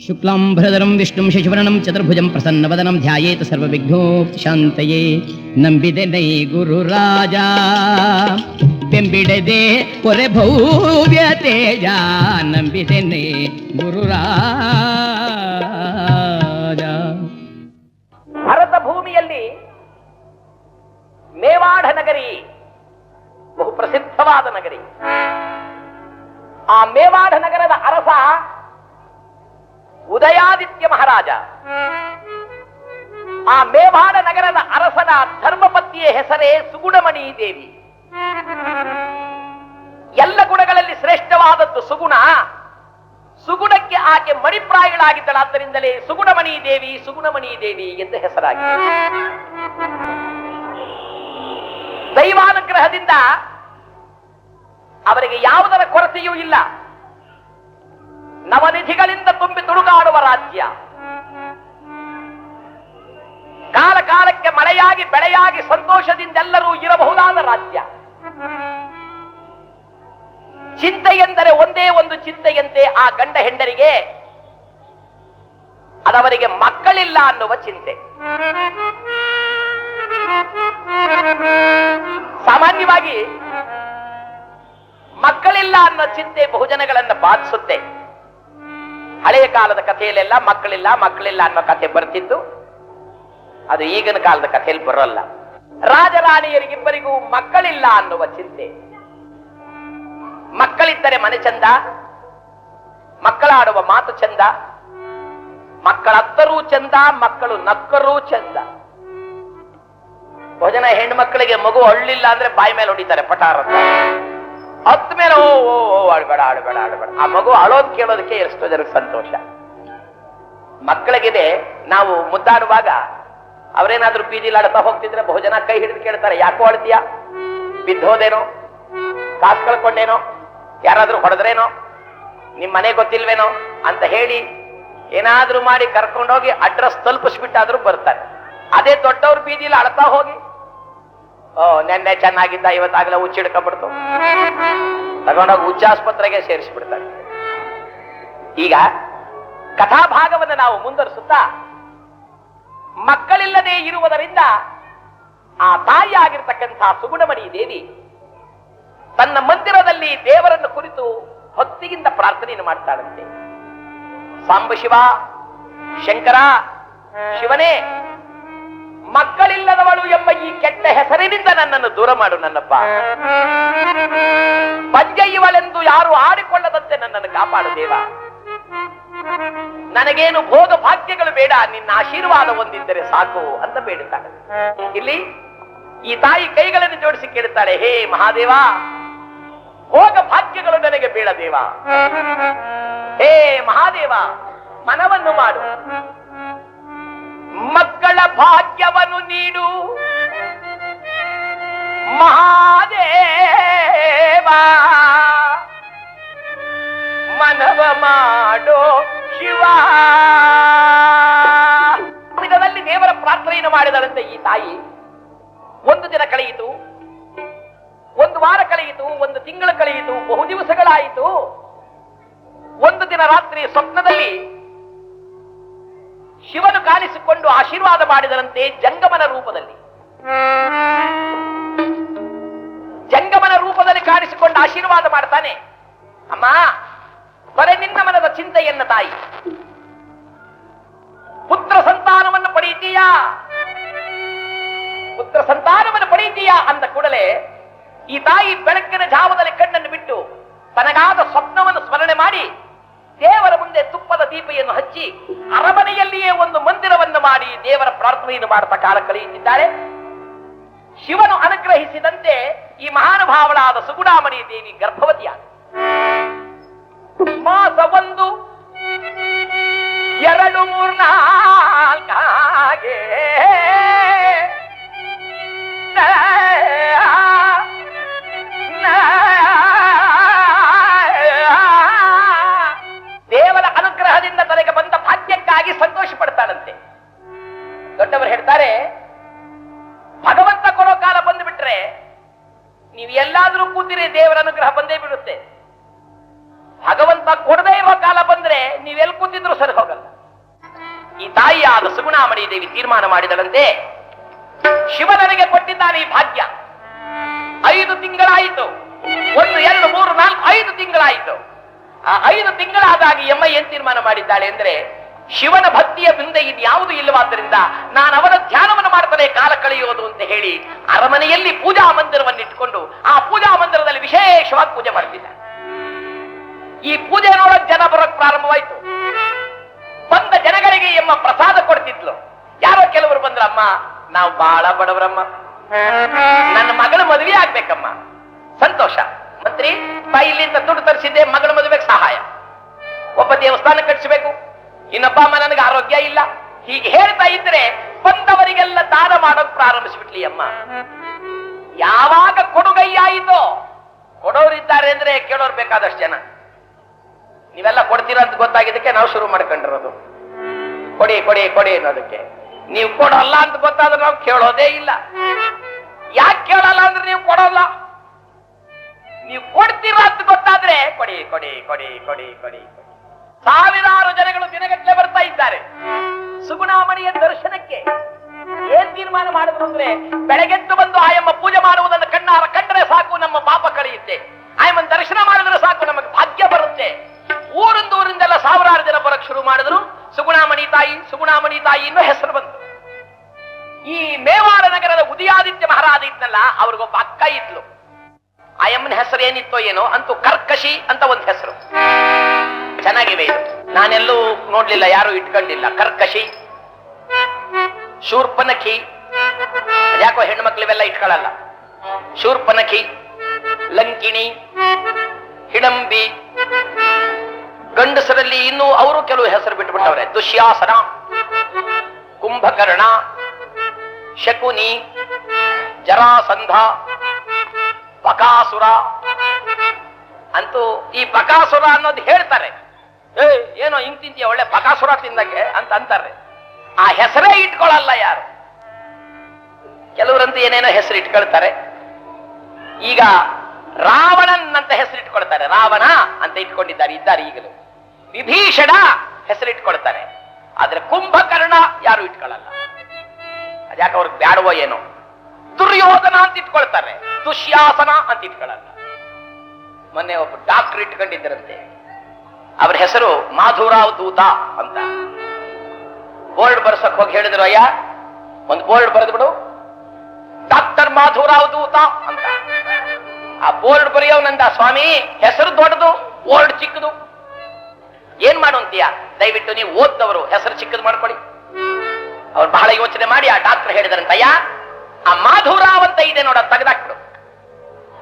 ಶುಕ್ಲಾಂಬರಧರಂ ವಿಷ್ಣುಂ ಶಶಿವರ್ಣಂ ಚತುರ್ಭುಜಂ ಪ್ರಸನ್ನವದನಂ ಧ್ಯಾಯೇತ್ ಸರ್ವವಿಘ್ನೋಪಶಾಂತಯೇ. ನಂಬಿದೆನೈ ಗುರುರಾಜ ಬೆಂಬಿಡದೆ ಪೊರೆ ಭವ್ಯ ತೇಜ. ನಂಬಿದೆನೈ ಗುರುರಾಜ. ಭರತ ಭೂಮಿಯಲ್ಲಿ ಮೇವಾಡ ನಗರಿ ಬಹು ಪ್ರಸಿದ್ಧವಾದ ನಗರಿ. ಆ ಮೇವಾಡ ನಗರದ ಅರಸ ಉದಯಾದಿತ್ಯ ಮಹಾರಾಜ. ಆ ಮೇವಾಡ ನಗರದ ಅರಸನ ಧರ್ಮಪತ್ನಿಯ ಹೆಸರೇ ಸುಗುಣಮಣಿ ದೇವಿ. ಎಲ್ಲ ಗುಣಗಳಲ್ಲಿ ಶ್ರೇಷ್ಠವಾದದ್ದು ಸುಗುಣ. ಸುಗುಣಕ್ಕೆ ಆಕೆ ಮಣಿಪ್ರಾಯಗಳಾಗಿದ್ದಳಾದ್ದರಿಂದಲೇ ಸುಗುಣಮಣಿ ದೇವಿ ಸುಗುಣಮಣಿ ದೇವಿ ಎಂದು ಹೆಸರಾಗಿದೆ. ದೈವಾನುಗ್ರಹದಿಂದ ಅವರಿಗೆ ಯಾವುದರ ಕೊರತೆಯೂ ಇಲ್ಲ. ನವನಿಧಿಗಳಿಂದ ತುಂಬಿ ತುಳುಕಾಡುವ ರಾಜ್ಯ. ಕಾಲ ಕಾಲಕ್ಕೆ ಮಳೆಯಾಗಿ ಬೆಳೆಯಾಗಿ ಸಂತೋಷದಿಂದೆಲ್ಲರೂ ಇರಬಹುದಾದ ರಾಜ್ಯ. ಚಿಂತೆ ಎಂದರೆ ಒಂದೇ ಒಂದು ಚಿಂತೆಯಂತೆ ಆ ಗಂಡ ಹೆಂಡರಿಗೆ ಅದವರಿಗೆ ಮಕ್ಕಳಿಲ್ಲ ಅನ್ನುವ ಚಿಂತೆ. ಸಾಮಾನ್ಯವಾಗಿ ಮಕ್ಕಳಿಲ್ಲ ಅನ್ನೋ ಚಿಂತೆ ಬಹುಜನಗಳನ್ನ ಬಾಧಿಸುತ್ತೆ. ಹಳೆಯ ಕಾಲದ ಕಥೆಯಲ್ಲೆಲ್ಲ ಮಕ್ಕಳಿಲ್ಲ ಮಕ್ಕಳಿಲ್ಲ ಅನ್ನೋ ಕಥೆ ಬರ್ತಿದ್ದು. ಅದು ಈಗಿನ ಕಾಲದ ಕಥೆಯಲ್ಲಿ ಬರೋಲ್ಲ. ರಾಜರಾಣಿಯರಿಗಿಬ್ಬರಿಗೂ ಮಕ್ಕಳಿಲ್ಲ ಅನ್ನುವ ಚಿಂತೆ. ಮಕ್ಕಳಿದ್ದರೆ ಮನೆ ಚಂದ, ಮಕ್ಕಳಾಡುವ ಮಾತು ಚಂದ, ಮಕ್ಕಳತ್ತರೂ ಚಂದ, ಮಕ್ಕಳು ನಕ್ಕರೂ ಚಂದ. ಬಹುಜನ ಹೆಣ್ಣು ಮಕ್ಕಳಿಗೆ ಮಗು ಅಳ್ಳಿಲ್ಲ ಅಂದ್ರೆ ಬಾಯಿ ಮೇಲೆ ಹೊಡಿತಾರೆ ಪಟಾರ. ಹತ್ತ ಮೇಲೆ ಓ ಆಡ್ಬೇಡ ಆಡ್ಬೇಡ ಆಡ್ಬೇಡ. ಆ ಮಗು ಅಳೋದ್ ಕೇಳೋದಕ್ಕೆ ಎಷ್ಟೋ ಜನಕ್ಕೆ ಸಂತೋಷ. ಮಕ್ಕಳಿಗಿದೆ ನಾವು ಮುದ್ದಾಡುವಾಗ ಅವರೇನಾದ್ರೂ ಬೀದಿಲಿ ಆಡ್ತಾ ಹೋಗ್ತಿದ್ರೆ ಬಹುಜನ ಕೈ ಹಿಡಿದು ಕೇಳ್ತಾರೆ, ಯಾಕೋ ಆಡ್ತೀಯಾ? ಬಿದ್ದೋದೇನೋ, ಕಾಸು ಕಳ್ಕೊಂಡೇನೋ, ಯಾರಾದ್ರೂ ಹೊಡೆದ್ರೇನೋ, ನಿಮ್ ಮನೆ ಗೊತ್ತಿಲ್ವೇನೋ ಅಂತ ಹೇಳಿ ಏನಾದ್ರೂ ಮಾಡಿ ಕರ್ಕೊಂಡೋಗಿ ಅಡ್ರೆಸ್ ತಲುಪಿಸ್ಬಿಟ್ಟಾದ್ರೂ ಬರ್ತಾರೆ. ಅದೇ ದೊಡ್ಡವ್ರ ಬೀದಿಲಿ ಅಳ್ತಾ ಹೋಗಿ ನೆನ್ನೆ ಚೆನ್ನಾಗಿದ್ದ ಇವತ್ತಾಗಲೇ ಹುಚ್ಚಿಡ್ಕೊಂಡ್ಬಿಡ್ತು, ತಗೊಂಡೋಗಿ ಹುಚ್ಚಾಸ್ಪತ್ರೆಗೆ ಸೇರಿಸ್ಬಿಡ್ತಾರೆ. ಈಗ ಕಥಾಭಾಗವನ್ನು ನಾವು ಮುಂದುವರಿಸುತ್ತಾ ಮಕ್ಕಳಿಲ್ಲದೆ ಇರುವುದರಿಂದ ಆ ತಾಯಿ ಆಗಿರ್ತಕ್ಕಂಥ ಸುಗುಣಮಣಿ ದೇವಿ ತನ್ನ ಮಂದಿರದಲ್ಲಿ ದೇವರನ್ನು ಕುರಿತು ಭಕ್ತಿಯಿಂದ ಪ್ರಾರ್ಥನೆಯನ್ನು ಮಾಡ್ತಾಳಂತೆ. ಸಾಂಬ ಶಿವ, ಶಂಕರ, ಶಿವನೇ, ಮಕ್ಕಳಿಲ್ಲದವಳು ಎಂಬ ಈ ಕೆಟ್ಟ ಹೆಸರಿನಿಂದ ನನ್ನನ್ನು ದೂರ ಮಾಡು ನನ್ನಪ್ಪ. ಬಂಜೆಯುವಳೆಂದು ಯಾರು ಆಡಿಕೊಳ್ಳದಂತೆ ನನ್ನನ್ನು ಕಾಪಾಡು ದೇವ. ನನಗೇನು ಭೋಗ ಭಾಗ್ಯಗಳು ಬೇಡ, ನಿನ್ನ ಆಶೀರ್ವಾದ ಹೊಂದಿದ್ದರೆ ಸಾಕು ಅಂತ ಬೇಡುತ್ತಾಳೆ. ಇಲ್ಲಿ ಈ ತಾಯಿ ಕೈಗಳನ್ನು ಜೋಡಿಸಿ ಕೇಳುತ್ತಾಳೆ, ಹೇ ಮಹಾದೇವ, ಭೋಗ ಭಾಗ್ಯಗಳು ನನಗೆ ಬೇಡ ದೇವ. ಹೇ ಮಹಾದೇವ, ಮನವನ್ನು ಮಾಡು, ಮಕ್ಕಳ ಭಾಗ್ಯವನ್ನು ನೀಡು ಮಹಾದೇವ. ಮನವ ಮಾಡೋ ಶಿವ. ವಿಧದಲ್ಲಿ ದೇವರ ಪ್ರಾರ್ಥನೆಯನ್ನು ಮಾಡಿದಳಂತೆ ಈ ತಾಯಿ. ಒಂದು ದಿನ ಕಳೆಯಿತು, ಒಂದು ವಾರ ಕಳೆಯಿತು, ಒಂದು ತಿಂಗಳು ಕಳೆಯಿತು, ಬಹು ದಿವಸಗಳಾಯಿತು. ಒಂದು ದಿನ ರಾತ್ರಿ ಸ್ವಪ್ನದಲ್ಲಿ ಶಿವನು ಕಾಣಿಸಿಕೊಂಡು ಆಶೀರ್ವಾದ ಮಾಡಿದರಂತೆ ಜಂಗಮನ ರೂಪದಲ್ಲಿ. ಜಂಗಮನ ರೂಪದಲ್ಲಿ ಕಾಣಿಸಿಕೊಂಡು ಆಶೀರ್ವಾದ ಮಾಡ್ತಾನೆ, ಅಮ್ಮ ಬರೆ ನಿನ್ನ ಮನದ ಚಿಂತೆಯನ್ನ ತಾಯಿ, ಪುತ್ರ ಸಂತಾನವನ್ನು ಪಡೆಯುತ್ತೀಯಾ, ಪುತ್ರ ಸಂತಾನವನ್ನು ಪಡೆಯುತ್ತೀಯಾ ಅಂದ ಕೂಡಲೇ ಈ ತಾಯಿ ಬೆಳಕಿನ ಜಾವದಲ್ಲಿ ಕಣ್ಣನ್ನು ಬಿಟ್ಟು ತನಗಾದ ಸ್ವಪ್ನವನ್ನು ಸ್ಮರಣೆ ಮಾಡಿ ದೇವರ ಮುಂದೆ ತುಪ್ಪದ ದೀಪವನ್ನು ಹಚ್ಚಿ ಅರಮನೆಯಲ್ಲಿಯೇ ಒಂದು ಮಂದಿರವನ್ನು ಮಾಡಿ ದೇವರ ಪ್ರಾರ್ಥನೆಯನ್ನು ಮಾಡುತ್ತಾ ಕಾಲ ಕಳೆಯುತ್ತಿದ್ದಾಳೆ. ಶಿವನು ಅನುಗ್ರಹಿಸಿದಂತೆ ಈ ಮಹಾನುಭಾವಳಾದ ಸುಗುಣಾಮಣಿ ದೇವಿ ಗರ್ಭವತಿಯಾದ. ಮಾಸ 1, 2, 3, 4 ದೇವರ ಅನುಗ್ರಹದಿಂದ ತನಗೆ ಬಂದ ಭಾಗ್ಯಕ್ಕಾಗಿ ಸಂತೋಷ ಪಡ್ತಾಳಂತೆ. ದೊಡ್ಡವರು ಹೇಳ್ತಾರೆ, ಭಗವಂತ ಕೊಡೋ ಕಾಲ ಬಂದು ಬಿಟ್ರೆ ನೀವು ಎಲ್ಲಾದ್ರೂ ಕೂತಿರಿ, ದೇವರ ಅನುಗ್ರಹ ಬಂದೇ ಬಿಡುತ್ತೆ. ಭಗವಂತ ಕೊಡದೇ ಇರೋ ಕಾಲ ಬಂದ್ರೆ ನೀವೆಲ್ಲಿ ಕೂತಿದ್ರು ಸರಿ ಹೋಗಲ್ಲ. ಈ ತಾಯಿಯಾದ ಸುಗುಣಾಮಣಿ ದೇವಿ ತೀರ್ಮಾನ ಮಾಡಿದಳಂತೆ, ಶಿವ ನನಗೆ ಕೊಟ್ಟಿದ್ದಾನೆ ಈ ಭಾಗ್ಯ. 5 ತಿಂಗಳಾಯಿತು, 1 2 3 4 5 ತಿಂಗಳಾಯಿತು. ಆ 5 ತಿಂಗಳಾದಾಗ ಎಮ್ಮ ಏನ್ ತೀರ್ಮಾನ ಮಾಡಿದ್ದಾಳೆ ಅಂದ್ರೆ, ಶಿವನ ಭಕ್ತಿಯ ಮುಂದೆ ಇದು ಯಾವುದು ಇಲ್ಲವಾದ್ದರಿಂದ ನಾನು ಅವರ ಧ್ಯಾನವನ್ನು ಮಾಡ್ತಾನೆ ಕಾಲ ಕಳೆಯುವುದು ಅಂತ ಹೇಳಿ ಅರಮನೆಯಲ್ಲಿ ಪೂಜಾ ಮಂದಿರವನ್ನು ಇಟ್ಟುಕೊಂಡು ಆ ಪೂಜಾ ಮಂದಿರದಲ್ಲಿ ವಿಶೇಷವಾಗಿ ಪೂಜೆ ಮಾಡ್ತಿದ್ದಾರೆ. ಈ ಪೂಜೆ ನೋಡಕ್ ಜನ ಬರೋಕ್ ಪ್ರಾರಂಭವಾಯ್ತು. ಬಂದ ಜನಗಳಿಗೆ ಎಮ್ಮ ಪ್ರಸಾದ ಕೊಡ್ತಿದ್ಲು. ಯಾರೋ ಕೆಲವರು ಬಂದ್ರಮ್ಮ, ನಾವು ಬಹಳ ಬಡವರಮ್ಮ, ನನ್ನ ಮಗಳ ಮದುವೆ ಆಗ್ಬೇಕಮ್ಮ. ಸಂತೋಷ ಮಂತ್ರಿ, ಇಲ್ಲಿಂದ ದುಡ್ಡು ತರಿಸಿದ್ದೆ, ಮಗಳ ಮದುವೆಗೆ ಸಹಾಯ. ಒಬ್ಬ ದೇವಸ್ಥಾನ ಕಟ್ಟಿಸಬೇಕು, ಇನ್ನೊಬ್ಬ ಅಮ್ಮ ನನಗೆ ಆರೋಗ್ಯ ಇಲ್ಲ. ಹೀಗೆ ಹೇಳ್ತಾ ಇದ್ರೆ ಬಂದವರಿಗೆಲ್ಲ ದಾನ ಮಾಡೋಕ್ ಪ್ರಾರಂಭಿಸ್ಬಿಟ್ಲಿ ಅಮ್ಮ. ಯಾವಾಗ ಕೊಡುಗೈಯಾಯಿತೋ, ಕೊಡೋರಿದ್ದಾರೆ ಅಂದ್ರೆ ಕೇಳೋರು ಬೇಕಾದಷ್ಟು ಜನ. ನೀವೆಲ್ಲ ಕೊಡ್ತೀರಾ ಅಂತ ಗೊತ್ತಾಗಿದ್ದಕ್ಕೆ ನಾವು ಶುರು ಮಾಡ್ಕೊಂಡಿರೋದು, ಕೊಡಿ ಕೊಡಿ ಕೊಡಿ ಅನ್ನೋದಕ್ಕೆ. ನೀವು ಕೊಡೋಲ್ಲ ಅಂತ ಗೊತ್ತಾದ್ರೆ ನಾವು ಕೇಳೋದೇ ಇಲ್ಲ. ಯಾಕೆ ಕೇಳಲ್ಲ ಅಂದ್ರೆ ನೀವು ಕೊಡೋಲ್ಲ. ನೀವು ಕೊಡ್ತೀರಾ ಅಂತ ಗೊತ್ತಾದ್ರೆ ಕೊಡಿ ಕೊಡಿ ಕೊಡಿ ಕೊಡಿ ಕೊಡಿ. ಸಾವಿರಾರು ಜನಗಳು ದಿನಗಟ್ಟಲೆ ಬರ್ತಾ ಇದ್ದಾರೆ ಸುಗುಣಾಮಣಿಯ ದರ್ಶನಕ್ಕೆ. ಏನ್ ತೀರ್ಮಾನ ಮಾಡಿದ್ರು ಅಂದ್ರೆ, ಬೆಳಗ್ಗೆದ್ದು ಬಂದು ಆಯಮ್ಮ ಪೂಜೆ ಮಾಡುವುದನ್ನು ಕಣ್ಣಾರ ಕಂಡರೆ ಸಾಕು, ನಮ್ಮ ಪಾಪ ಕಳೆಯುತ್ತೆ. ಆಯಮ್ಮನ ದರ್ಶನ ಮಾಡಿದ್ರೆ ಸಾಕು, ನಮಗೆ ಭಾಗ್ಯ ಬರುತ್ತೆ. ಊರಿಂದೆಲ್ಲ ಸಾವಿರಾರು ಜನ ಬರಕ್ ಶುರು ಮಾಡಿದ್ರು. ಸುಗುಣಾಮಣಿ ತಾಯಿ ಅನ್ನೋ ಹೆಸರು ಬಂತು. ಈ ಮೇವಾಡ ನಗರದ ಉದಯಾದಿತ್ಯ ಮಹಾರಾಜ ಇದ್ನಲ್ಲ, ಅವ್ರಿಗೊಬ್ಬ ಅಕ್ಕ ಇದ್ಲು. ಆಯಮ್ಮನ ಹೆಸರು ಏನಿತ್ತೋ ಏನೋ, ಅಂತೂ ಕರ್ಕಶಿ ಅಂತ ಒಂದು ಹೆಸರು. ಚೆನ್ನಾಗಿವೆ ಇದು, ನಾನೆಲ್ಲೂ ನೋಡ್ಲಿಲ್ಲ, ಯಾರು ಇಟ್ಕೊಂಡಿಲ್ಲ. ಕರ್ಕಶಿ, ಶೂರ್ಪನಖಿ, ಯಾಕೋ ಹೆಣ್ಣು ಮಕ್ಳಿವೆಲ್ಲ ಇಟ್ಕೊಳ್ಳಲ್ಲ. ಶೂರ್ಪನಖಿ, ಲಂಕಿಣಿ, ಹಿಡಂಬಿ. ಗಂಡಸರಲ್ಲಿ ಇನ್ನೂ ಅವರು ಕೆಲವು ಹೆಸರು ಬಿಟ್ಬಿಟ್ಟವ್ರೆ. ದುಶ್ಯಾಸನ, ಕುಂಭಕರ್ಣ, ಶಕುನಿ, ಜರಾಸಂಧ, ಬಕಾಸುರ. ಅಂತೂ ಈ ಬಕಾಸುರ ಅನ್ನೋದು ಹೇಳ್ತಾರೆ, ಏನೋ ಹಿಂಗ್ ತಿಂತೀಯ ಒಳ್ಳೆ ಬಕಾಸುರ ತಿಂದಂಗೆ ಅಂತ ಅಂತಾರೆ. ಆ ಹೆಸರೇ ಇಟ್ಕೊಳ್ಳಲ್ಲ ಯಾರು. ಕೆಲವರಂತೂ ಏನೇನೋ ಹೆಸರು ಇಟ್ಕೊಳ್ತಾರೆ. ಈಗ ರಾವಣನ್ ಅಂತ ಹೆಸರು ಇಟ್ಕೊಳ್ತಾರೆ, ರಾವಣ ಅಂತ ಇಟ್ಕೊಂಡಿದ್ದಾರೆ ಈಗಲೂ. ವಿಭೀಷಣ ಹೆಸರು ಇಟ್ಕೊಳ್ತಾರೆ, ಆದ್ರೆ ಕುಂಭಕರ್ಣ ಯಾರು ಇಟ್ಕೊಳ್ಳಲ್ಲ. ಅದ್ಯಾಕೆ ಅವ್ರಿಗೆ ಬ್ಯಾಡವೋ ಏನೋ. ದುರ್ಯೋಧನ ಅಂತ ಇಟ್ಕೊಳ್ತಾರೆ, ದುಶ್ಯಾಸನ ಅಂತ ಇಟ್ಕೊಳ್ಳಲ್ಲ. ಮೊನ್ನೆ ಒಬ್ಬ ಡಾಕ್ಟರ್ ಇಟ್ಕೊಂಡಿದ್ದರಂತೆ, ಅವ್ರ ಹೆಸರು ಮಾಧುರಾವ್ ದೂತ ಅಂತ. ಬೋರ್ಡ್ ಬರ್ಸಕ್ ಹೋಗಿ ಹೇಳಿದ್ರು, ಅಯ್ಯ ಒಂದು ಬೋರ್ಡ್ ಬರೆದು ಬಿಡು, ಡಾಕ್ಟರ್ ಮಾಧುರಾವ್ ದೂತ ಅಂತ. ಆ ಬೋರ್ಡ್ ಬರೆಯೋನಂದ, ಸ್ವಾಮಿ ಹೆಸರು ದೊಡ್ಡದು, ಬೋರ್ಡ್ ಚಿಕ್ಕದು, ಏನ್ ಮಾಡುವಂತೀಯ, ದಯವಿಟ್ಟು ನೀವು ಓದ್ದವರು ಹೆಸರು ಚಿಕ್ಕದು ಮಾಡ್ಕೊಳ್ಳಿ. ಅವ್ರು ಬಹಳ ಯೋಚನೆ ಮಾಡಿ ಆ ಡಾಕ್ಟರ್ ಹೇಳಿದ್ರಂತಯ್ಯ, ಆ ಮಾಧುರಾವ್ ಅಂತ ಇದೆ ನೋಡ, ತೆಗೆದಾಕ್ಬಿಡು.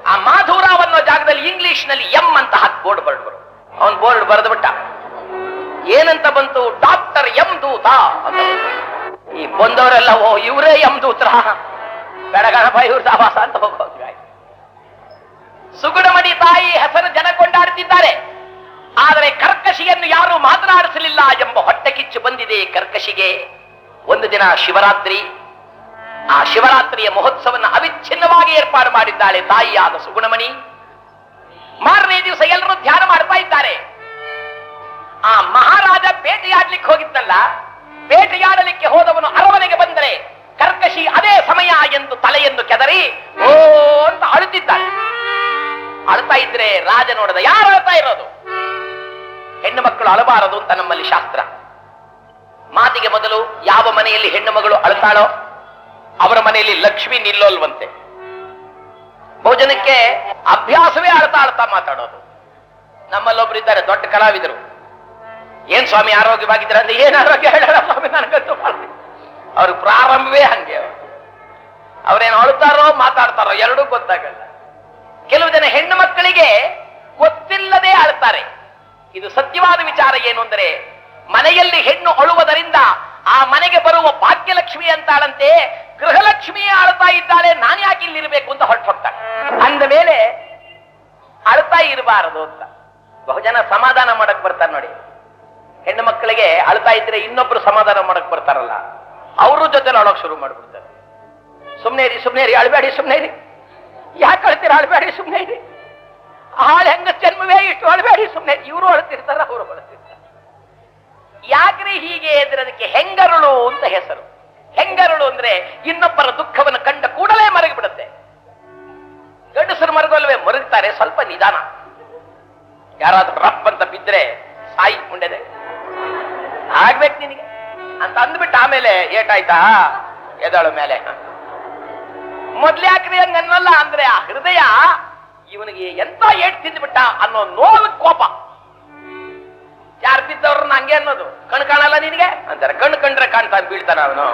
ಆ ಮಾಧುರಾವ್ ಅನ್ನೋ ಜಾಗದಲ್ಲಿ ಇಂಗ್ಲಿಷ್ ನಲ್ಲಿ ಎಂ ಅಂತ ಹಾಕಿ ಬೋರ್ಡ್ ಬರೆದ್ರು. ಅವನ್ ಬೋರ್ಡ್ ಬರೆದು ಬಿಟ್ಟ. ಏನಂತ ಬಂತು, ಡಾಕ್ಟರ್ ಎಂ ದೂತ ಅಂತ. ಈ ಬಂದವರೆಲ್ಲ ಓ ಇವರೇ ಎಂ ದೂತ್ರ, ಬೆಳಗಣಪ ಇವ್ರ ದಾವಾಸ ಅಂತ ಹೋಗೋದು. ಸುಗುಣಮಣಿ ತಾಯಿ ಹೆಸರು ಜನ ಕೊಂಡಾಡ್ತಿದ್ದಾರೆ, ಆದರೆ ಕರ್ಕಶಿಯನ್ನು ಯಾರು ಮಾತನಾಡಿಸಲಿಲ್ಲ ಎಂಬ ಹೊಟ್ಟೆ ಕಿಚ್ಚು ಬಂದಿದೆ ಕರ್ಕಶಿಗೆ. ಒಂದು ದಿನ ಶಿವರಾತ್ರಿ, ಆ ಶಿವರಾತ್ರಿಯ ಮಹೋತ್ಸವವನ್ನು ಅವಿಚ್ಛಿನ್ನವಾಗಿ ಏರ್ಪಾಡು ಮಾಡಿದ್ದಾಳೆ ತಾಯಿಯಾದ ಸುಗುಣಮಣಿ. ಮಾರನೇ ದಿವಸ ಎಲ್ಲರೂ ಧ್ಯಾನ ಮಾಡ್ತಾ ಇದ್ದಾರೆ. ಆ ಮಹಾರಾಜ ಬೇಟೆಯಾಡ್ಲಿಕ್ಕೆ ಹೋಗಿದ್ನಲ್ಲ, ಬೇಟೆಯಾಡಲಿಕ್ಕೆ ಹೋದವನು ಅರಮನೆಗೆ ಬಂದರೆ ಕರ್ಕಶಿ ಅದೇ ಸಮಯ ಎಂದು ತಲೆಯನ್ನು ಕೆದರಿ ಓ ಅಂತ ಅಳುತ್ತಿದ್ದಾಳೆ. ಅಳ್ತಾ ಇದ್ರೆ ರಾಜ ನೋಡದ, ಯಾರು ಅಳ್ತಾ ಇರೋದು? ಹೆಣ್ಣು ಮಕ್ಕಳು ಅಳಬಾರದು ಅಂತ ನಮ್ಮಲ್ಲಿ ಶಾಸ್ತ್ರ. ಮಾತಿಗೆ ಮೊದಲು ಯಾವ ಮನೆಯಲ್ಲಿ ಹೆಣ್ಣು ಮಗಳು ಅಳ್ತಾಳೋ ಅವರ ಮನೆಯಲ್ಲಿ ಲಕ್ಷ್ಮಿ ನಿಲ್ಲೋಲ್ವಂತೆ. ಬಹುಜನಕ್ಕೆ ಅಭ್ಯಾಸವೇ ಅಳ್ತಾ ಮಾತಾಡೋದು. ನಮ್ಮಲ್ಲೊಬ್ರು ಇದ್ದಾರೆ, ದೊಡ್ಡ ಕಲಾವಿದರು. ಏನ್ ಸ್ವಾಮಿ ಆರೋಗ್ಯವಾಗಿದ್ದೀರ ಅಂದ್ರೆ, ಏನ್ ಆರೋಗ್ಯ ಹೇಳೋಣ ಸ್ವಾಮಿ ನನಗಂತೂ. ಅವ್ರ ಪ್ರಾರಂಭವೇ ಹಂಗೆ. ಅವ್ರೇನು ಅಳುತ್ತಾರೋ ಮಾತಾಡ್ತಾರೋ ಎರಡೂ ಗೊತ್ತಾಗಲ್ಲ. ಕೆಲವು ಜನ ಹೆಣ್ಣು ಮಕ್ಕಳಿಗೆ ಗೊತ್ತಿಲ್ಲದೆ ಅಳ್ತಾರೆ. ಇದು ಸತ್ಯವಾದ ವಿಚಾರ. ಏನು ಅಂದರೆ, ಮನೆಯಲ್ಲಿ ಹೆಣ್ಣು ಅಳುವುದರಿಂದ ಆ ಮನೆಗೆ ಬರುವ ಭಾಗ್ಯಲಕ್ಷ್ಮಿ ಅಂತಾಳಂತೆ, ಗೃಹಲಕ್ಷ್ಮಿಯೇ ಅಳ್ತಾ ಇದ್ದಾಳೆ, ನಾನು ಯಾಕೆ ಇಲ್ಲಿರ್ಬೇಕು ಅಂತ ಹೊರಟೋಗ್ತಾಳೆ. ಅಂದ ಮೇಲೆ ಅಳ್ತಾ ಇರಬಾರದು ಅಂತ ಬಹುಜನ ಸಮಾಧಾನ ಮಾಡಕ್ ಬರ್ತಾರೆ ನೋಡಿ. ಹೆಣ್ಣು ಮಕ್ಕಳಿಗೆ ಅಳ್ತಾ ಇದ್ರೆ ಇನ್ನೊಬ್ರು ಸಮಾಧಾನ ಮಾಡಕ್ ಬರ್ತಾರಲ್ಲ, ಅವ್ರ ಜೊತೆ ಅಳೋಕ್ ಶುರು ಮಾಡ್ಬಿಡ್ತಾರೆ. ಸುಮ್ನೆ ರೀ ಅಳ್ಬೇಡಿ, ಸುಮ್ನೆ ರೀ, ಯಾಕೆ ಅಳ್ತೀರ, ಅಳ್ಬೇಡಿ ಸುಮ್ನೆ ರೀ. ಹಾಳು ಹೆಂಗ ಜನ್ಮವೇ ಇಷ್ಟು ಅಳಬೇಡಿ, ಸುಮ್ಮನೆ ಇವರು ಅಳ್ತಿರ್ತಾರ ಅವರು ಅಳ್ತಿರ್ತಾರೆ. ಯಾಕ್ರಿ ಹೀಗೆ ಅಂದ್ರೆ ಅದಕ್ಕೆ ಹೆಂಗರುಳು ಅಂತ ಹೆಸರು. ಹೆಂಗರುಳು ಅಂದ್ರೆ ಇನ್ನೊಬ್ಬರ ದುಃಖವನ್ನು ಕಂಡ ಕೂಡಲೇ ಮರಗಿ ಬಿಡುತ್ತೆ. ಗಂಡಸರು ಮರಗಲ್ವೇ, ಮರಗ್ತಾರೆ ಸ್ವಲ್ಪ ನಿಧಾನ. ಯಾರಾದ್ರೂ ರಪ್ ಅಂತ ಬಿದ್ರೆ ಸಾಯಿ ಮುಂಡೆದೆ ಆಗ್ಬೇಕು ನಿನಗೆ ಅಂತ ಅಂದ್ಬಿಟ್ಟು ಆಮೇಲೆ ಏಟಾಯ್ತಾ ಎದಳು ಮೇಲೆ. ಮೊದ್ಲು ಯಾಕ್ರಿ ಹಂಗನ್ನಲ್ಲ ಅಂದ್ರೆ ಆ ಹೃದಯ ಇವನಿಗೆ ಎಂತ ಏಟ್ ತಿಂದ್ಬಿಟ್ಟ ಅನ್ನೋ ನೋವು ಕೋಪ. ಯಾರು ಬಿದ್ದವ್ರನ್ನ ಹಂಗೆ ಅನ್ನೋದು. ಕಣ್ ಕಾಣಲ್ಲ ನಿನಗೆ ಅಂತಾರೆ, ಕಣ್ಣು ಕಂಡ್ರೆ ಕಾಣ್ತಾ ಬೀಳ್ತಾನ ಅವನು.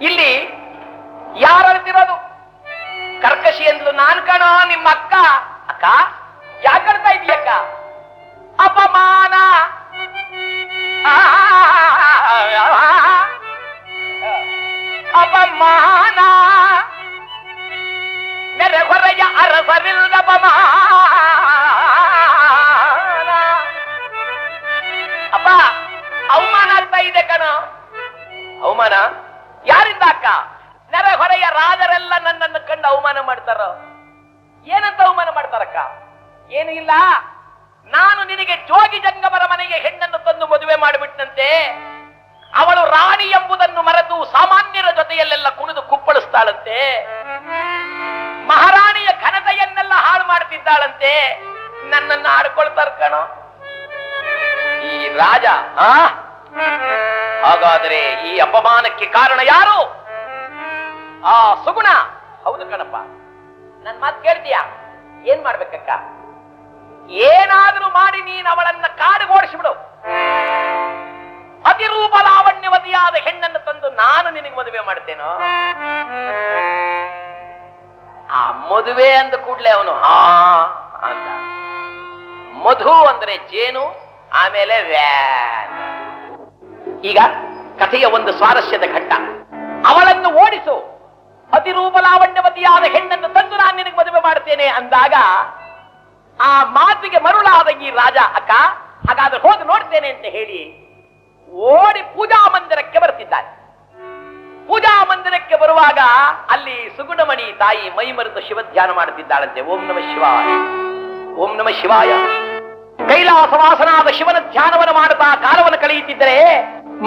ಇಲ್ಲಿ ಯಾರು ಅಳ್ತಿರೋದು? ಕರ್ಕಶಿ ಅಂದ್ಲು, ನಾನ್ ಕಣೋ ನಿಮ್ಮ ಅಕ್ಕ. ಅಕ್ಕ ಯಾಕಳ್ತಾ ಇದೀಯಕ್ಕ? ಅಪಮಾನ ಅಪಮಾನ ನೆರೆ ಹೊರೆಯ ಅರಸರಿಲ್ಲದ ಅಪಮಾನ. ಅಪ್ಪ ಅವಮಾನ ಆಗ್ತಾ ಇದೆ ಕಣ. ಅವಮಾನ ಯಾರಿಂದ ಅಕ್ಕ? ನೆರೆ ಹೊರೆಯ ರಾಜರೆಲ್ಲ ನನ್ನನ್ನು ಕಂಡು ಅವಮಾನ ಮಾಡ್ತಾರ. ಏನಂತ ಅವಮಾನ ಮಾಡ್ತಾರಕ್ಕ? ಏನು ಇಲ್ಲ, ನಾನು ನಿನಗೆ ಜೋಗಿ ಜಂಗಮರ ಮನೆಗೆ ಹೆಣ್ಣನ್ನು ತಂದು ಮದುವೆ ಮಾಡಿಬಿಟ್ಟಂತೆ. ಅವಳು ರಾಣಿ ಎಂಬುದನ್ನು ಮರೆತು ಸಾಮಾನ್ಯರ ಜೊತೆಯಲ್ಲೆಲ್ಲ ಕುಣಿದು ಕುಪ್ಪಳಿಸ್ತಾಳಂತೆ. ಮಹಾರಾಣಿಯ ಘನತೆಯನ್ನೆಲ್ಲ ಹಾಳು ಮಾಡ್ತಿದ್ದಾಳಂತೆ. ನನ್ನನ್ನು ಆಡ್ಕೊಳ್ತಾರ ಕಣೋ ಈ ರಾಜ. ಹಾಗಾದರೆ ಈ ಅಪಮಾನಕ್ಕೆ ಕಾರಣ ಯಾರು? ಆ ಸುಗುಣ. ಹೌದು ಕಣಪ್ಪ, ನನ್ ಮಾತು ಕೇಳ್ತೀಯಾ? ಏನ್ ಮಾಡ್ಬೇಕಕ್ಕ? ಏನಾದ್ರೂ ಮಾಡಿ ನೀನ್ ಅವಳನ್ನ ಕಾಡುಗೋಡಿಸಿಬಿಡು. ಅತಿರೂಪ ಲಾವಣ್ಯವತಿಯಾದ ಹೆಣ್ಣನ್ನು ತಂದು ನಾನು ನಿನಗೆ ಮದುವೆ ಮಾಡ್ತೇನೋ. ಆ ಮದುವೆ ಅಂದ ಕೂಡ್ಲೆ ಅವನು ಹಾ ಅಂತ. ಮಧು ಅಂದ್ರೆ ಜೇನು, ಆಮೇಲೆ ವ್ಯಾನ್. ಈಗ ಕಥೆಯ ಒಂದು ಸ್ವಾರಸ್ಯದ ಘಟ್ಟ. ಅವಳನ್ನು ಓಡಿಸು, ಅತಿರೂಪ ಲಾವಣ್ಯವತಿಯಾದ ಹೆಣ್ಣನ್ನು ತಂದು ನಾನು ನಿನಗೆ ಮದುವೆ ಮಾಡ್ತೇನೆ ಅಂದಾಗ ಆ ಮಾತಿಗೆ ಮರುಳಾದ ಈ ರಾಜ, ಅಕ್ಕ ಹಾಗಾದ್ರೆ ಹೋಗಿ ನೋಡ್ತೇನೆ ಅಂತ ಹೇಳಿ ಓಡಿ ಪೂಜಾ ಮಂದಿರಕ್ಕೆ ಬರ್ತಿದ್ದಾನೆ. ಪೂಜಾ ಮಂದಿರಕ್ಕೆ ಬರುವಾಗ ಅಲ್ಲಿ ಸುಗುಣಮಣಿ ತಾಯಿ ಮೈ ಮರೆತು ಶಿವ ಧ್ಯಾನ ಮಾಡುತ್ತಿದ್ದಾಳಂತೆ. ಓಂ ನಮಃ ಶಿವಾಯ, ಓಂ ನಮಃ ಶಿವಾಯ. ಕೈಲಾಸವಾಸನಾದ ಶಿವನ ಧ್ಯಾನವನ್ನು ಮಾಡುತ್ತಾ ಕಾಲವನ್ನು ಕಳೆಯುತ್ತಿದ್ದರೆ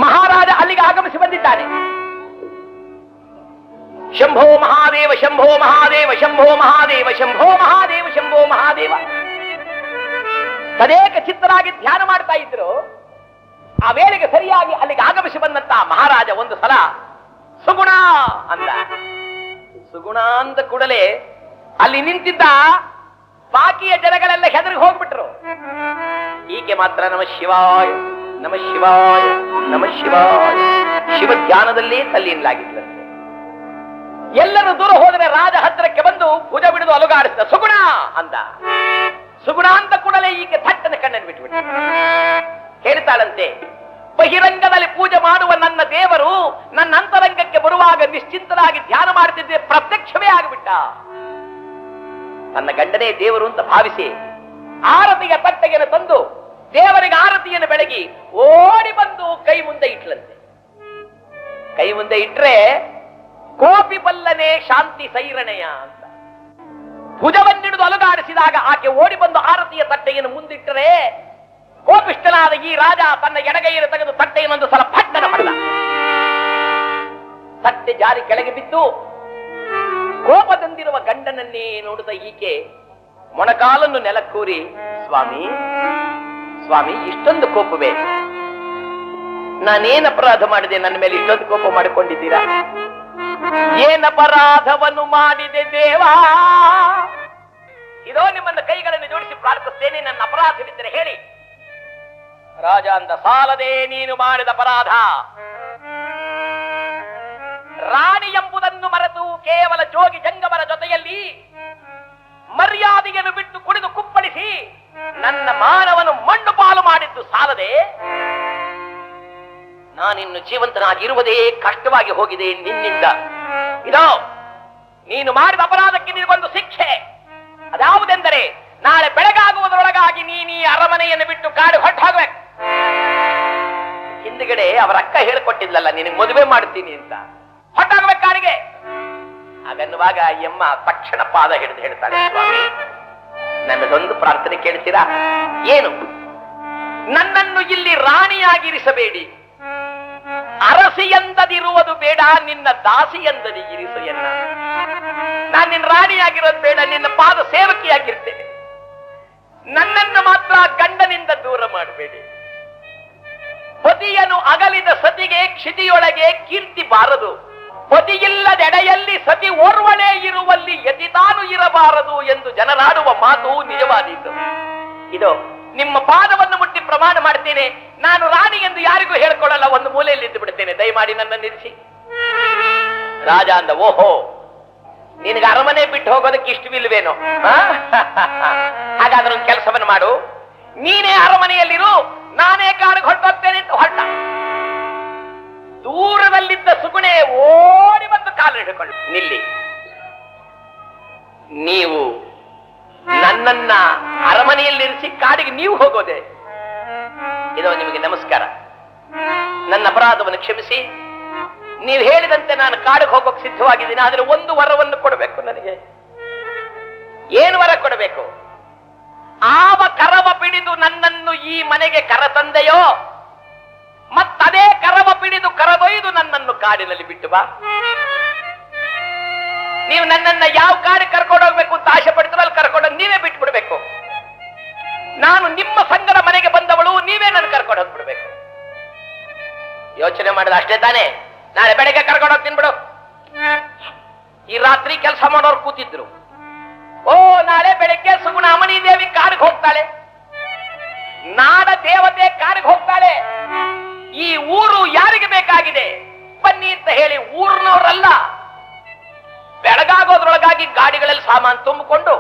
ಮಹಾರಾಜ ಅಲ್ಲಿಗೆ ಆಗಮಿಸಿ ಬಂದಿದ್ದಾನೆ. ಶಂಭೋ ಮಹಾದೇವ, ಶಂಭೋ ಮಹಾದೇವ, ಶಂಭೋ ಮಹಾದೇವ, ಶಂಭೋ ಮಹಾದೇವ, ಶಂಭೋ ಮಹಾದೇವ. ತದೇಕ ಚಿತ್ತರಾಗಿ ಧ್ಯಾನ ಮಾಡ್ತಾ ಇದ್ರು. ಆ ವೇಳೆಗೆ ಸರಿಯಾಗಿ ಅಲ್ಲಿಗೆ ಆಗಮಿಸಿ ಬಂದಂತ ಮಹಾರಾಜ ಒಂದು ಸಲ ಸುಗುಣ ಅಂದ. ಸುಗುಣ ಅಂದ ಕೂಡಲೇ ಅಲ್ಲಿ ನಿಂತಿದ್ದ ಬಾಕಿಯ ಜನಗಳೆಲ್ಲ ಹೆದರಿಗೆ ಹೋಗ್ಬಿಟ್ರು. ಈಕೆ ಮಾತ್ರ ನಮಃ ಶಿವಾಯ, ನಮಃ ಶಿವಾಯ, ನಮಃ ಶಿವಾಯ ಶಿವ ಧ್ಯಾನದಲ್ಲೇ ತಲ್ಲೀನಲಾಗಿದ್ಲಂತೆ. ಎಲ್ಲರೂ ದೂರ ಹೋದರೆ ರಾಜ ಹತ್ತಿರಕ್ಕೆ ಬಂದು ಭುಜ ಬಿಡಿದು ಅಲುಗಾಡಿಸಿದ. ಸುಗುಣ ಅಂದ. ಸುಗುಣ ಅಂತ ಕೂಡಲೇ ಈಕೆ ಥಟ್ಟನೆ ಕಣ್ಣನ್ನು ಬಿಟ್ಟುಬಿಟ್ಟು ಹೇಳ್ತಾಳಂತೆ, ಬಹಿರಂಗದಲ್ಲಿ ಪೂಜೆ ಮಾಡುವ ನನ್ನ ದೇವರು ನನ್ನ ಅಂತರಂಗಕ್ಕೆ ಬರುವಾಗ ನಿಶ್ಚಿಂತರಾಗಿ ಧ್ಯಾನ ಮಾಡುತ್ತಿದ್ದೆ ಪ್ರತ್ಯಕ್ಷವೇ ಆಗಿಬಿಟ್ಟ. ನನ್ನ ಗಂಡನೇ ದೇವರು ಅಂತ ಭಾವಿಸಿ ಆರತಿಯ ತಟ್ಟೆಯನ್ನು ತಂದು ದೇವರಿಗೆ ಆರತಿಯನ್ನು ಬೆಳಗಿ ಓಡಿ ಬಂದು ಕೈ ಮುಂದೆ ಇಟ್ಲಂತೆ. ಕೈ ಮುಂದೆ ಇಟ್ರೆ ಕೋಪಿ ಬಲ್ಲನೆ ಶಾಂತಿ ಸೈರಣೆಯ ಅಂತ. ಭುಜವನ್ನಿಡಿದು ಅಲುಗಾಡಿಸಿದಾಗ ಆಕೆ ಓಡಿ ಬಂದು ಆರತಿಯ ತಟ್ಟೆಯನ್ನು ಮುಂದಿಟ್ಟರೆ ಕೋಪಿಷ್ಟನಾದ ಈ ರಾಜ ತನ್ನ ಎಡಗೈಯನ್ನು ತೆಗೆದು ತಟ್ಟೆಯನ್ನೊಂದು ಸಲ ಪಟ್ಟಣ ಮಾಡಿದ. ತಟ್ಟೆ ಜಾರಿ ಕೆಳಗೆ ಬಿದ್ದು ಕೋಪದಿಂದಿರುವ ಗಂಡನನ್ನೇ ನೋಡಿದ ಈಕೆ ಮೊಣಕಾಲನ್ನು ನೆಲಕ್ಕೂರಿ, ಸ್ವಾಮಿ ಸ್ವಾಮಿ ಇಷ್ಟೊಂದು ಕೋಪವೇ? ನಾನೇನು ಅಪರಾಧ ಮಾಡಿದೆ ನನ್ನ ಮೇಲೆ ಇಷ್ಟೊಂದು ಕೋಪ ಮಾಡಿಕೊಂಡಿದ್ದೀರಾ? ಏನಪರಾಧವನ್ನು ಮಾಡಿದೆ ದೇವಾ? ಇದೋ ನಿಮ್ಮನ್ನ ಕೈಗಳನ್ನು ಜೋಡಿಸಿ ಪ್ರಾರ್ಥಿಸ್ತೇನೆ, ನನ್ನ ಅಪರಾಧವಿದ್ದರೆ ಹೇಳಿ. ರಾಜ ಅಂದ, ಸಾಲದೆ ನೀನು ಮಾಡಿದ ಅಪರಾಧ. ರಾಣಿ ಎಂಬುದನ್ನು ಮರೆತು ಕೇವಲ ಜೋಗಿ ಜಂಗಮರ ಜೊತೆಯಲ್ಲಿ ಮರ್ಯಾದೆಯನ್ನು ಬಿಟ್ಟು ಕುಡಿದು ಕುಪ್ಪಳಿಸಿ ನನ್ನ ಮಾನವನ್ನು ಮಣ್ಣು ಪಾಲು ಮಾಡಿದ್ದು ಸಾಲದೆ ನಾನಿನ್ನು ಜೀವಂತನಾಗಿರುವುದೇ ಕಷ್ಟವಾಗಿ ಹೋಗಿದೆ ನಿನ್ನಿಂದ. ಇದೋ ನೀನು ಮಾಡಿದ ಅಪರಾಧಕ್ಕೆ ನಿನಗೊಂದು ಶಿಕ್ಷೆ. ಅದಾವುದೆಂದರೆ ನಾಳೆ ಬೆಳಗಾಗುವುದರೊಳಗಾಗಿ ನೀನು ಈ ಅರಮನೆಯನ್ನು ಬಿಟ್ಟು ಕಾಡು ಹೊಟ್ಟು ಹೋಗ್ಬೇಕು. ಹಿಂದುಗಡೆ ಅವರ ಅಕ್ಕ ಹೇಳಿಕೊಟ್ಟಿದ್ಲಲ್ಲ ನಿನಗೆ ಮದುವೆ ಮಾಡ್ತೀನಿ ಅಂತ, ಹೊಟ್ಟೋಗ್ಬೇಕು ಕಾಡಿಗೆ. ಹಾಗನ್ನುವಾಗ ಎಮ್ಮ ತಕ್ಷಣ ಪಾದ ಹಿಡಿದು ಹೇಳ್ತಾಳೆ, ಸ್ವಾಮಿ ನನ್ನದೊಂದು ಪ್ರಾರ್ಥನೆ ಕೇಳ್ತೀರಾ? ಏನು? ನನ್ನನ್ನು ಇಲ್ಲಿ ರಾಣಿಯಾಗಿರಿಸಬೇಡಿ, ಅರಸಿಯಂದದಿರುವುದು ಬೇಡ, ನಿನ್ನ ದಾಸಿಯಂದದಿಗಿರಿಸು ಎನ್ನ. ನಾನು ನಿನ್ನ ರಾಣಿಯಾಗಿರೋದು ಬೇಡ, ನಿನ್ನ ಪಾದ ಸೇವಕಿಯಾಗಿರ್ತೇನೆ. ನನ್ನನ್ನು ಮಾತ್ರ ಗಂಡನಿಂದ ದೂರ ಮಾಡಬೇಡಿ. ಪತಿಯನ್ನು ಅಗಲಿದ ಸತಿಗೆ ಕ್ಷಿತಿಯೊಳಗೆ ಕೀರ್ತಿ ಬಾರದು. ಪತಿಯಿಲ್ಲದೆಡೆಯಲ್ಲಿ ಸತಿ ಓರ್ವಳೇ ಇರುವಲ್ಲಿ ಯತಿ ತಾನು ಇರಬಾರದು ಎಂದು ಜನರಾಡುವ ಮಾತು ನಿಜವಾದೀತು. ಇದು ನಿಮ್ಮ ಪಾದವನ್ನು ಮುಟ್ಟಿ ಪ್ರಮಾಣ ಮಾಡ್ತೇನೆ. ನಾನು ರಾಣಿ ಎಂದು ಯಾರಿಗೂ ಹೇಳ್ಕೊಳ್ಳಲ್ಲ, ಒಂದು ಮೂಲೆಯಲ್ಲಿ ಇದ್ದು ಬಿಡ್ತೇನೆ, ದಯಮಾಡಿ ನನ್ನನ್ನು ನಿಲ್ಲಿಸಿ. ರಾಜ ಅಂದ, ಓಹೋ, ನಿನಗೆ ಅರಮನೆ ಬಿಟ್ಟು ಹೋಗೋದಕ್ಕೆ ಇಷ್ಟವಿಲ್ವೇನೋ? ಹಾಗಾದ್ರೆ ಒಂದು ಕೆಲಸವನ್ನು ಮಾಡು, ನೀನೇ ಅರಮನೆಯಲ್ಲಿರು, ನಾನೇ ಕಾಡಿಗೆ ಹೊರಟೋಗ್ತೇನೆ ಅಂತ ಹೊರಟ. ದೂರದಲ್ಲಿದ್ದ ಸುಗುಣೆ ಓಡಿ ಬಂದು ಕಾಲು ಹಿಡಿದುಕೊಂಡು, ನಿಲ್ಲಿ, ನೀವು ನನ್ನನ್ನ ಅರಮನೆಯಲ್ಲಿರಿಸಿ ಕಾಡಿಗೆ ನೀವು ಹೋಗೋದೆ? ಇದು ನಿಮಗೆ ನಮಸ್ಕಾರ. ನನ್ನ ಅಪರಾಧವನ್ನು ಕ್ಷಮಿಸಿ. ನೀವು ಹೇಳಿದಂತೆ ನಾನು ಕಾಡಿಗೆ ಹೋಗೋಕೆ ಸಿದ್ಧವಾಗಿದ್ದೀನಿ. ಆದ್ರೆ ಒಂದು ವರವನ್ನು ಕೊಡಬೇಕು ನನಗೆ. ಏನು ವರ ಕೊಡಬೇಕು? ಆವ ಕರವ ಪಿಡಿದು ನನ್ನನ್ನು ಈ ಮನೆಗೆ ಕರತಂದೆಯೋ, ಮತ್ತದೇ ಕರವ ಪಿಡಿದು ಕರದೊಯ್ದು ನನ್ನನ್ನು ಕಾಡಿನಲ್ಲಿ ಬಿಟ್ಟು ಬಾ. ನೀವು ನನ್ನನ್ನ ಯಾವ ಕಾಡಿಗೆ ಕರ್ಕೊಂಡು ಹೋಗ್ಬೇಕು ಅಂತ ಆಸೆ ಪಡ್ತೀರೋ ಅಲ್ಲಿ ಕರ್ಕೊಂಡೋಗಿ ನೀವೇ ಬಿಟ್ಟು ಬಿಡ್ಬೇಕು. ನಾನು ನಿಮ್ಮ ಸಂಗಡ ಮನೆಗೆ ಬಂದವಳು, ನೀವೇ ನನ್ನ ಕರ್ಕೊಂಡು ಹೋಗ್ಬಿಡ್ಬೇಕು. ಯೋಚನೆ ಮಾಡಿದ ಅಷ್ಟೇ ತಾನೇ? ನಾಳೆ ಬೆಳಗ್ಗೆ ಕರ್ಕೊಂಡು ಹೋಗ್ತೀನಿ ಬಿಡು. ಈ ರಾತ್ರಿ ಕೆಲಸ ಮಾಡೋರು ಕೂತಿದ್ರು. ಓ, ನಾಳೆ ಬೆಳಗ್ಗೆ ಸುಗುಣ ಅಮಣಿ ದೇವಿ ಕಾಡಿಗೆ ಹೋಗ್ತಾಳೆ, ನಾಡ ದೇವತೆ ಕಾಡಿಗೆ ಹೋಗ್ತಾಳೆ. ಈ ಊರು ಯಾರಿಗೆ ಬೇಕಾಗಿದೆ ಬನ್ನಿ ಅಂತ ಹೇಳಿ ಊರಿನವರಲ್ಲ, ಬೆಳಗಾಗೋದ್ರೊಳಗಾಗಿ ಗಾಡಿಗಳಲ್ಲಿ ಸಾಮಾನು ತುಂಬಿಕೊಂಡು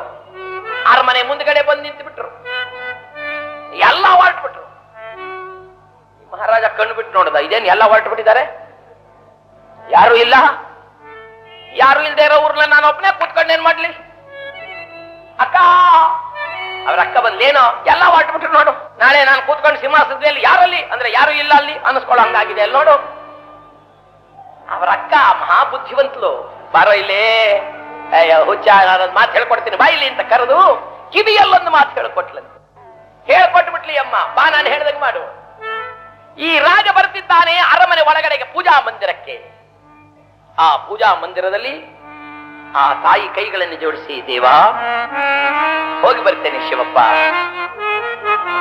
ಅರಮನೆ ಮುಂದ್ಗಡೆ ಬಂದು ನಿಂತು ಬಿಟ್ರು. ಎಲ್ಲ ಹೊರಟ್ಬಿಟ್ರು. ಮಹಾರಾಜ ಕಣ್ಣು ಬಿಟ್ಟು ನೋಡಿದ, ಇದೇನು ಎಲ್ಲ ಹೊರಟು ಬಿಟ್ಟಿದ್ದಾರೆ, ಯಾರು ಇಲ್ಲ. ಯಾರು ಇಲ್ದೇ ಇರೋ ಊರ್ನ ನಾನು ಒಬ್ಬನೇ ಕೂತ್ಕೊಂಡು ಏನ್ ಮಾಡ್ಲಿ? ಅಕ್ಕ, ಅವ್ರ ಅಕ್ಕ ಬಂದೇನೋ, ಎಲ್ಲ ಹೊರಟ್ಬಿಟ್ರು ನೋಡು. ನಾಳೆ ನಾನು ಕೂತ್ಕೊಂಡು ಸಿಂಹಾಸನದಲ್ಲಿ ಯಾರಲ್ಲಿ ಅಂದ್ರೆ ಯಾರು ಇಲ್ಲ ಅಲ್ಲಿ ಅನ್ನಿಸ್ಕೊಳ್ಳೋ ಹಂಗಾಗಿದೆ ಅಲ್ಲಿ ನೋಡು. ಅವರ ಅಕ್ಕ ಮಹಾಬುದ್ಧಿವಂತಲು. ಬಾರೋ ಇಲ್ಲೇ, ಹುಚ್ಚ, ನಾನೊಂದು ಮಾತು ಹೇಳ್ಕೊಡ್ತೀನಿ ಬಾ ಇಲ್ಲಿ ಅಂತ ಕರೆದು ಕಿವಿಯಲ್ಲೊಂದು ಮಾತು ಹೇಳ್ಕೊಟ್ಲಂತೆ. ಹೇಳ್ಕೊಟ್ಬಿಟ್ಲಿ, ಅಮ್ಮ ಬಾ, ನಾನು ಹೇಳ್ದಂಗೆ ಮಾಡು. ಈ ರಾಜ ಬರ್ತಿದ್ದಾನೆ ಅರಮನೆ ಒಳಗಡೆಗೆ ಪೂಜಾ ಮಂದಿರಕ್ಕೆ. ಆ ಪೂಜಾ ಮಂದಿರದಲ್ಲಿ ಆ ತಾಯಿ ಕೈಗಳನ್ನು ಜೋಡಿಸಿ, ದೇವಾ ಹೋಗಿ ಬರ್ತೇನೆ ಶಿವಪ್ಪ,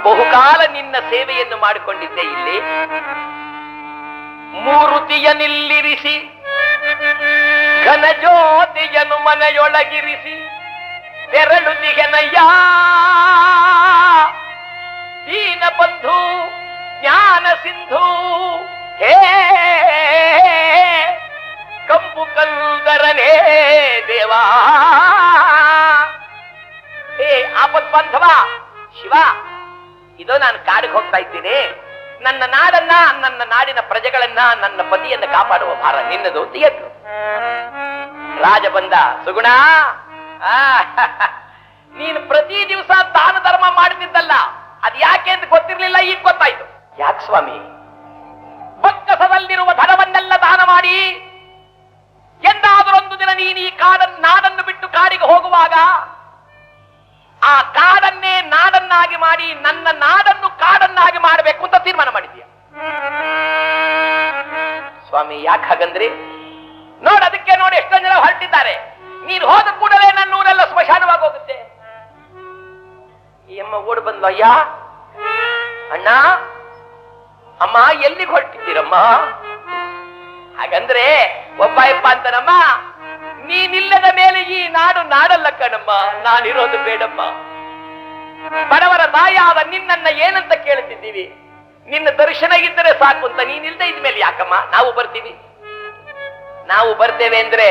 ಬಹುಕಾಲ ನಿನ್ನ ಸೇವೆಯನ್ನು ಮಾಡಿಕೊಂಡಿದ್ದೆ. ಇಲ್ಲಿ ಮೂರುತಿಯ ನಿಲ್ಲಿರಿಸಿ ಘನಜ್ಯೋತಿಯನ್ನು ಮನೆಯೊಳಗಿರಿಸಿ ತೆರಳುತ್ತಿಗೆನಯ್ಯ ದೀನ ಬಂಧು ಜ್ಞಾನ ಸಿಂಧು ಹೇ ಕಂಪು ಕಂದರನೇ ದೇವಾ. ಹೇ ಆಪತ್ ಬಾಂಧವ ಶಿವ, ಇದು ನಾನು ಕಾಡಿಗೆ ಹೋಗ್ತಾ ಇದ್ದೀನಿ. ನನ್ನ ನಾಡನ್ನ, ನನ್ನ ನಾಡಿನ ಪ್ರಜೆಗಳನ್ನ, ನನ್ನ ಪತಿಯನ್ನ ಕಾಪಾಡುವ ಭಾರ ನಿನ್ನದು ಅಂತ ಎದ್ದು ರಾಜ ಬಂದ. ಸುಗುಣ, ನೀನು ಪ್ರತಿ ದಿವಸ ದಾನ ಧರ್ಮ ಮಾಡ್ತಿದ್ದಲ್ಲ, ಅದ್ ಯಾಕೆ ಅಂತ ಗೊತ್ತಿರ್ಲಿಲ್ಲ, ಈಗ ಗೊತ್ತಾಯ್ತು. ಯಾಕೆ ಸ್ವಾಮಿ? ಬೊಕ್ಕಸದಲ್ಲಿರುವ ಧನವನ್ನೆಲ್ಲ ದಾನ ಮಾಡಿ ಎಂದಾದರೊಂದು ದಿನ ನೀನು ಈ ನಾಡನ್ನು ಬಿಟ್ಟು ಕಾಡಿಗೆ ಹೋಗುವಾಗ ಆ ಕಾಡನ್ನೇ ನಾಡನ್ನಾಗಿ ಮಾಡಿ ನನ್ನ ನಾಡನ್ನು ಕಾಡನ್ನಾಗಿ ಮಾಡಬೇಕು ಅಂತ ತೀರ್ಮಾನ ಮಾಡಿದ್ಯಾ ಸ್ವಾಮಿ? ಯಾಕೆ ಹಾಗಂದ್ರಿ? ನೋಡ್, ಅದಕ್ಕೆ ನೋಡಿ ಎಷ್ಟೊಂದು ಜನ ಹೊರಟಿದ್ದಾರೆ. ನೀನು ಹೋದ ಕೂಡಲೇ ನನ್ನ ಊರೆಲ್ಲ ಸ್ಮಶಾನವಾಗಿ ಹೋಗುತ್ತೆ. ಈ ಅಮ್ಮ ಓಡ್ ಬಂದ್ಲು, ಅಯ್ಯ ಅಣ್ಣ ಅಮ್ಮ ಎಲ್ಲಿಗೆ ಹೊರಟಿದ್ದೀರಮ್ಮ? ಹಾಗಂದ್ರೆ ಒಬ್ಬ ಅಂತನಮ್ಮ, ನೀನಿಲ್ಲದ ಮೇಲೆ ಈ ನಾಡು ನಾಡಲ್ಲ ಕಣಮ್ಮ, ನಾನಿರೋದು ಬೇಡಮ್ಮ. ಬಡವರ ತಾಯಾದ ನಿನ್ನನ್ನ ಏನಂತ ಕೇಳುತ್ತಿದ್ದೀವಿ, ನಿನ್ನ ದರ್ಶನ ಇದ್ದರೆ ಸಾಕು ಅಂತ. ನೀನಿಲ್ದೆ ಇದ್ಮೇಲೆ ಯಾಕಮ್ಮ ನಾವು ಬರ್ತೀವಿ? ನಾವು ಬರ್ತೇವೆ ಅಂದ್ರೆ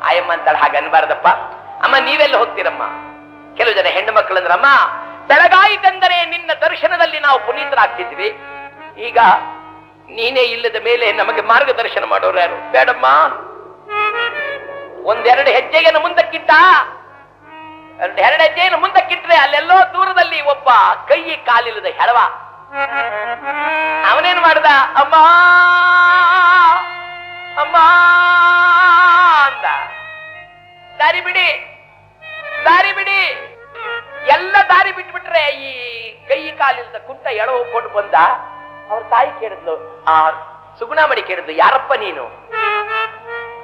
ಆಯಮ್ಮ ಅಂತಾಳ, ಹಾಗನ್ಬಾರ್ದಪ್ಪ. ಅಮ್ಮ ನೀವೆಲ್ಲ ಹೋಗ್ತೀರಮ್ಮ? ಕೆಲವು ಜನ ಹೆಣ್ಣು ಮಕ್ಕಳಂದ್ರಮ್ಮ, ಬೆಳಗಾಯಿತೆಂದರೆ ನಿನ್ನ ದರ್ಶನದಲ್ಲಿ ನಾವು ಪುನೀತರಾಗ್ತಿದ್ವಿ. ಈಗ ನೀನೇ ಇಲ್ಲದ ಮೇಲೆ ನಮಗೆ ಮಾರ್ಗದರ್ಶನ ಮಾಡೋರು ಯಾರು? ಬೇಡಮ್ಮ. ಒಂದೆರಡು ಹೆಜ್ಜೆಯನ್ನು ಮುಂದಕ್ಕಿಟ್ಟ, ಎರಡು ಹೆಜ್ಜೆಯನ್ನು ಮುಂದಕ್ಕಿಟ್ರೆ ಅಲ್ಲೆಲ್ಲೋ ದೂರದಲ್ಲಿ ಒಬ್ಬ ಕೈ ಕಾಲಿಲ್ಲದ ಹೆಳವ. ಅವನೇನು ಮಾಡ್ದ? ಅಮ್ಮ ಅಮ್ಮ ಅಂದ. ದಾರಿ ಬಿಡಿ, ದಾರಿ ಬಿಡಿ. ಎಲ್ಲ ಎಳವುಕೊಂಡು ಬಂದ. ಅವ್ರ ತಾಯಿ ಕೇಳಿದ್ಲು, ಆ ಸುಗುಣಾಮಣಿ ಕೇಳಿದ್ಲು, ಯಾರಪ್ಪ ನೀನು?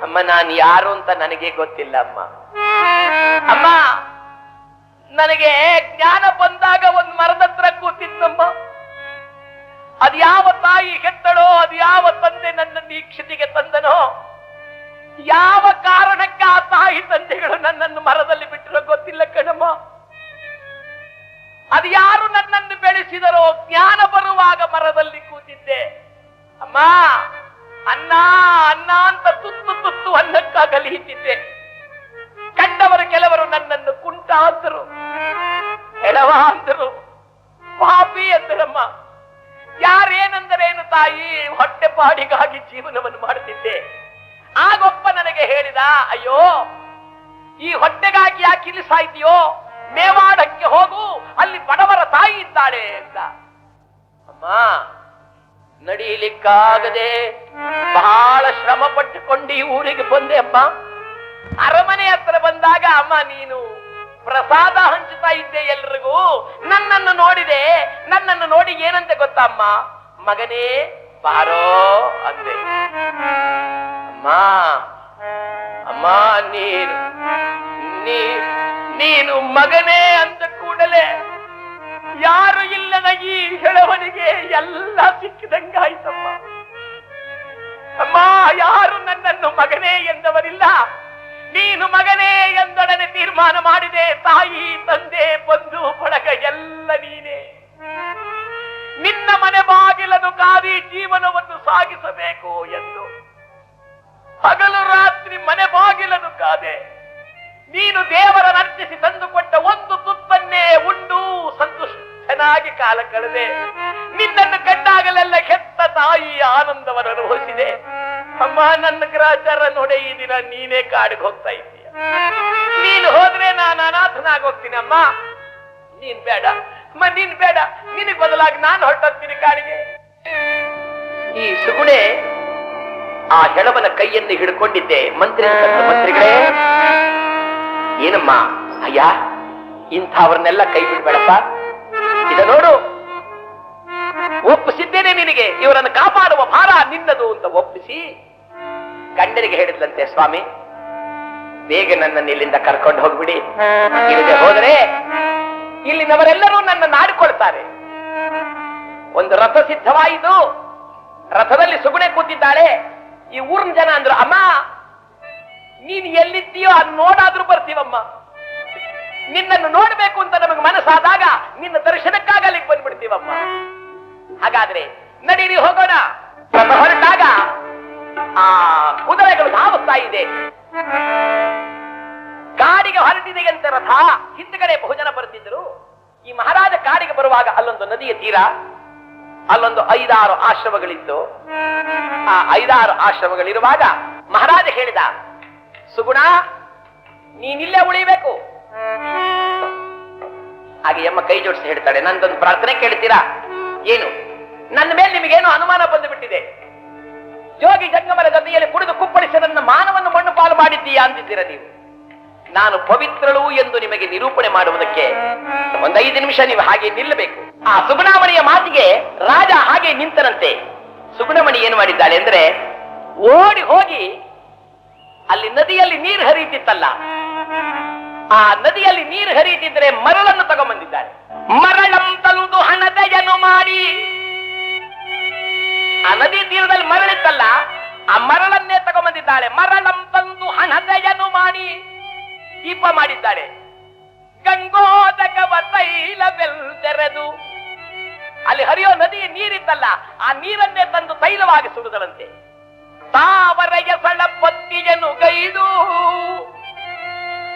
ಅಮ್ಮ, ನಾನು ಯಾರು ಅಂತ ನನಗೆ ಗೊತ್ತಿಲ್ಲ ಅಮ್ಮ. ಅಮ್ಮ, ನನಗೆ ಜ್ಞಾನ ಬಂದಾಗ ಒಂದ್ ಮರದ ಹತ್ರ ಕೂತಿದ್ದಮ್ಮ. ಅದು ಯಾವ ತಾಯಿ ಕೆಟ್ಟಳೋ, ಅದು ಯಾವ ತಂದೆ ನನ್ನನ್ನು ಈ ಕ್ಷಿತಿಗೆ ತಂದನೋ, ಯಾವ ಕಾರಣಕ್ಕೆ ಆ ತಾಯಿ ತಂದೆಗಳು ನನ್ನನ್ನು ಮರದಲ್ಲಿ ಬಿಟ್ಟರೋ ಗೊತ್ತಿಲ್ಲ ಕಣಮ್ಮ. ಅದು ಯಾರು ನನ್ನನ್ನು ಬೆಳೆಸಿದರೋ, ಜ್ಞಾನ ಬರುವಾಗ ಮರದಲ್ಲಿ ಕೂತಿದ್ದೆ ಅಮ್ಮ. ಅನ್ನ ಅನ್ನ ಅಂತ ತುತ್ತು ತುತ್ತು ಅನ್ನಕ್ಕಾಗಲಿಹಿತಿದ್ದೆ. ಕಂಡವರು ಕೆಲವರು ನನ್ನನ್ನು ಕುಂಟ ಅಂದರು, ಎಳವ ಅಂದರು, ಪಾಪಿ ಅಂದರಮ್ಮ. ಯಾರೇನೆಂದರೇನು ತಾಯಿ, ಹೊಟ್ಟೆ ಪಾಡಿಗಾಗಿ ಜೀವನವನ್ನು ಮಾಡುತ್ತಿದ್ದೆ. ಆಗೊಬ್ಬ ನನಗೆ ಹೇಳಿದ, ಅಯ್ಯೋ, ಈ ಹೊಟ್ಟೆಗಾಗಿ ಯಾಕೆ ಇಲ್ಲಿ ಸಾಯ್ತೀಯೋ, ಮೇವಾಡಕ್ಕೆ ಹೋಗು, ಅಲ್ಲಿ ಬಡವರ ತಾಯಿ ಇದ್ದಾಳೆ ಅಂತ. ಅಮ್ಮ, ನಡೀಲಿಕ್ಕಾಗದೆ ಬಹಳ ಶ್ರಮ ಪಟ್ಟುಕೊಂಡು ಈ ಊರಿಗೆ ಬಂದೆ ಅಮ್ಮ. ಅರಮನೆ ಹತ್ರ ಬಂದಾಗ ಅಮ್ಮ, ನೀನು ಪ್ರಸಾದ ಹಂಚುತ್ತಾ ಇದ್ದೆ ಎಲ್ರಿಗೂ. ನನ್ನನ್ನು ನೋಡಿದೆ. ನನ್ನನ್ನು ನೋಡಿ ಏನಂತೆ ಗೊತ್ತಾ ಅಮ್ಮ? ಮಗನೇ ಬಾರೋ ಅಂದೆ. ಅಮ್ಮ ಅಮ್ಮ, ನೀನು ಮಗನೇ ಅಂದ ಕೂಡಲೇ ಯಾರು ಇಲ್ಲದ ಈ ಹೆಳವನಿಗೆ ಎಲ್ಲ ಸಿಕ್ಕಿದಂಗಾಯ್ತಮ್ಮ. ಅಮ್ಮ, ಯಾರು ನನ್ನನ್ನು ಮಗನೇ ಎಂದವರಿಲ್ಲ. ನೀನು ಮಗನೇ ಎಂದೊಡನೆ ತೀರ್ಮಾನ ಮಾಡಿದೆ. ತಾಯಿ ತಂದೆ ಬಂಧು ಬಳಗ ಎಲ್ಲ ನೀನೇ. ನಿನ್ನ ಮನೆ ಬಾಗಿಲನ್ನು ಕಾದಿ ಜೀವನವನ್ನು ಸಾಗಿಸಬೇಕು ಎಂದು ಹಗಲು ರಾತ್ರಿ ಮನೆ ಬಾಗಿಲನ್ನು ಕಾದೆ. ನೀನು ದೇವರ ನರ್ತಿಸಿ ತಂದುಕೊಟ್ಟ ಒಂದು ತುತ್ತನ್ನೇ ಉಂಡು ಸಂತುಷ್ಟನಾಗಿ ಕಾಲ ಕಳೆದೆ. ನಿನ್ನನ್ನು ಕಂಡಾಗಲೆಲ್ಲ ಕೆತ್ತ ತಾಯಿ ಆನಂದವನ್ನು ಅನುಭವಿಸಿದೆ. ಅಮ್ಮ, ನನ್ನ ಗ್ರಾಚಾರ ನೋಡೆ, ಈ ದಿನ ನೀನೇ ಕಾಡಿಗೆ ಹೋಗ್ತಾ ಇದ್ದೀಯ. ನೀನು ಹೋದ್ರೆ ನಾನು ಅನಾಥನಾಗಿ ಹೋಗ್ತೀನಿ ಅಮ್ಮ. ನೀನ್ ಬೇಡ ಅಮ್ಮ, ನೀನ್ ಬೇಡ. ನಿನಗೆ ಬದಲಾಗಿ ನಾನು ಹೊರಟೋಗ್ತೀನಿ ಕಾಡಿಗೆ. ಈ ಸುಗುಣೆ ಆ ಹೆಳವನ ಕೈಯನ್ನು ಹಿಡ್ಕೊಂಡಿದ್ದೆ. ಮಂತ್ರಿಗಳೇ, ಏನಮ್ಮ? ಅಯ್ಯ, ಇಂಥವ್ರನ್ನೆಲ್ಲ ಕೈ ಬಿಡ್ಬೇಡಪ್ಪ. ಇದ ನೋಡು, ಒಪ್ಪಿಸಿದ್ದೇನೆ ನಿನಗೆ, ಇವರನ್ನು ಕಾಪಾಡುವ ಭಾರ ನಿನ್ನದು ಅಂತ ಒಪ್ಪಿಸಿ ಗಂಡನಿಗೆ ಹೇಳಿದ್ಲಂತೆ, ಸ್ವಾಮಿ ಬೇಗ ನನ್ನನ್ನು ಇಲ್ಲಿಂದ ಕರ್ಕೊಂಡು ಹೋಗ್ಬಿಡಿ. ಇಲ್ಲದೆ ಹೋದರೆ ಇಲ್ಲಿನವರೆಲ್ಲರೂ ನನ್ನನ್ನು ಆಡಿಕೊಳ್ತಾರೆ. ಒಂದು ರಥ ಸಿದ್ಧವಾಯಿತು. ರಥದಲ್ಲಿ ಸುಗುಣೆ ಕೂತಿದ್ದಾಳೆ. ಈ ಊರಿನ ಜನ ಅಂದ್ರು, ಅಮ್ಮ ನೀನ್ ಎಲ್ಲಿದ್ದೀಯೋ ಅದು ನೋಡಾದ್ರೂ ಬರ್ತೀವಮ್ಮ. ನಿನ್ನನ್ನು ನೋಡ್ಬೇಕು ಅಂತ ನಮಗೆ ಮನಸ್ಸಾದಾಗ ನಿನ್ನ ದರ್ಶನಕ್ಕಾಗ ಅಲ್ಲಿಗೆ ಬಂದ್ಬಿಡ್ತೀವಮ್ಮ. ಹಾಗಾದ್ರೆ ನಡೀರಿ ಹೋಗೋಣ. ರಥ ಹೊರಟಾಗ ಆ ಕುದುರೆಗಳು ಧಾವಿಸ್ತಾ ಇದೆ. ಕಾಡಿಗೆ ಹೊರಟಿದೆ ಅಂತ ರಥ. ಹಿಂದ್ಗಡೆ ಬಹುಜನ ಬರ್ತಿದ್ರು. ಈ ಮಹಾರಾಜ ಕಾಡಿಗೆ ಬರುವಾಗ ಅಲ್ಲೊಂದು ನದಿಯ ತೀರ, ಅಲ್ಲೊಂದು 5-6 ಆಶ್ರಮಗಳಿತ್ತು. ಆ 5-6 ಆಶ್ರಮಗಳಿರುವಾಗ ಮಹಾರಾಜ ಹೇಳಿದ, ಸುಗುಣ ನೀನಿಲ್ಲೇ ಉಳಿಬೇಕು. ಹಾಗೆ ಎಮ್ಮ ಕೈ ಜೋಡಿಸಿ ಹೇಳ್ತಾಳೆ, ನಂದೊಂದು ಪ್ರಾರ್ಥನೆ ಕೇಳ್ತೀರಾ? ಏನು? ನನ್ನ ಮೇಲೆ ನಿಮಗೇನು ಅನುಮಾನ ಬಂದು ಬಿಟ್ಟಿದೆ. ಜೋಗಿ ಜಂಗಮರ ಜೊತೆಯಲ್ಲಿ ಕುಡಿದು ಕುಪ್ಪಳಿಸಿ ನನ್ನ ಮಾನವನ್ನು ಮಣ್ಣು ಪಾಲು ಮಾಡಿದ್ದೀಯಾ ಅಂತಿದ್ದೀರ ನೀವು. ನಾನು ಪವಿತ್ರಳು ಎಂದು ನಿಮಗೆ ನಿರೂಪಣೆ ಮಾಡುವುದಕ್ಕೆ ಒಂದು 5 ನಿಮಿಷ ನೀವು ಹಾಗೆ ನಿಲ್ಲಬೇಕು. ಆ ಸುಗುಣಾಮಣಿಯ ಮಾತಿಗೆ ರಾಜ ಹಾಗೆ ನಿಂತನಂತೆ. ಸುಗುಣಮಣಿ ಏನು ಮಾಡಿದ್ದಾಳೆ ಅಂದ್ರೆ, ಓಡಿ ಹೋಗಿ ಅಲ್ಲಿ ನದಿಯಲ್ಲಿ ನೀರು ಹರಿಯುತ್ತಿತ್ತಲ್ಲ, ಆ ನದಿಯಲ್ಲಿ ನೀರು ಹರಿಯುತ್ತಿದ್ರೆ ಮರಳನ್ನು ತಗೊಂಡ್ಬಂದಿದ್ದಾಳೆ. ಮರಳಂ ತಂದು ಹಣದಯನು ಮಾಡಿ, ಆ ನದಿ ತೀರದಲ್ಲಿ ಮರಳಿತ್ತಲ್ಲ, ಆ ಮರಳನ್ನೇ ತಗೊಂಡ್ಬಂದಿದ್ದಾಳೆ. ಮರಳಂ ತಂದು ಹಣದಯನು ಮಾಡಿ ದೀಪ ಮಾಡಿದ್ದಾಳೆ. ಗಂಗೋದಕವ ತೈಲವೆಲ್ದೆರೆದು, ಅಲ್ಲಿ ಹರಿಯೋ ನದಿ ನೀರಿತ್ತಲ್ಲ, ಆ ನೀರನ್ನೇ ತಂದು ತೈಲವಾಗಿ ಸುಡುದರಂತೆ. ತಾವರೆಯ ಸಳ ಪತ್ತಿಯನ್ನು ಗೈದು,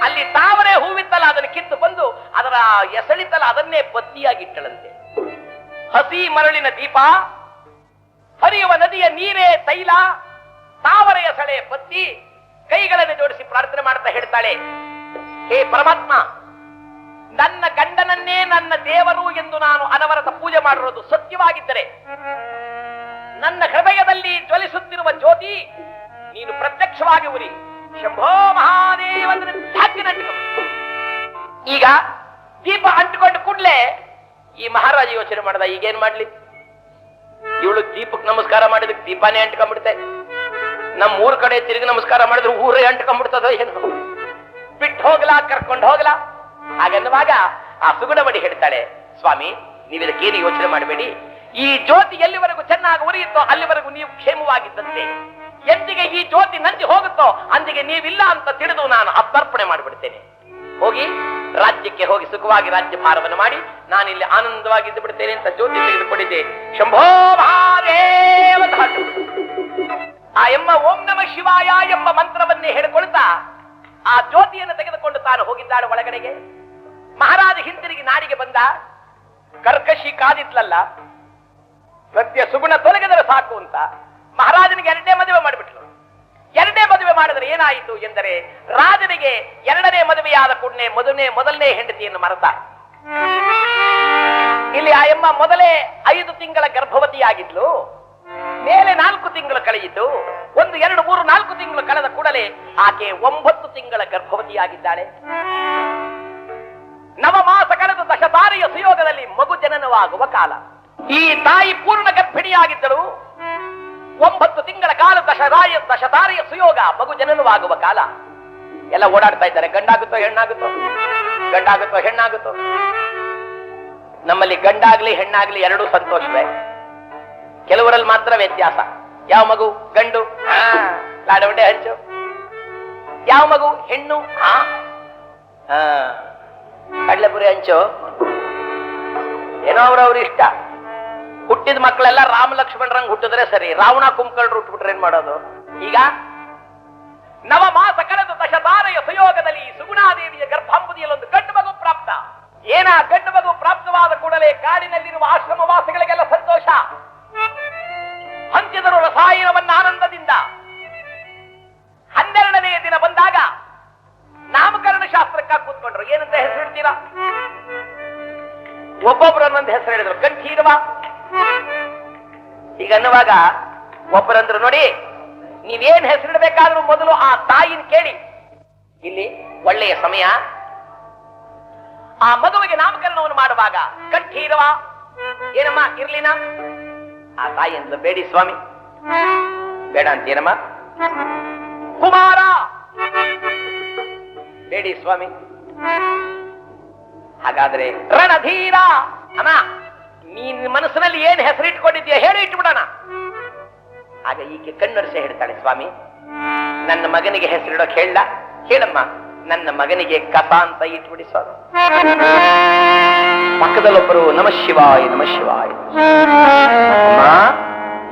ಅಲ್ಲಿ ತಾವರೆ ಹೂವಿತ್ತಲ್ಲ ಅದನ್ನು ಕಿತ್ತು ಬಂದು ಅದರ ಎಸಳಿತಲ್ಲ ಅದನ್ನೇ ಬತ್ತಿಯಾಗಿಟ್ಟಳಂತೆ. ಹಸಿ ಮರಳಿನ ದೀಪ, ಹರಿಯುವ ನದಿಯ ನೀರೇ ತೈಲ, ತಾವರೆಯ ಸಳೆ ಬತ್ತಿ. ಕೈಗಳನ್ನು ಜೋಡಿಸಿ ಪ್ರಾರ್ಥನೆ ಮಾಡ್ತಾ ಹೇಳ್ತಾಳೆ, ಹೇ ಪರಮಾತ್ಮ, ನನ್ನ ಗಂಡನನ್ನೇ ನನ್ನ ದೇವರು ಎಂದು ನಾನು ಅನವರತ ಪೂಜೆ ಮಾಡಿರೋದು ಸತ್ಯವಾಗಿದ್ದರೆ, ನನ್ನ ಹೃದಯದಲ್ಲಿ ಜ್ವಲಿಸುತ್ತಿರುವ ಜ್ಯೋತಿ ನೀನು ಪ್ರತ್ಯಕ್ಷವಾಗಿ ಉರಿ. ಶಂಭೋ ಮಹಾದೇವಂದ್ರೆ ಈಗ ದೀಪ ಅಂಟಿಕೊಂಡು ಕೂಡಲೇ ಈ ಮಹಾರಾಜ ಯೋಚನೆ ಮಾಡ್ದ, ಈಗೇನ್ ಮಾಡ್ಲಿ? ಇವಳು ದೀಪಕ್ ನಮಸ್ಕಾರ ಮಾಡಿದಕ್ಕೆ ದೀಪಾನೇ ಅಂಟ್ಕೊಂಡ್ಬಿಡ್ತೆ, ನಮ್ಮ ಊರ್ ಕಡೆ ತಿರುಗಿ ನಮಸ್ಕಾರ ಮಾಡಿದ್ರೆ ಊರೇ ಅಂಟ್ಕೊಂಡ್ಬಿಡ್ತದ ಏನು, ಬಿಟ್ಟು ಹೋಗ್ಲಾ ಕರ್ಕೊಂಡು ಹೋಗ್ಲಾ? ಹಾಗನ್ನುವಾಗ ಆ ಸುಗುಣವಡಿ ಹೇಳ್ತಾಳೆ, ಸ್ವಾಮಿ ನೀವಿದಕ್ಕೇನು ಯೋಚನೆ ಮಾಡಬೇಡಿ, ಈ ಜ್ಯೋತಿ ಎಲ್ಲಿವರೆಗೂ ಚೆನ್ನಾಗಿ ಉರಿಯುತ್ತೋ ಅಲ್ಲಿವರೆಗೂ ನೀವು ಕ್ಷೇಮವಾಗಿದ್ದಂತೆ, ಎಂದಿಗೆ ಈ ಜ್ಯೋತಿ ನಂದಿ ಹೋಗುತ್ತೋ ಅಂದಿಗೆ ನೀವಿಲ್ಲ ಅಂತ ತಿಳಿದು ನಾನು ಅರ್ಪಣೆ ಮಾಡಿಬಿಡ್ತೇನೆ. ಹೋಗಿ ರಾಜ್ಯಕ್ಕೆ ಹೋಗಿ ಸುಖವಾಗಿ ರಾಜ್ಯಭಾರವನ್ನು ಮಾಡಿ ನಾನಿಲ್ಲಿ ಆನಂದವಾಗಿದ್ದು ಬಿಡ್ತೇನೆ ಅಂತ ಜ್ಯೋತಿ ತೆಗೆದುಕೊಂಡಿದ್ದೆ. ಶಂಭೋ ಮಹಾದೇವ ಆ ಎಂಬ ಓಂ ನಮ ಶಿವಾಯ ಎಂಬ ಮಂತ್ರವನ್ನೇ ಹೇಳಿಕೊಳ್ತಾ ಆ ಜ್ಯೋತಿಯನ್ನು ತೆಗೆದುಕೊಂಡು ತಾನು ಹೋಗಿದ್ದಾಳೆ ಒಳಗಡೆಗೆ. ಮಹಾರಾಜ ಹಿಂತಿರುಗಿ ನಾಡಿಗೆ ಬಂದ. ಕರ್ಕಶಿ ಕಾದಿದ್ಲಲ್ಲ, ಸದ್ಯ ಸುಗುಣ ತೊಲಗಿದರೆ ಸಾಕು ಅಂತ ಮಹಾರಾಜನಿಗೆ ಎರಡನೇ ಮದುವೆ ಮಾಡಿಬಿಟ್ಲು. ಎರಡನೇ ಮದುವೆ ಮಾಡಿದರೆ ಏನಾಯಿತು ಎಂದರೆ, ರಾಜನಿಗೆ ಎರಡನೇ ಮದುವೆಯಾದ ಕೂಡಲೇ ಮೊದಲನೇ ಹೆಂಡತಿಯನ್ನು ಮರೆತ. ಇಲ್ಲಿ ಆ ಎಮ್ಮ ಮೊದಲೇ 5 ತಿಂಗಳ ಗರ್ಭವತಿಯಾಗಿದ್ಲು. ಮೇಲೆ 4 ತಿಂಗಳು ಕಳೆಯಿತು. 1, 2, 3, 4 ತಿಂಗಳು ಕಳೆದ ಕೂಡಲೇ ಆಕೆ 9 ತಿಂಗಳ ಗರ್ಭವತಿಯಾಗಿದ್ದಾಳೆ. ನವಮಾಸ ಕಳೆದು ದಶತಾರೆಯ ಸುಯೋಗದಲ್ಲಿ ಮಗು ಜನನವಾಗುವ ಕಾಲ. ಈ ತಾಯಿ ಪೂರ್ಣ ಗರ್ಭಿಣಿಯಾಗಿದ್ದಳು. 9 ತಿಂಗಳ ಕಾಲ ದಶತಾರೆಯ ಸುಯೋಗ, ಮಗು ಜನನವಾಗುವ ಕಾಲ. ಎಲ್ಲ ಓಡಾಡ್ತಾ ಇದ್ದಾರೆ, ಗಂಡಾಗುತ್ತೋ ಹೆಣ್ಣಾಗುತ್ತೋ, ಗಂಡಾಗುತ್ತೋ ಹೆಣ್ಣಾಗುತ್ತೋ. ನಮ್ಮಲ್ಲಿ ಗಂಡಾಗ್ಲಿ ಹೆಣ್ಣಾಗ್ಲಿ ಎರಡೂ ಸಂತೋಷವೇ. ಕೆಲವರಲ್ಲಿ ಮಾತ್ರ ವ್ಯತ್ಯಾಸ. ಯಾವ ಮಗು ಗಂಡು, ಲಾಡವಡೆ ಹಂಚು. ಯಾವ ಮಗು ಹೆಣ್ಣು, ಕಡ್ಲೆಪುರಿ ಹಂಚು. ಏನೋ ಅವ್ರವ್ರ ಇಷ್ಟ. ಹುಟ್ಟಿದ ಮಕ್ಕಳೆಲ್ಲ ರಾಮ ಲಕ್ಷ್ಮಣರಂಗ್ ಹುಟ್ಟಿದ್ರೆ ಸರಿ, ರಾವಣ ಕುಂಭಕರ್ಣರು ಹುಟ್ಟುಬಿಟ್ರೆ ಏನ್ ಮಾಡೋದು? ಈಗ ನವಮಾಸ ಕಳೆದು ದಶತಾರೆಯ ಸುಯೋಗದಲ್ಲಿ ಸುಗುಣಾದೇವಿಯ ಗರ್ಭಾಂಬುದಿಯಲ್ಲಿ ಒಂದು ಗಂಡು ಮಗು ಪ್ರಾಪ್ತ. ಏನ ಗಂಡು ಮಗು ಪ್ರಾಪ್ತವಾದ ಕೂಡಲೇ ಕಾಡಿನಲ್ಲಿರುವ ಆಶ್ರಮವಾಸಿಗಳಿಗೆಲ್ಲ ಸಂತೋಷ. ಹಂಚಿದರು ರಸಾಯನವನ್ನ ಆನಂದದಿಂದ. 12ನೇ ದಿನ ಬಂದಾಗ ನಾಮಕರಣ ಶಾಸ್ತ್ರಕ್ಕಾಗಿ ಕೂತ್ಕೊಂಡ್ರು. ಏನಂತ ಹೆಸರಿಡ್ತೀರಾ? ಒಬ್ಬೊಬ್ಬರನ್ನೊಂದು ಹೆಸರು ಹೇಳಿದ್ರು. ಗಂಠೀರವ ಈಗ ಅನ್ನುವಾಗ ಒಬ್ಬರಂದ್ರು, ನೋಡಿ ನೀವೇನ್ ಹೆಸರಿಡಬೇಕಾದ್ರೂ ಮೊದಲು ಆ ತಾಯಿನ ಕೇಳಿ, ಇಲ್ಲಿ ಒಳ್ಳೆಯ ಸಮಯ. ಆ ಮಗುವಿಗೆ ನಾಮಕರಣವನ್ನು ಮಾಡುವಾಗ ಗಂಠೀರವ ಏನಮ್ಮ ಇರ್ಲಿನ? ಆ ತಾಯಿ ಅಂದ್ಲು, ಬೇಡಿ ಸ್ವಾಮಿ, ಬೇಡ ಅಂತೇನಮ್ಮ. ಕುಮಾರ, ಬೇಡಿ ಸ್ವಾಮಿ. ಹಾಗಾದ್ರೆ ರಣಧೀರ, ಅಮ್ಮ ನೀನ್ ಮನಸ್ಸಿನಲ್ಲಿ ಏನ್ ಹೆಸರಿಟ್ಕೊಂಡಿದ್ಯಾ ಹೇಳಿ ಇಟ್ಬಿಡೋಣ. ಆಗ ಈಕೆ ಕಣ್ಣೊರೆಸಿ ಹೇಳ್ತಾಳೆ, ಸ್ವಾಮಿ ನನ್ನ ಮಗನಿಗೆ ಹೆಸರಿಡೋಕೆ ಹೇಳಮ್ಮ, ನನ್ನ ಮಗನಿಗೆ ಕಸ ಅಂತ ಇಟ್ಬಿಡಿ ಸ್ವಾಮಿ. ಪಕ್ಕದಲ್ಲೊಬ್ಬರು ನಮಃ ಶಿವಾಯ ನಮಃ ಶಿವಾಯ. ಅಮ್ಮ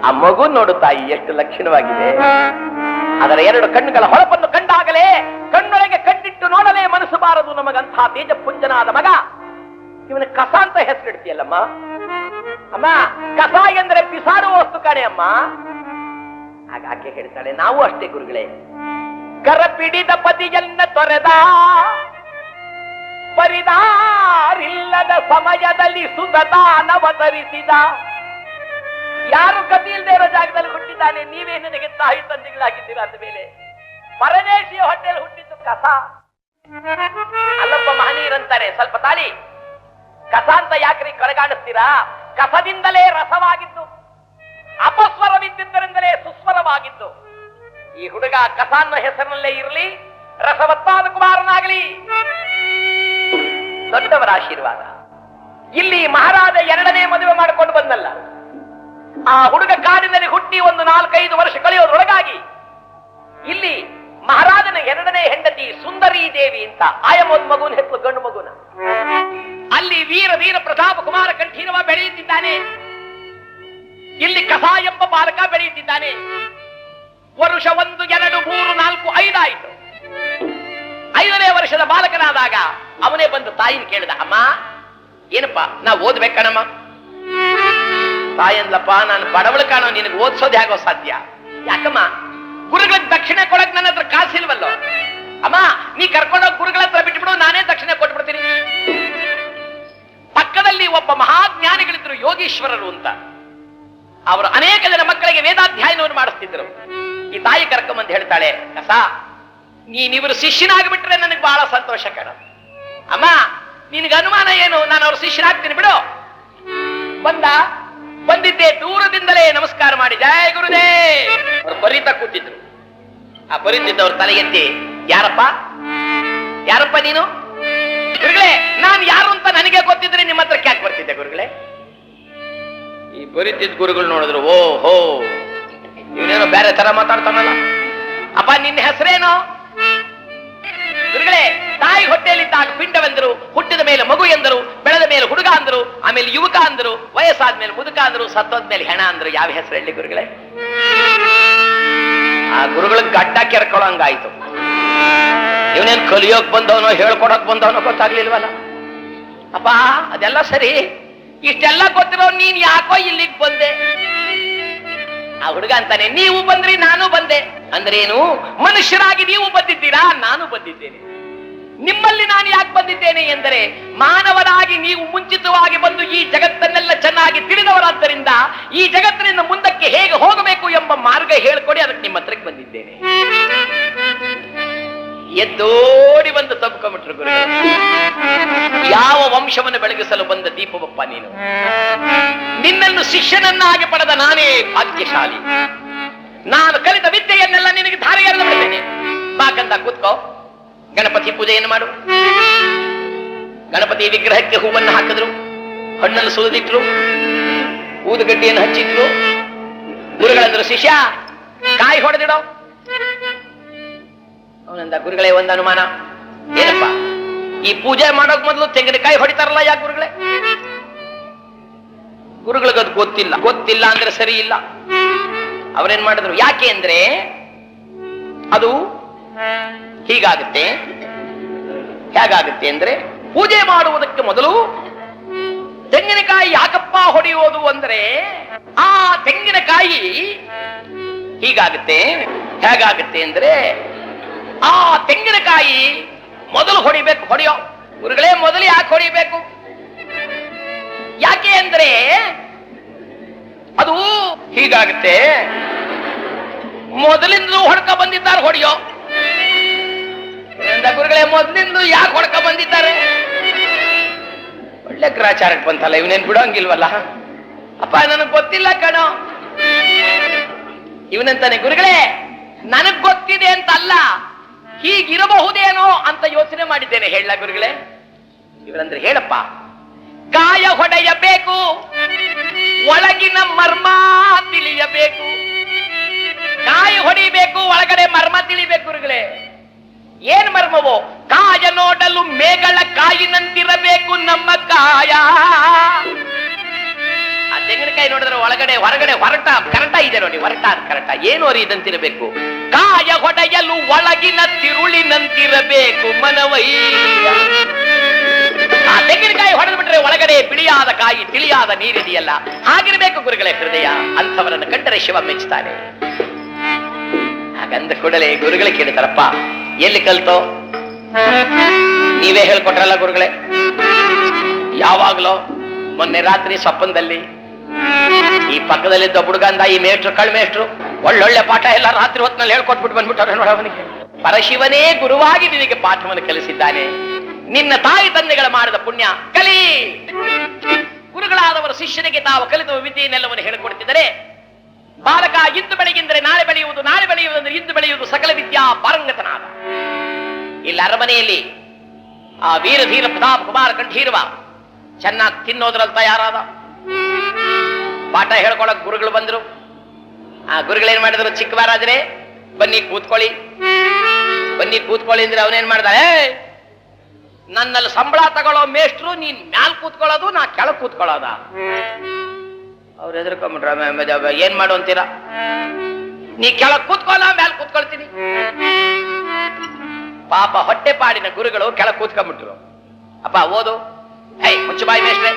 ಆ ಮಗು ನೋಡು ತಾಯಿ ಎಷ್ಟು ಲಕ್ಷಣವಾಗಿದೆ. ಅದರ 2 ಕಣ್ಣುಗಳ ಹೊಳಪನ್ನು ಕಂಡಾಗಲೇ ಕಣ್ಣೊಳಗೆ ಕಣ್ಣಿಟ್ಟು ನೋಡಲೇ ಮನಸ್ಸು ಬಾರದು ನಮಗಂಥ ತೇಜಪುಂಜನಾದ ಮಗ. ಇವನ ಕಸ ಅಂತ ಹೆಸರಿಡ್ತೀಯಲ್ಲಮ್ಮ. ಅಮ್ಮ ಕಸ ಎಂದರೆ ಬಿಸಾಡುವ ವಸ್ತು ಕಾಣೆ ಅಮ್ಮ. ಆಗ ಆಕೆ ಹೇಳ್ತಾಳೆ, ನಾವು ಅಷ್ಟೇ ಗುರುಗಳೇ. ಕರ ಪಿಡಿದ ಪತಿಯನ್ನ ತೊರೆದ ಪರಿದಾರಿಲ್ಲದ ಸಮಯದಲ್ಲಿ ಸುಧದಾನವತರಿಸಿದ. ಯಾರು ಗತಿ ಇಲ್ಲದೆ ಇರೋ ಜಾಗದಲ್ಲಿ ಹುಟ್ಟಿದ್ದಾನೆ, ನೀವೇ ನನಗೆ ತಾಯಿ ತಂದೆಗಳಾಗಿದ್ದೀರಾ ಅಂದ ಮೇಲೆ ಪರದೇಶಿಯ ಹೊಟ್ಟೆಯಲ್ಲಿ ಹುಟ್ಟಿದ್ದು ಕಸ ಅಲ್ಲಪ್ಪ. ಮಹನೀಯರಂತಾರೆ, ಸ್ವಲ್ಪ ತಾಳಿ, ಕಸ ಅಂತ ಯಾಕ್ರಿ ಕಡೆಗಾಣಿಸ್ತೀರಾ? ಕಸದಿಂದಲೇ ರಸವಾಗಿದ್ದು, ಅಪಸ್ವರವಿದ್ದಿದ್ದರಿಂದಲೇ ಸುಸ್ವರವಾಗಿದ್ದು. ಈ ಹುಡುಗ ಕಸ ಅನ್ನೋ ಹೆಸರಿನಲ್ಲೇ ಇರಲಿ, ರಸವತ್ತಾದ ಕುಮಾರನಾಗಲಿ. ದೊಡ್ಡವರ ಆಶೀರ್ವಾದ. ಇಲ್ಲಿ ಮಹಾರಾಜ 2ನೇ ಮದುವೆ ಮಾಡಿಕೊಂಡು ಬಂದಲ್ಲ, ಆ ಹುಡುಗ ಕಾಡಿನಲ್ಲಿ ಹುಟ್ಟಿ ಒಂದು 4-5 ವರ್ಷ ಕಳೆಯೋದ್ರೊಳಗಾಗಿ ಇಲ್ಲಿ ಮಹಾರಾಜನ 2ನೇ ಹೆಂಡತಿ ಸುಂದರಿ ದೇವಿ ಅಂತ ಆಯಮೋದ್ ಮಗುನ ಹೆತ್ತು ಗಂಡು ಮಗುನ. ಅಲ್ಲಿ ವೀರ ಪ್ರತಾಪ ಕುಮಾರ ಕಂಠೀರವ ಬೆಳೆಯುತ್ತಿದ್ದಾನೆ. ಇಲ್ಲಿ ಕಸ ಎಂಬ ಬಾಲಕ ಬೆಳೆಯುತ್ತಿದ್ದಾನೆ. ವರುಷ 1, 2, 3, 4, 5 ಆಯಿತು. 5ನೇ ವರ್ಷದ ಬಾಲಕನಾದಾಗ ಅವನೇ ಬಂದು ತಾಯಿನ ಕೇಳಿದ, ಅಮ್ಮ ಏನಪ್ಪಾ ನಾ ಓದ್ಬೇಕಣಮ್ಮ. ತಾಯಿ ಅಂದ್ಲಪ್ಪ, ನಾನು ಬಡವಳು ಕಾಣೋ, ನಿನಗೆ ಓದಿಸೋದು ಹೇಗೋ ಸಾಧ್ಯ? ಯಾಕಮ್ಮ? ಗುರುಗಳಿಗೆ ದಕ್ಷಿಣೆ ಕೊಡಕ್ ನನ್ನ ಹತ್ರ ಕಾಸಿಲ್ವಲ್ಲೋ. ಅಮ್ಮ ನೀ ಕರ್ಕೊಂಡೋಗಿ ಗುರುಗಳ ಹತ್ರ ಬಿಟ್ಬಿಡು, ನಾನೇ ದಕ್ಷಿಣೆ ಕೊಟ್ಬಿಡ್ತೀನಿ. ಪಕ್ಕದಲ್ಲಿ ಒಬ್ಬ ಮಹಾಜ್ಞಾನಿಗಳಿದ್ರು, ಯೋಗೀಶ್ವರರು ಅಂತ. ಅವರು ಅನೇಕ ಜನ ಮಕ್ಕಳಿಗೆ ವೇದಾಧ್ಯಯನವನ್ನು ಮಾಡಿಸ್ತಿದ್ರು. ಈ ತಾಯಿ ಕರ್ಕೊಂಬಂದು ಹೇಳ್ತಾಳೆ, ಕಸ ನೀನಿವರು ಶಿಷ್ಯನಾಗ್ಬಿಟ್ರೆ ನನಗೆ ಬಹಳ ಸಂತೋಷ ಕಣ. ಅಮ್ಮ ನಿನಗೆ ಅನುಮಾನ ಏನು? ನಾನು ಅವ್ರ ಶಿಷ್ಯನಾಗ್ತೀನಿ ಬಿಡು. ಬಂದಿದ್ದೆ ದೂರದಿಂದಲೇ ನಮಸ್ಕಾರ ಮಾಡಿ ಜಯ ಗುರುದೇವ್. ಅವರು ಬರೀತಾ ಕೂತಿದ್ರು. ಆ ಬರೀತಿದ್ದವ್ರ ತಲೆ ಎತ್ತಿ, ಯಾರಪ್ಪ ಯಾರಪ್ಪ ನೀನು? ಗುರುಗಳೇ, ನಾನು ಯಾರು ಅಂತ ನನಗೆ ಗೊತ್ತಿದ್ರೆ ನಿಮ್ಮ ಹತ್ರ ಕ್ಯಾಕ್ ಬರ್ತಿದ್ದೆ ಗುರುಗಳೇ. ಈ ಬರೀತಿದ್ದ ಗುರುಗಳು ನೋಡಿದ್ರು, ಓ ಹೋ ಇವನೇನೋ ಬೇರೆ ತರ ಮಾತಾಡ್ತಾನಲ್ಲ. ಅಪ್ಪ ನಿನ್ನ ಹೆಸರೇನೋ? ಗುರುಗಳೇ, ತಾಯಿ ಹೊಟ್ಟೆಯಲ್ಲಿದ್ದಾಗ ಪಿಂಡವೆಂದರು, ಹುಟ್ಟಿದ ಮೇಲೆ ಮಗು ಎಂದರು, ಬೆಳೆದ ಮೇಲೆ ಹುಡುಗ ಅಂದರು, ಆಮೇಲೆ ಯುವಕ ಅಂದರು, ವಯಸ್ಸಾದ್ಮೇಲೆ ಮುದುಕ ಅಂದರು, ಸತ್ತೋದ್ಮೇಲೆ ಹೆಣ ಅಂದರು. ಯಾವ ಹೆಸರು ಹೇಳಿ ಗುರುಗಳೇ? ಆ ಗುರುಗಳಿಗೆ ಗಡ್ಡ ಕೆರ್ಕೊಳ್ಳೋಂಗಾಯ್ತು. ಇವನೇನ್ ಕಲಿಯೋಕ್ ಬಂದವನೋ ಹೇಳ್ಕೊಡಕ್ ಬಂದವನೋ ಗೊತ್ತಾಗ್ಲಿಲ್ವಲ್ಲ. ಅಪ್ಪ ಅದೆಲ್ಲ ಸರಿ, ಇಷ್ಟೆಲ್ಲ ಗೊತ್ತಿರೋ ನೀನ್ ಯಾಕೋ ಇಲ್ಲಿಗೆ ಬಂದೆ? ಆ ಹುಡುಗ ಅಂತಾನೆ, ನೀವು ಬಂದ್ರಿ ನಾನು ಬಂದೆ. ಅಂದ್ರೇನು? ಮನುಷ್ಯರಾಗಿ ನೀವು ಬಂದಿದ್ದೀರಾ, ನಾನು ಬಂದಿದ್ದೇನೆ. ನಿಮ್ಮಲ್ಲಿ ನಾನು ಯಾಕೆ ಬಂದಿದ್ದೇನೆ ಎಂದರೆ, ಮಾನವರಾಗಿ ನೀವು ಮುಂಚಿತವಾಗಿ ಬಂದು ಈ ಜಗತ್ತನ್ನೆಲ್ಲ ಚೆನ್ನಾಗಿ ತಿಳಿದವರಾದ್ದರಿಂದ ಈ ಜಗತ್ತಿನಿಂದ ಮುಂದಕ್ಕೆ ಹೇಗೆ ಹೋಗಬೇಕು ಎಂಬ ಮಾರ್ಗ ಹೇಳ್ಕೊಡಿ, ಅದಕ್ಕೆ ನಿಮ್ಮ ಹತ್ರಕ್ಕೆ ಬಂದಿದ್ದೇನೆ. ಎದ್ದೋಡಿ ಬಂದು ತಪ್ಪಿಕೊಂಡ್ಬಿಟ್ರು ಗುರು. ಯಾವ ವಂಶವನ್ನು ಬೆಳಗಿಸಲು ಬಂದ ದೀಪವಪ್ಪ ನೀನು? ನಿನ್ನನ್ನು ಶಿಷ್ಯನನ್ನಾಗಿ ಪಡೆದ ನಾನೇ ಭಾಗ್ಯಶಾಲಿ. ನಾನು ಕಲಿತ ವಿದ್ಯೆಯನ್ನೆಲ್ಲ ನಿನಗೆ ಧಾರೆಯನ್ನು ಬಿಡ್ತೇನೆ. ಬಾಕಂದ ಕೂತ್ಕೋ, ಗಣಪತಿ ಪೂಜೆಯನ್ನು ಮಾಡು. ಗಣಪತಿ ವಿಗ್ರಹಕ್ಕೆ ಹೂವನ್ನು ಹಾಕಿದ್ರು, ಹಣ್ಣನ್ನು ಸುಲಿದಿಟ್ರು, ಊದುಗಡ್ಡಿಯನ್ನು ಹಚ್ಚಿಟ್ರು. ಗುರುಗಳಂದ್ರು, ಶಿಷ್ಯ ಕಾಯಿ ಹೊಡೆದಿಡೋ. ಅವನಂದ, ಗುರುಗಳೇ ಒಂದು ಅನುಮಾನ. ಏನಪ್ಪ? ಈ ಪೂಜೆ ಮಾಡೋಕ್ ಮೊದಲು ತೆಂಗಿನಕಾಯಿ ಹೊಡಿತಾರಲ್ಲ, ಯಾಕೆ ಗುರುಗಳೇ? ಗುರುಗಳಿಗದು ಗೊತ್ತಿಲ್ಲ. ಗೊತ್ತಿಲ್ಲ ಅಂದ್ರೆ ಸರಿ ಇಲ್ಲ. ಅವರೇನ್ ಮಾಡಿದ್ರು, ಯಾಕೆ ಅಂದ್ರೆ ಅದು ಹೀಗಾಗುತ್ತೆ. ಹೇಗಾಗುತ್ತೆ ಅಂದ್ರೆ, ಪೂಜೆ ಮಾಡುವುದಕ್ಕೆ ಮೊದಲು ತೆಂಗಿನಕಾಯಿ ಯಾಕಪ್ಪ ಹೊಡೆಯೋದು ಅಂದ್ರೆ, ಆ ತೆಂಗಿನಕಾಯಿ ಹೀಗಾಗುತ್ತೆ. ಹೇಗಾಗುತ್ತೆ ಅಂದ್ರೆ, ಆ ತೆಂಗಿನಕಾಯಿ ಮೊದಲು ಹೊಡಿಬೇಕು. ಹೊಡೆಯೋ ಗುರುಗಳೇ, ಮೊದಲು ಯಾಕೆ ಹೊಡಿಬೇಕು? ಯಾಕೆ ಅಂದ್ರೆ ಅದು ಹೀಗಾಗುತ್ತೆ. ಮೊದಲಿಂದಲೂ ಹೊಡ್ಕ ಬಂದಿದ್ದಾರೆ, ಹೊಡೆಯೋ. ಗುರುಗಳೇ, ಮೊದಲಿಂದ ಯಾಕೆ ಹೊಡ್ಕ ಬಂದಿದ್ದಾರೆ? ಒಳ್ಳೆ ಗ್ರಾಚಾರಕ್ಕೆ ಬಂತಲ್ಲ, ಇವನೇನ್ ಬಿಡೋಂಗಿಲ್ವಲ್ಲ. ಅಪ್ಪ ನನಗ್ ಗೊತ್ತಿಲ್ಲ ಕಣೋ. ಇವನಂತಾನೆ, ಗುರುಗಳೇ ನನಗ್ ಗೊತ್ತಿದೆ ಅಂತ ಅಲ್ಲ, ಹೀಗಿರಬಹುದೇನೋ ಅಂತ ಯೋಚನೆ ಮಾಡಿದ್ದೇನೆ. ಹೇಳ ಗುರುಗಳೇ? ಇವರಂದ್ರೆ, ಹೇಳಪ್ಪ. ಕಾಯ ಹೊಡೆಯಬೇಕು, ಒಳಗಿನ ಮರ್ಮ ತಿಳಿಯಬೇಕು. ಕಾಯ ಹೊಡಿಬೇಕು, ಒಳಗಡೆ ಮರ್ಮ ತಿಳಿಬೇಕು. ಗುರುಗಳೇ, ಏನ್ ಮರ್ಮವೋ? ಕಾಯ ನೋಡಲು ಮೇಗಳ ಕಾಯಿನಂತಿರಬೇಕು ನಮ್ಮ ಕಾಯ. ಆ ತೆಂಗಿನಕಾಯಿ ನೋಡಿದ್ರೆ ಒಳಗಡೆ ಹೊರಗಡೆ ಹೊರಟ ಕರಟ ಇದೆ ನೋಡಿ, ಹೊರಟ ಕರಟ ಏನು ಅರಿ ಇದಂತಿರಬೇಕು. ಕಾಯ ಹೊಡೆಯಲು ಒಳಗಿನ ತಿರುಳಿನಂತಿರಬೇಕು ಮನವಯ್ಯ. ಆ ತೆಂಗಿನಕಾಯಿ ಹೊಡೆದು ಬಿಟ್ರೆ ಒಳಗಡೆ ಬಿಳಿಯಾದ ಕಾಯಿ, ತಿಳಿಯಾದ ನೀರಿದೆಯಲ್ಲ, ಹಾಗಿರ್ಬೇಕು ಗುರುಗಳೇ ಹೃದಯ. ಅಂಥವರನ್ನು ಕಂಡರೆ ಶಿವ ಮೆಚ್ಚುತ್ತಾನೆ. ಹಾಗಂದ ಕೂಡಲೇ ಗುರುಗಳೇ ಕೇಳ್ತಾರಪ್ಪ, ಎಲ್ಲಿ ಕಲ್ತೋ? ನೀವೇ ಹೇಳ್ಕೊಟ್ರಲ್ಲ ಗುರುಗಳೇ. ಯಾವಾಗ್ಲೋ ಮೊನ್ನೆ ರಾತ್ರಿ ಸ್ವಪ್ನದಲ್ಲಿ ಈ ಪಕ್ಕದಲ್ಲಿದ್ದ ಹುಡುಗಂದ, ಈ ಮೇಷ್ಟ್ರು ಕಳ್ ಮೇಷ್ಟ್ರು ಒಳ್ಳೊಳ್ಳೆ ಪಾಠ ಎಲ್ಲ ರಾತ್ರಿ ಹೊತ್ತಿನಲ್ಲಿ ಹೇಳ್ಕೊಟ್ಬಿಟ್ಟು ಬಂದ್ಬಿಟ್ಟವ್ರೆ ನೋಡವನಿಗೆ. ಪರಶಿವನೇ ಗುರುವಾಗಿ ನಿನಗೆ ಪಾಠವನ್ನು ಕಲಿಸಿದ್ದಾನೆ. ನಿನ್ನ ತಾಯಿ ತಂದೆಗಳ ಮಾಡಿದ ಪುಣ್ಯ ಕಲಿ. ಗುರುಗಳಾದವರು ಶಿಷ್ಯನಿಗೆ ತಾವು ಕಲಿತ ವಿದ್ಯೆಯನ್ನೆಲ್ಲವನ್ನು ಹೇಳಿಕೊಡ್ತಿದ್ದಾರೆ. ಬಾಲಕ ಇಂದು ಬೆಳೆಗಿಂದರೆ ನಾಳೆ ಬೆಳೆಯುವುದು, ನಾಳೆ ಬೆಳೆಯುವುದಂದ್ರೆ ಇಂದು ಬೆಳೆಯುವುದು, ಸಕಲ ವಿದ್ಯಾ ಪಾರಂಗತನಾದ. ಇಲ್ಲಿ ಅರಮನೆಯಲ್ಲಿ ಆ ವೀರಧೀರ ಪ್ರತಾಪ್ ಕುಮಾರ ಕಂಠೀರವ ಚೆನ್ನಾಗಿ ತಿನ್ನೋದ್ರಲ್ಲಿ ತಯಾರಾದ. ಪಾಠ ಹೇಳ್ಕೊಳಕ್ ಗುರುಗಳು ಬಂದ್ರು. ಆ ಗುರುಗಳೇನ್ ಮಾಡಿದ್ರು, ಚಿಕ್ಕ ಮಹಾರಾಜರೇ ಬನ್ನಿ ಕೂತ್ಕೊಳ್ಳಿ, ಬನ್ನಿ ಕೂತ್ಕೊಳ್ಳಿ ಅಂದ್ರೆ ಅವನೇನ್ ಮಾಡ್ದ, ನನ್ನಲ್ಲಿ ಸಂಬಳ ತಗೊಳ್ಳೋ ಮೇಷ್ಟ್ರು ನೀನ್ ಮ್ಯಾಲ್ ಕೂತ್ಕೊಳ್ಳೋದು, ನಾ ಕೆಳಗ್ ಕೂತ್ಕೊಳ್ಳೋದ? ಅವ್ರು ಎದುರ್ಕೊಂಡ್ಬಿಟ್ರ, ಏನ್ ಮಾಡು ಅಂತೀರಾ? ನೀ ಕೆಳಗ್ ಕೂತ್ಕೊಳ್ಳ, ಮ್ಯಾಲ್ ಕೂತ್ಕೊಳ್ತೀನಿ. ಪಾಪ ಹೊಟ್ಟೆ ಪಾಡಿನ ಗುರುಗಳು ಕೆಳಗ್ ಕೂತ್ಕೊಂಡ್ಬಿಟ್ರು. ಅಪ್ಪ ಓದು. ಹೇ ಮುಚ್ಚಬಾಯಿ ಮೇಷ್ಟ್ರೆ,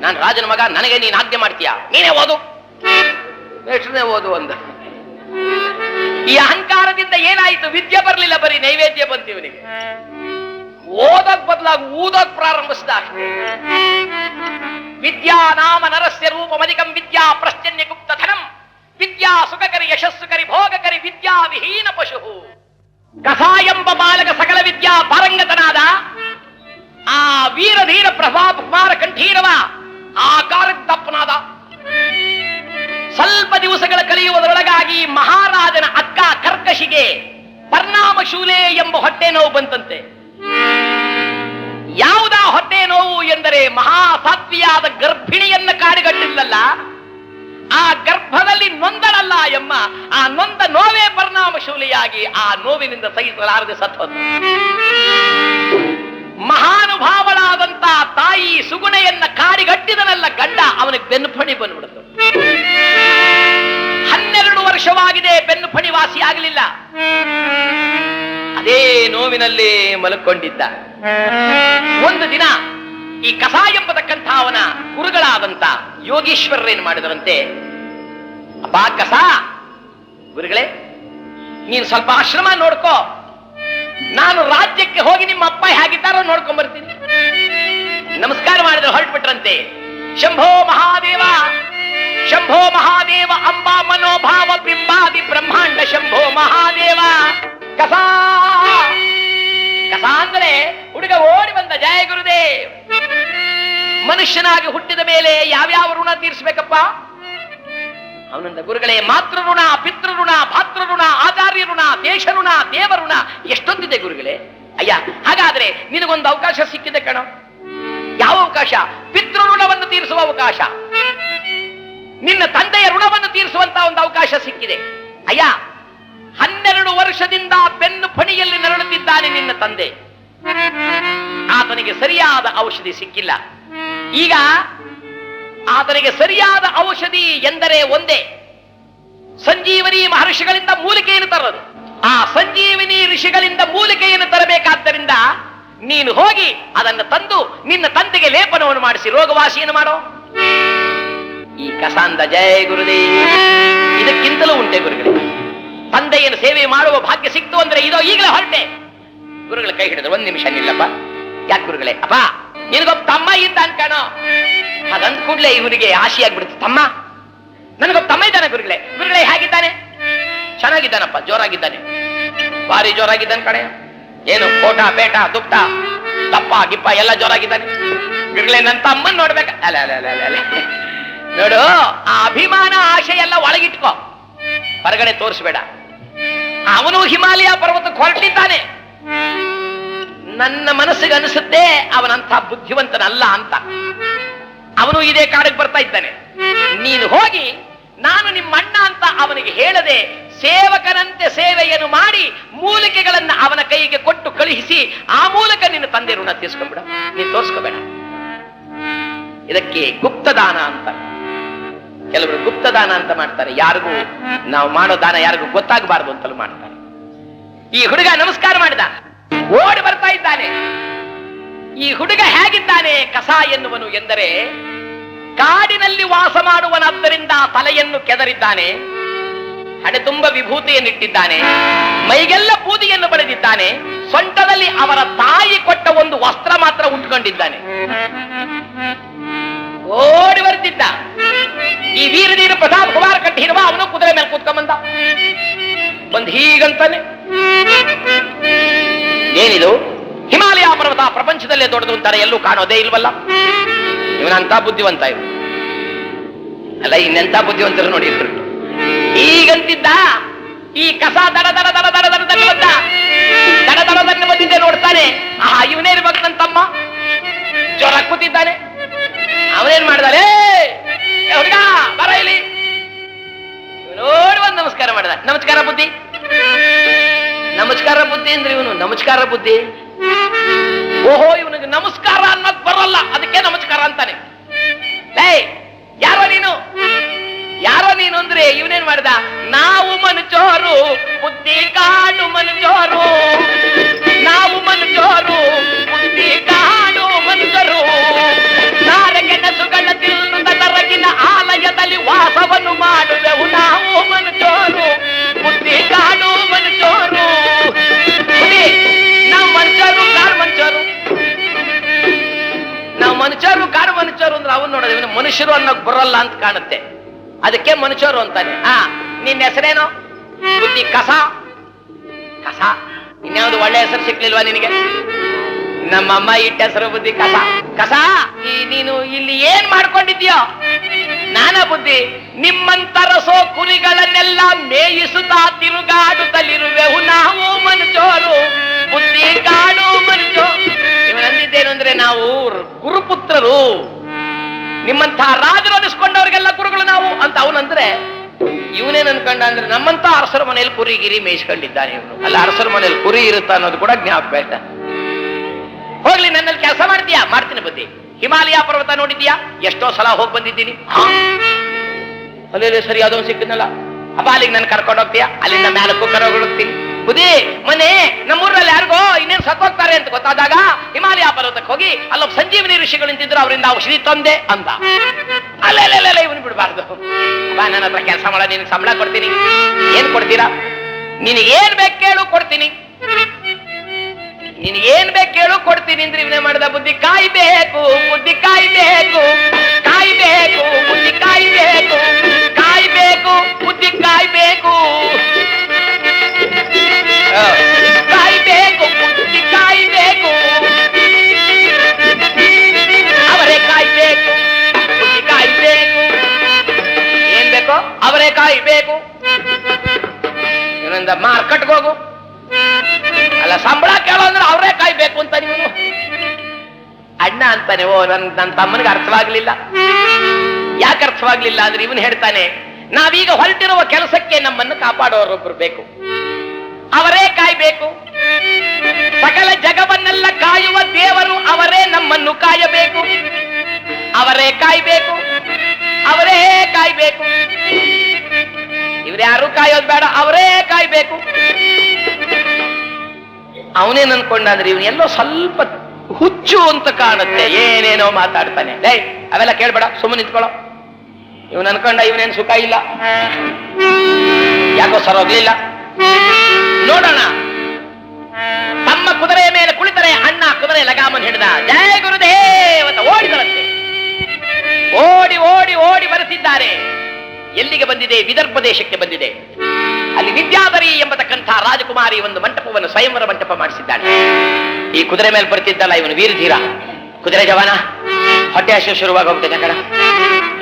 ನಾನು ರಾಜನ ಮಗ, ನನಗೆ ನೀನ್ ಆಜ್ಞೆ ಮಾಡ್ತೀಯಾ? ನೀನೇ ಓದು. ಮೇಷ್ಟ್ರನೇ ಓದು ಅಂದ. ಈ ಅಹಂಕಾರದಿಂದ ಏನಾಯ್ತು? ವಿದ್ಯೆ ಬರ್ಲಿಲ್ಲ, ಬರೀ ನೈವೇದ್ಯ ಬಂತು ಇವನಿಗೆ. ಓದಕ್ ಬದಲಾಗಿ ಊದಕ್ ಪ್ರಾರಂಭಿಸಿದ ಅಷ್ಟೇ. ವಿದ್ಯಾ ನಾಮ ನರಸ್ಯ ರೂಪಮಧಿಕಂ ವಿದ್ಯಾ ಪ್ರಶ್ಚನ್ಯ ಗುಪ್ತ ಧನಂ ವಿದ್ಯಾ ಸುಖಕರಿ ಯಶಸ್ಸುಕರಿ ಭೋಗಕರಿ ವಿದ್ಯಾ ವಿಹೀನ ಪಶು. ಕಥಾ ಎಂಬ ಬಾಲಕ ಸಕಲ ವಿದ್ಯಾ ಪಾರಂಗತನಾದ. ಆ ವೀರಧೀರ ಪ್ರಭಾಪ ಕುಮಾರ ಕಂಠೀರವ ಆಕಾರಕ್ಕೆ ದಪ್ಪನಾದ. ಸ್ವಲ್ಪ ದಿವಸಗಳ ಕಳೆಯುವುದರೊಳಗಾಗಿ ಮಹಾರಾಜನ ಅಕ್ಕ ಕರ್ಕಶಿಗೆ ಪರಿಣಾಮಶೂಲೆ ಎಂಬ ಹೊಟ್ಟೆ ನೋವು ಬಂತಂತೆ. ಯಾವುದಾ ಹೊಟ್ಟೆ ನೋವು ಎಂದರೆ ಮಹಾಸಾತ್ವಿಯಾದ ಗರ್ಭಿಣಿಯನ್ನ ಕಾಡಿಗಟ್ಟಿಲ್ಲಲ್ಲ, ಆ ಗರ್ಭದಲ್ಲಿ ನೊಂದಳಲ್ಲ ಎಂಬ ಆ ನೊಂದ ನೋವೇ ಪರಿಣಾಮಶೂಲಿಯಾಗಿ ಆ ನೋವಿನಿಂದ ಸಹಿಸಲಾರದೆ ಸತ್ತೋದು. ಮಹಾನುಭಾವಳಾದಂತ ತಾಯಿ ಸುಗುಣೆಯನ್ನ ಕಾಡಿಗಟ್ಟಿದನಲ್ಲ ಗಂಡ, ಅವನಿಗೆ ಬೆನ್ನುಫಣಿ ಬಂದ್ಬಿಡುತ್ತೆ. 12 ವರ್ಷವಾಗಿದೆ, ಬೆನ್ನುಫಣಿ ವಾಸಿ ಆಗಲಿಲ್ಲ. ಅದೇ ನೋವಿನಲ್ಲಿ ಮಲಕೊಂಡಿದ್ದ. ಒಂದು ದಿನ ಈ ಕಸ ಎಂಬತಕ್ಕಂಥ ಅವನ ಗುರುಗಳಾದಂತ ಯೋಗೀಶ್ವರರೇನು ಮಾಡಿದರಂತೆ, ಅಪ್ಪ ಕಸ, ಗುರುಗಳೇ ನೀನು ಸ್ವಲ್ಪ ಆಶ್ರಮ ನೋಡ್ಕೋ, ನಾನು ರಾಜ್ಯಕ್ಕೆ ಹೋಗಿ ನಿಮ್ಮ ಅಪ್ಪ ಹೇಗಿದ್ದಾರೋ ನೋಡ್ಕೊಂಡ್ ಬರ್ತೀನಿ. ನಮಸ್ಕಾರ ಮಾಡಿದ್ರೆ ಹೊರಟ್ಬಿಟ್ರಂತೆ. ಶಂಭೋ ಮಹಾದೇವ, ಶಂಭೋ ಮಹಾದೇವ, ಅಂಬಾ ಮನೋಭಾವ ಬಿಂಬಾದಿ ಬ್ರಹ್ಮಾಂಡ ಶಂಭೋ ಮಹಾದೇವ. ಕಸ ಕಸ ಅಂದ್ರೆ ಹುಡುಗ ಓಡಿ ಬಂದ, ಜಯ ಗುರುದೇವ್. ಮನುಷ್ಯನಾಗಿ ಹುಟ್ಟಿದ ಮೇಲೆ ಯಾವ್ಯಾವ ಋಣ ತೀರಿಸಬೇಕಪ್ಪ? ಅವನಂದ, ಗುರುಗಳೇ ಮಾತೃ ಋಣ, ಪಿತೃ ಋಣ, ಭಾತೃ ಋಣ, ಆಚಾರ್ಯ ಋಣ, ದೇಶ ಋಣ, ದೇವ ಋಣ ಎಷ್ಟೊಂದಿದೆ ಗುರುಗಳೇ. ಅಯ್ಯ, ಹಾಗಾದ್ರೆ ನಿನಗೊಂದು ಅವಕಾಶ ಸಿಕ್ಕಿದೆ ಕಣೋ. ಯಾವ ಅವಕಾಶ? ಪಿತೃ ಋಣವನ್ನು ತೀರಿಸುವ ಅವಕಾಶ. ನಿನ್ನ ತಂದೆಯ ಋಣವನ್ನು ತೀರಿಸುವಂತ ಒಂದು ಅವಕಾಶ ಸಿಕ್ಕಿದೆ. ಅಯ್ಯ, 12 ವರ್ಷದಿಂದ ಬೆನ್ನು ಫಣಿಯಲ್ಲಿ ನರಳುತ್ತಿದ್ದಾನೆ ನಿನ್ನ ತಂದೆ. ಆತನಿಗೆ ಸರಿಯಾದ ಔಷಧಿ ಸಿಕ್ಕಿಲ್ಲ. ಈಗ ಆತನಿಗೆ ಸರಿಯಾದ ಔಷಧಿ ಎಂದರೆ ಒಂದೇ, ಸಂಜೀವನಿ ಮಹರ್ಷಿಗಳಿಂದ ಮೂಲಿಕೆಯನ್ನು ತರೋದು. ಆ ಸಂಜೀವನಿ ಋಷಿಗಳಿಂದ ಮೂಲಿಕೆಯನ್ನು ತರಬೇಕಾದ್ದರಿಂದ ನೀನು ಹೋಗಿ ಅದನ್ನು ತಂದು ನಿನ್ನ ತಂದೆಗೆ ಲೇಪನವನ್ನು ಮಾಡಿಸಿ ರೋಗವಾಸಿಯನ್ನು ಮಾಡೋ. ಈ ಕಸಾಂದ, ಜಯ ಗುರುದೇವ್. ಇದಕ್ಕಿಂತಲೂ ಉಂಟೆ ಗುರುಗಳೇ. ತಂದೆಯನ್ನು ಸೇವೆ ಮಾಡುವ ಭಾಗ್ಯ ಸಿಕ್ತು ಅಂದ್ರೆ ಇದೋ ಈಗಲೇ ಹೊರಟೆ. ಗುರುಗಳ ಕೈ ಹಿಡಿದ್ರು, 1 ನಿಮಿಷ ನಿಲ್ಲಪ್ಪ. ಯಾಕೆ ಗುರುಗಳೇ? ಅಪ್ಪ ನಿನಗೊಬ್ಬ ತಮ್ಮ ಇದ್ದ ಅನ್ಕಾಣೋ. ಹಾಗಂದ ಕೂಡ್ಲೆ ಇವನಿಗೆ ಆಶೆ ಆಗ್ಬಿಡುತ್ತೆ. ತಮ್ಮ, ನನಗೊಬ್ಬ ತಮ್ಮ ಇದ್ದಾನೆ ಗುರುಗಳೇ. ಗುರುಗಳೇ ಹೇಗಿದ್ದಾನೆ? ಚೆನ್ನಾಗಿದ್ದಾನಪ್ಪ, ಜೋರಾಗಿದ್ದಾನೆ, ಭಾರಿ ಜೋರಾಗಿದ್ದಾನೆ ಕಣೆ. ಏನು ಕೋಟ ಪೇಟ ದುಪ್ಟ ದಪ್ಪ ಗಿಪ್ಪ ಎಲ್ಲ ಜೋರಾಗಿದ್ದಾನೆ. ಗುರುಗಳೇ ನನ್ನ ತಮ್ಮನ್ ನೋಡ್ಬೇಕ? ಅಲ್ಲ ಅಲ್ಲ ಅಲ್ಲ ಅಲ್ಲ, ನೋಡು, ಆ ಅಭಿಮಾನ ಆಶೆ ಎಲ್ಲ ಒಳಗಿಟ್ಕೋ, ಹೊರಗಡೆ ತೋರಿಸ್ಬೇಡ. ಅವನು ಹಿಮಾಲಯ ಪರ್ವತಕ್ಕೆ ಹೊರಟಿದ್ದಾನೆ. ನನ್ನ ಮನಸ್ಸಿಗೆ ಅನಿಸುತ್ತೆ ಅವನಂಥ ಬುದ್ಧಿವಂತನಲ್ಲ ಅಂತ. ಅವನು ಇದೇ ಕಾಡಿಗೆ ಬರ್ತಾ ಇದ್ದಾನೆ. ನೀನು ಹೋಗಿ ನಾನು ನಿಮ್ಮ ಅಣ್ಣ ಅಂತ ಅವನಿಗೆ ಹೇಳದೆ ಸೇವಕನಂತೆ ಸೇವೆಯನ್ನು ಮಾಡಿ ಮೂಲಿಕೆಗಳನ್ನ ಅವನ ಕೈಗೆ ಕೊಟ್ಟು ಕಳುಹಿಸಿ ಆ ಮೂಲಕ ನಿನ್ನ ತಂದೆ ಋಣ ತೀರ್ಸ್ಕೊಂಡ್ಬಿಡ, ನೀನು ತೋರಿಸ್ಕೋಬೇಡ. ಇದಕ್ಕೆ ಗುಪ್ತದಾನ ಅಂತ. ಕೆಲವರು ಗುಪ್ತದಾನ ಅಂತ ಮಾಡ್ತಾರೆ. ಯಾರಿಗೂ ನಾವು ಮಾಡೋ ದಾನ ಯಾರಿಗೂ ಗೊತ್ತಾಗಬಾರದು ಅಂತಲೂ ಮಾಡ್ತಾರೆ. ಈ ಹುಡುಗ ನಮಸ್ಕಾರ ಮಾಡಿದ, ಓಡಿ ಬರ್ತಾ ಇದ್ದಾನೆ. ಈ ಹುಡುಗ ಹೇಗಿದ್ದಾನೆ ಕಸ ಎನ್ನುವನು ಎಂದರೆ, ಕಾಡಿನಲ್ಲಿ ವಾಸ ಮಾಡುವನಾದ್ದರಿಂದ ತಲೆಯನ್ನು ಕೆದರಿದ್ದಾನೆ, ಹಣೆ ತುಂಬ ವಿಭೂತಿಯನ್ನಿಟ್ಟಿದ್ದಾನೆ, ಮೈಗೆಲ್ಲ ಬೂದಿಯನ್ನು ಬಳಿದಿದ್ದಾನೆ, ಸೊಂಟದಲ್ಲಿ ಅವರ ತಾಯಿ ಕೊಟ್ಟ ಒಂದು ವಸ್ತ್ರ ಮಾತ್ರ ಉಟ್ಕೊಂಡಿದ್ದಾನೆ. ಓಡಿ ಬರ್ತಿದ್ದ. ಈ ವೀರಧೀರ ಪ್ರತಾಪ್ ಕುಮಾರ್ ಕಟ್ಟಿರುವ ಅವನು ಕುದುರೆ ಮೇಲೆ ಕೂತ್ಕೊಂಬಂದ. ಬಂದ್ ಹೀಗಂತಾನೆ, ಏನಿದು ಹಿಮಾಲಯ ಪರ್ವತ ಪ್ರಪಂಚದಲ್ಲೇ ದೊಡ್ಡದು ಅಂತಾರೆ, ಎಲ್ಲೂ ಕಾಣೋದೇ ಇಲ್ವಲ್ಲ. ಇವನಂತ ಬುದ್ಧಿವಂತ ಇವ್ ಅಲ್ಲ, ಇನ್ನೆಂತ ಬುದ್ಧಿವಂತರು ನೋಡಿ. ಈಗಂತಿದ್ದ. ಈ ಕಸ ದಡ ದಡ ದಡ ದಡ ದಡ ದಡ ಬಂದ. ದಡ ದಡ ದಡ ಬಂದಿದ್ದೆ ನೋಡ್ತಾನೆ. ಆಹಾ, ಇವನೇರ್ಬೇಕು ನನ್ನ ತಮ್ಮ, ಜ್ವರ ಕೂತಿದ್ದಾನೆ. ಅವನೇನ್ ಮಾಡಿದಾರೆ, ಹುಡುಗ ಬರ ಇಲ್ಲಿ. ನೋಡಿ ಒಂದು ನಮಸ್ಕಾರ ಮಾಡಿದ. ನಮಸ್ಕಾರ ಬುದ್ಧಿ, ನಮಸ್ಕಾರ ಬುದ್ಧಿ ಅಂದ್ರೆ ಇವನು ನಮಸ್ಕಾರ ಬುದ್ಧಿ. ಓಹೋ, ಇವನಿಗೆ ನಮಸ್ಕಾರ ಅನ್ನೋದು ಬರಲ್ಲ, ಅದಕ್ಕೆ ನಮಸ್ಕಾರ ಅಂತಾನೆ. ಲೇ, ಯಾರೋ ನೀನು, ಯಾರೋ ನೀನು ಅಂದ್ರೆ ಇವನೇನ್ ಮಾಡಿದ, ನಾವು ಮನುಜೋರು ಬುದ್ಧಿ ಕಾಡು ಮನುಜೋರು, ನಾವು ಮನುಜೋರು ಬುದ್ಧಿ ಕಾಡು ಮನುಜರು, ನಾರಗೆಣಸುಗಳ ತಿನ್ನುತ್ತ ತರಗಿನ ಆಲಯದಲ್ಲಿ ವಾಸವನ್ನು ಮಾಡುವೆವು ನಾವು ಮನುಜೋರು ಬುದ್ಧಿ ಕಾಡು ಮನುಜೋರು. ನಾವು ಮನುಷ್ಯರು ಕಾಡು ಮನುಷ್ಯರು, ನಾವು ಮನುಷ್ಯರು ಕಾಡು ಮನುಷ್ಯರು ಅಂದ್ರೆ ಅವನು ನೋಡೋದು ಇವನು ಮನುಷ್ಯರು ಅನ್ನೋಕ್ ಬರಲ್ಲ ಅಂತ ಕಾಣುತ್ತೆ, ಅದಕ್ಕೆ ಮನುಷ್ಯರು ಅಂತಾನೆ. ನಿನ್ನ ಹೆಸರೇನು? ಬುದ್ಧಿ ಕಸ. ಕಸ, ಇನ್ಯಾವುದು ಒಳ್ಳೆ ಹೆಸರು ಸಿಕ್ಲಿಲ್ವಾ ನಿನಗೆ? ನಮ್ಮಮ್ಮ ಇಟ್ಟ ಹೆಸರು ಬುದ್ಧಿ ಕಸ. ಕಸ ನೀನು ಇಲ್ಲಿ ಏನ್ ಮಾಡ್ಕೊಂಡಿದ್ಯೋ? ನಾನ ಬುದ್ಧಿ ನಿಮ್ಮಂತರಸೋ ಕುರಿಗಳನ್ನೆಲ್ಲ ಮೇಯಿಸುತ್ತಾ ತಿರುಗಾಡುತ್ತಲಿರುವೆವು ನಾವು ಮನುಜೋರು, ಬುದ್ಧಿ ಕಾಡು ಮನುಜೋ. ಇವನಂದಿದ್ದೇನು ಅಂದ್ರೆ ನಾವು ಗುರುಪುತ್ರರು, ನಿಮ್ಮಂತ ರಾಜರು ಅನಿಸ್ಕೊಂಡವ್ರಿಗೆಲ್ಲ ಗುರುಗಳು ನಾವು ಅಂತ ಅವನಂದ್ರೆ, ಇವನೇನ್ ಅನ್ಕೊಂಡ ಅಂದ್ರೆ ನಮ್ಮಂತ ಅರಸರ ಮನೆಯಲ್ಲಿ ಕುರಿ ಗಿರಿ ಮೇಯಿಸ್ಕೊಂಡಿದ್ದಾನೆ ಇವನು. ಅಲ್ಲ, ಅರಸರ ಮನೆಯಲ್ಲಿ ಕುರಿ ಇರುತ್ತ ಅನ್ನೋದು ಕೂಡ ಜ್ಞಾಪಕ ಆಯ್ತಾ? ಹೋಗ್ಲಿ, ನನ್ನಲ್ಲಿ ಕೆಲಸ ಮಾಡ್ತೀಯಾ? ಮಾಡ್ತೀನಿ ಬುದ್ಧಿ. ಹಿಮಾಲಯ ಪರ್ವತ ನೋಡಿದ್ಯಾ? ಎಷ್ಟೋ ಸಲ ಹೋಗಿ ಬಂದಿದ್ದೀನಿ. ಅಲ್ಲೇ ಸರಿ ಅದೊಂದು ಸಿಕ್ಕಿದ್ನಲ್ಲ, ಅಪ್ಪ ಅಲ್ಲಿಗೆ ನನ್ ಕರ್ಕೊಂಡು ಹೋಗ್ತೀಯಾ? ಅಲ್ಲಿಂದ ಮ್ಯಾಲಕ್ಕೂ ಕರ್ಕೊಂಡು ಹೋಗ್ತೀನಿ. ಬುದ್ಧಿ, ಮನೆ ನಮ್ಮೂರಲ್ಲಿ ಯಾರಿಗೋ ಇನ್ನೇನು ಸತ್ತೋಗ್ತಾರೆ ಅಂತ ಗೊತ್ತಾದಾಗ ಹಿಮಾಲಯ ಪರ್ವತಕ್ಕೆ ಹೋಗಿ ಅಲ್ಲೊಬ್ಬ ಸಂಜೀವನಿ ಋಷಿಗಳು ನಿಂತಿದ್ರು, ಅವರಿಂದ ಔಷಧಿ ತಂದೆ ಅಂದ. ಅಲ್ಲೆಲ್ಲ ಇವನು ಬಿಡಬಾರ್ದು. ಬಾ, ನನ್ನ ಹತ್ರ ಕೆಲಸ ಮಾಡ, ನಿನಗೆ ಸಂಬಳ ಕೊಡ್ತೀನಿ. ಏನ್ ಕೊಡ್ತೀರಾ? ನಿನಗೆ ಏನ್ ಬೇಕು ಕೇಳು ಕೊಡ್ತೀನಿ. ನಿನಗೇನ್ ಬೇಕು ಕೇಳು ಕೊಡ್ತೀನಿ ಅಂದ್ರೆ ಇವನೇ ಮಾಡಿದ ಬುದ್ಧಿ ಕಾಯ್ಬೇಕು, ಬುದ್ಧಿ ಕಾಯ್ಬೇಕು, ಕಾಯ್ಬೇಕು, ಬುದ್ಧಿ ಕಾಯ್ಬೇಕು, ಕಾಯ್ಬೇಕು, ಬುದ್ಧಿ ಕಾಯ್ಬೇಕು, ಕಾಯ್ಬೇಕು, ಬುದ್ಧಿ ಕಾಯ್ಬೇಕು, ಅವರೇ ಕಾಯ್ಬೇಕು, ಬುದ್ಧಿ ಕಾಯ್ಬೇಕು. ಏನ್ ಬೇಕೋ ಅವರೇ ಕಾಯ್ಬೇಕು. ಇವನೊಂದ ಮಾರ್ಕೆಟ್ಗೋಗು, ಅಲ್ಲ ಸಂಬಳ ಕೇಳೋ ಅಂದ್ರೆ ಅವರೇ ಕಾಯ್ಬೇಕು ಅಂತ ನೀವು. ಅಣ್ಣ ಅಂತಾನೆ, ಓ ನನ್ನ ತಮ್ಮನಿಗೆ ಅರ್ಥವಾಗ್ಲಿಲ್ಲ. ಯಾಕೆ ಅರ್ಥವಾಗ್ಲಿಲ್ಲ ಅಂದ್ರೆ ಇವನು ಹೇಳ್ತಾನೆ, ನಾವೀಗ ಹೊರಟಿರುವ ಕೆಲಸಕ್ಕೆ ನಮ್ಮನ್ನು ಕಾಪಾಡೋರೊಬ್ರು ಬೇಕು, ಅವರೇ ಕಾಯ್ಬೇಕು. ಸಕಲ ಜಗವನ್ನೆಲ್ಲ ಕಾಯುವ ದೇವರು ಅವರೇ ನಮ್ಮನ್ನು ಕಾಯಬೇಕು, ಅವರೇ ಕಾಯ್ಬೇಕು, ಅವರೇ ಕಾಯ್ಬೇಕು. ಇವ್ರ್ಯಾರು ಕಾಯೋದು ಬೇಡ, ಅವರೇ ಕಾಯ್ಬೇಕು. ಅವನೇನ್ ಅನ್ಕೊಂಡ ಅಂದ್ರೆ ಇವನು ಎಲ್ಲೋ ಸ್ವಲ್ಪ ಹುಚ್ಚು ಅಂತ ಕಾಣುತ್ತೆ, ಏನೇನೋ ಮಾತಾಡ್ತಾನೆ. ಡೇ ಅವೆಲ್ಲ ಕೇಳ್ಬೇಡ, ಸುಮ್ಮನೆ ನಿಂತ್ಕೊಳ್ಳೋ. ಇವನ್ ಅನ್ಕೊಂಡ ಇವನೇನ್ ಸುಖ ಇಲ್ಲ, ಯಾಕೋ ಸರೋಗ್ಲಿಲ್ಲ. ನೋಡೋಣ. ತಮ್ಮ ಕುದುರೆಯ ಮೇಲೆ ಕುಳಿತರೆ ಅಣ್ಣ ಕುದುರೆ ಲಗಾಮನ್ ಹಿಡಿದ. ಜಯ ಗುರುದೇವ್ ಅಂತ ಓಡಿದರಂತೆ. ಓಡಿ ಓಡಿ ಓಡಿ ಬರುತ್ತಿದ್ದಾರೆ. ಎಲ್ಲಿಗೆ ಬಂದಿದೆ? ವಿದರ್ಭ ದೇಶಕ್ಕೆ ಬಂದಿದೆ. ಅಲ್ಲಿ ವಿದ್ಯಾಧರಿ ಎಂಬತಕ್ಕಂಥ ರಾಜಕುಮಾರಿ ಒಂದು ಮಂಟಪವನ್ನು, ಸ್ವಯಂವರ ಮಂಟಪ ಮಾಡಿಸಿದ್ದಾಳೆ. ಈ ಕುದುರೆ ಮೇಲೆ ಬರ್ತಿದ್ದಲ್ಲ ಇವನು ವೀರಧೀರ, ಕುದುರೆ ಜವಾನ. ಹೊಟ್ಟೆ ಹಸಿವು ಶುರುವಾಗಿ ಹೋಗ್ತಿದೆ ಕಣ.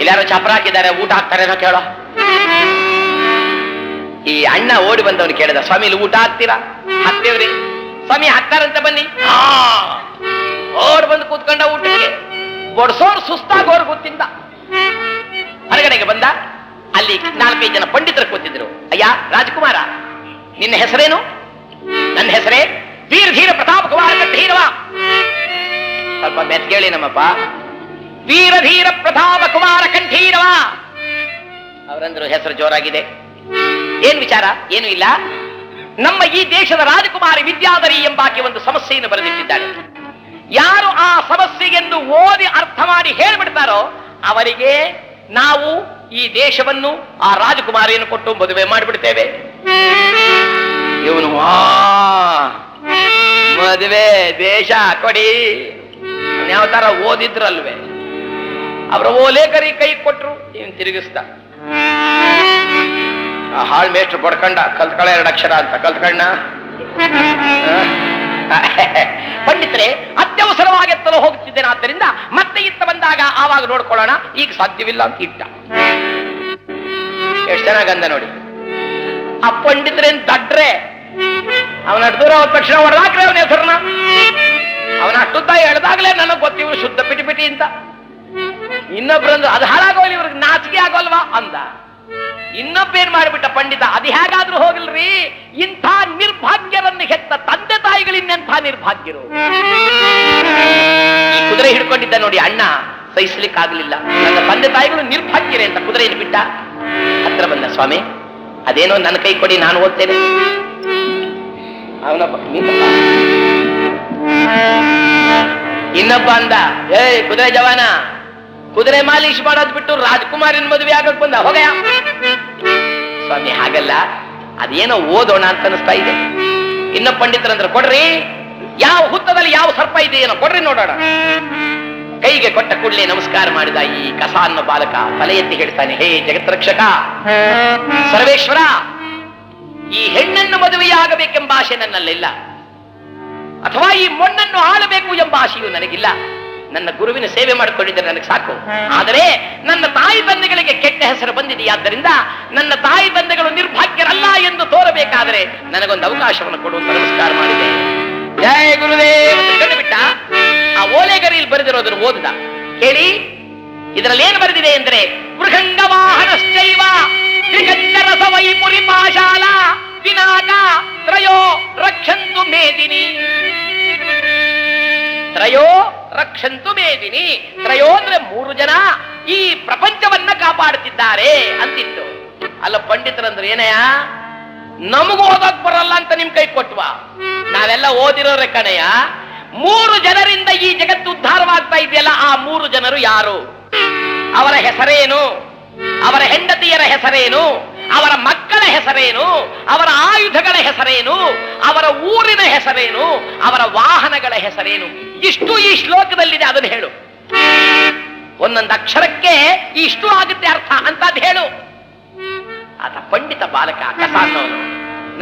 ಇಲ್ಲಾರು ಚಪ್ರ ಹಾಕಿದ್ದಾರೆ, ಊಟ ಹಾಕ್ತಾರೇನೋ ಕೇಳೋ. ಈ ಅಣ್ಣ ಓಡಿ ಬಂದವನು ಕೇಳಿದ, ಸ್ವಾಮಿ ಇಲ್ಲಿ ಊಟ ಹಾಕ್ತೀರಾ? ಹಾಕ್ತೇವ್ರಿ. ಸ್ವಾಮಿ ಹಾಕ್ತಾರಂತ ಬನ್ನಿ. ಓಡ್ ಬಂದು ಕೂತ್ಕೊಂಡ ಊಟಕ್ಕೆ. ಬಡ್ಸೋರು ಸುಸ್ತಾಗೋರು ಗೊತ್ತಿಂದ ಹೊರಗಡೆಗೆ ಬಂದ. ಅಲ್ಲಿ 4-5 ಜನ ಪಂಡಿತರು ಕೂತಿದ್ರು. ಅಯ್ಯ ರಾಜಕುಮಾರ, ನಿನ್ನ ಹೆಸರೇನು? ನನ್ನ ಹೆಸರೇ ವೀರಧೀರ ಪ್ರತಾಪ ಕುಮಾರ ಕಂಠೀರವ. ಸ್ವಲ್ಪ ಮೆತ್ಕೇಳಿ ನಮ್ಮಪ್ಪ. ವೀರಧೀರ ಪ್ರತಾಪ ಕುಮಾರ ಕಂಠೀರವ. ಅವರಂದ್ರು ಹೆಸರು ಜೋರಾಗಿದೆ. ಏನ್ ವಿಚಾರ? ಏನು ಇಲ್ಲ. ನಮ್ಮ ಈ ದೇಶದ ರಾಜಕುಮಾರಿ ವಿದ್ಯಾಧರಿ ಎಂಬಾಕೆ ಒಂದು ಸಮಸ್ಯೆಯನ್ನು ಬರೆದಿಟ್ಟಿದ್ದಾಳೆ. ಯಾರು ಆ ಸಮಸ್ಯೆಗೆಂದು ಓದಿ ಅರ್ಥ ಮಾಡಿ ಹೇಳ್ಬಿಡ್ತಾರೋ ಅವರಿಗೆ ನಾವು ಈ ದೇಶವನ್ನು ಆ ರಾಜಕುಮಾರಿಯನ್ನು ಕೊಟ್ಟು ಮದುವೆ ಮಾಡಿಬಿಡ್ತೇವೆ. ಇವನು ಮದುವೆ ದೇಶ ಕೊಡಿ, ಯಾವ ತರ ಓದಿದ್ರಲ್ವೇ, ಅವರ ಓಲೇಕರಿ ಕೈ ಕೊಟ್ರು. ಇವನ್ ತಿರುಗಿಸ್ದ. ಹಾಳ್ ಮೇಷ್ಟ್ರು ಪಡ್ಕೊಂಡ, ಕಲ್ತ್ಕೊಳ್ಳ 2 ಅಕ್ಷರ ಅಂತ ಕಲ್ತ್ಕೊಂಡ. ಪಂಡಿತರೆ, ಅತ್ಯವಸರವಾಗಿ ಎತ್ತಲು ಹೋಗುತ್ತಿದ್ದೇನೆ, ಆದ್ದರಿಂದ ಮತ್ತೆ ಇತ್ತ ಬಂದಾಗ ಆವಾಗ ನೋಡ್ಕೊಳ್ಳೋಣ, ಈಗ ಸಾಧ್ಯವಿಲ್ಲ ಅಂತ ಇಟ್ಟ. ಎಷ್ಟು ಚೆನ್ನಾಗಂದ ನೋಡಿ. ಆ ಪಂಡಿತರೇನ್ ದಡ್ರೆ. ಅವನ ದೂರ ಹೋದ ತಕ್ಷಣ ಹೊಡೆದಾಕ್ರೆ ಅವನ ಹೆಸರನ್ನ. ಅವನ ಅಷ್ಟುದ್ದ ಎಳ್ದಾಗ್ಲೇ ನನಗ್ ಗೊತ್ತಿವ್ರು ಶುದ್ಧ ಪಿಟಿ ಅಂತ. ಇನ್ನೊಬ್ರಂದು ಅದು ಹಾಳಾಗೋಲಿ, ಇವ್ರಿಗೆ ನಾಚಿಕೆ ಆಗೋಲ್ವಾ ಅಂದ. ಇನ್ನೊಬ್ಬೇನ್ ಮಾಡಿಬಿಟ್ಟ ಪಂಡಿತ, ಅದು ಹೇಗಾದ್ರೂ ಹೋಗಿಲ್ರಿ, ಇಂಥ ನಿರ್ಭಾಗ್ಯರನ್ನು ಹೆತ್ತ ತಂದೆ ತಾಯಿಗಳಿನ್ನೆಂಥ ನಿರ್ಭಾಗ್ಯರು. ಈ ಕುದುರೆ ಹಿಡ್ಕೊಂಡಿದ್ದ ನೋಡಿ ಅಣ್ಣ, ಸಹಿಸ್ಲಿಕ್ಕಾಗಲಿಲ್ಲ. ನನ್ನ ತಂದೆ ತಾಯಿಗಳು ನಿರ್ಭಾಗ್ಯರೇ ಅಂತ ಕುದುರೆಯನ್ನು ಬಿಟ್ಟ. ಹತ್ರ ಬಂದ. ಸ್ವಾಮಿ ಅದೇನೋ ನನ್ನ ಕೈ ಕೊಡಿ, ನಾನು ಓದ್ತೇನೆ. ಅವನೊಬ್ಬ ಇನ್ನೊಬ್ಬ ಅಂದ, ಕುದುರೆ ಜವಾನ, ಕುದುರೆ ಮಾಲೀಶ್ ಮಾಡೋದ್ ಬಿಟ್ಟು ರಾಜಕುಮಾರಿನ ಮದುವೆ ಆಗಕ್ ಬಂದ, ಹೋಗಯ. ಸ್ವಾಮಿ ಹಾಗಲ್ಲ, ಅದೇನೋ ಓದೋಣ ಅಂತ ಅನಿಸ್ತಾ ಇದೆ. ಇನ್ನ ಪಂಡಿತರಂದ್ರೆ ಕೊಡ್ರಿ, ಯಾವ ಹುತ್ತದಲ್ಲಿ ಯಾವ ಸರ್ಪ ಇದೆ ಏನೋ ಕೊಡ್ರಿ ನೋಡೋಣ. ಕೈಗೆ ಕೊಟ್ಟ ಕೂಡಲೇ ನಮಸ್ಕಾರ ಮಾಡಿದ ಈ ಕಸ ಅನ್ನೋ ಬಾಲಕ ತಲೆ ಎತ್ತಿ ಹೇಳ್ತಾನೆ, ಹೇ ಜಗತ್ರಕ್ಷಕ ಸರ್ವೇಶ್ವರ, ಈ ಹೆಣ್ಣನ್ನು ಮದುವೆಯಾಗಬೇಕೆಂಬ ಆಶೆ ನನ್ನಲ್ಲಿಲ್ಲ. ಅಥವಾ ಈ ಮಣ್ಣನ್ನು ಆಳಬೇಕು ಎಂಬ ಆಶೆಯು ನನಗಿಲ್ಲ. ನನ್ನ ಗುರುವಿನ ಸೇವೆ ಮಾಡಿಕೊಂಡಿದ್ದರೆ ನನಗೆ ಸಾಕು. ಆದರೆ ನನ್ನ ತಾಯಿ ತಂದೆಗಳಿಗೆ ಕೆಟ್ಟ ಹೆಸರು ಬಂದಿದೆಯಾದ್ದರಿಂದ ನನ್ನ ತಾಯಿ ತಂದೆಗಳು ನಿರ್ಭಾಗ್ಯರಲ್ಲ ಎಂದು ತೋರಬೇಕಾದರೆ ನನಗೊಂದು ಅವಕಾಶವನ್ನು ಕೊಡುವಂತ ನಮಸ್ಕಾರ ಮಾಡಿದೆ. ಜಯ ಗುರುದೇವ ಕಂಡು ಬಿಟ್ಟ. ಆ ಓಲೆಗರಿಯಲ್ಲಿ ಬರೆದಿರೋದನ್ನು ಓದಿದ. ಕೇಳಿ, ಇದರಲ್ಲಿ ಏನು ಬರೆದಿದೆ ಎಂದರೆ, ಮೃಗಂಗ ವಾಹನಶ್ಚೈವ ತ್ರಿಗಂಧರಸ ವೈಪುರಿ ಪಾಶಾಲ ವಿನಾಕ ತ್ರಯೋ ರಕ್ಷಂತು ಮೇದಿನಿ. ತ್ರಯೋ ರಕ್ಷಂತು ಮೇದಿನಿ. ತ್ರಯೋ ಅಂದ್ರೆ 3 ಜನ ಈ ಪ್ರಪಂಚವನ್ನ ಕಾಪಾಡುತ್ತಿದ್ದಾರೆ ಅಂತಿತ್ತು. ಅಲ್ಲ ಪಂಡಿತರಂದ್ರೆ ಏನಯ್ಯ, ನಮಗೂ ಓದೋಕ್ ಬರಲ್ಲ ಅಂತ ನಿಮ್ ಕೈ ಕೊಟ್ವ? ನಾವೆಲ್ಲ ಓದಿರೋರೆ ಕಣಯ್ಯ. 3 ಜನರಿಂದ ಈ ಜಗತ್ತು ಉದ್ಧಾರವಾಗ್ತಾ ಇದೆಯಲ್ಲ, ಆ 3 ಜನರು ಯಾರು? ಅವರ ಹೆಸರೇನು? ಅವರ ಹೆಂಡತಿಯರ ಹೆಸರೇನು? ಅವರ ಮಕ್ಕಳ ಹೆಸರೇನು? ಅವರ ಆಯುಧಗಳ ಹೆಸರೇನು? ಅವರ ಊರಿನ ಹೆಸರೇನು? ಅವರ ವಾಹನಗಳ ಹೆಸರೇನು? ಇಷ್ಟು ಈ ಶ್ಲೋಕದಲ್ಲಿದೆ, ಅದನ್ನು ಹೇಳು. ಒಂದೊಂದು ಅಕ್ಷರಕ್ಕೆ ಇಷ್ಟು ಆಗುತ್ತೆ ಅರ್ಥ ಅಂತ ಅದು ಹೇಳು. ಆತ ಪಂಡಿತ ಬಾಲಕ ಕಸಾನ್ನವನು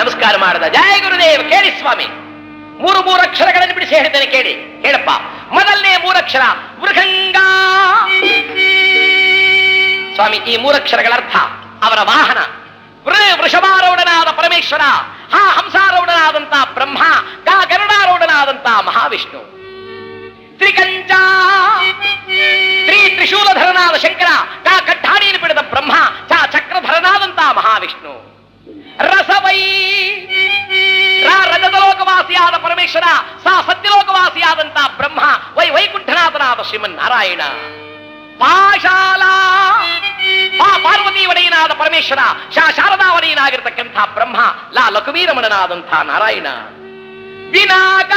ನಮಸ್ಕಾರ ಮಾಡದ. ಜಯ ಗುರುದೇವ. ಕೇಳಿ ಸ್ವಾಮಿ, 3 ಅಕ್ಷರಗಳನ್ನು ಬಿಡಿಸಿ ಹೇಳ್ತೇನೆ, ಕೇಳಿ. ಹೇಳಪ್ಪ. ಮೊದಲನೇ 3 ಅಕ್ಷರ ಮೃಗಂಗ. ಸ್ವಾಮಿ, ಈ 3 ಅಕ್ಷರಗಳ ಅರ್ಥ ಅವರ ವಾಹನ. ವೃಷಭಾರೂಢನಾದ ಪರಮೇಶ್ವರ, ಹಂಸಾರೂಢನಾದಂತಹ ಬ್ರಹ್ಮ, ಗರುಡಾರೂಢನಾದಂತಹ ಮಹಾವಿಷ್ಣು. ತ್ರಿಕಂಚ, ತ್ರಿಶೂಲಧರನಾದ ಶಂಕರ, ಕಟ್ಟಾಣಿಯನ್ನು ಬಿಡದ ಬ್ರಹ್ಮ, ಚಕ್ರಧರನಾದಂತಹ ಮಹಾವಿಷ್ಣು. ರಸವೈ, ರಜದ ಲೋಕವಾಸಿಯಾದ ಪರಮೇಶ್ವರ, ಸತ್ಯಲೋಕವಾಸಿಯಾದಂತಹ ಬ್ರಹ್ಮ, ವೈಕುಂಠನಾಥನಾದ ಶ್ರೀಮನ್ನಾರಾಯಣ. ಪಾಶಾಲ, ಪಾರ್ವತಿ ಒಡೆಯನಾದ ಪರಮೇಶ್ವರ, ಶಾರದಾ ಒಡೆಯನಾಗಿರ್ತಕ್ಕಂಥ ಬ್ರಹ್ಮ, ಲಕುಮೀರಮಣನಾದಂತಹ ನಾರಾಯಣ. ವಿನಾಕ,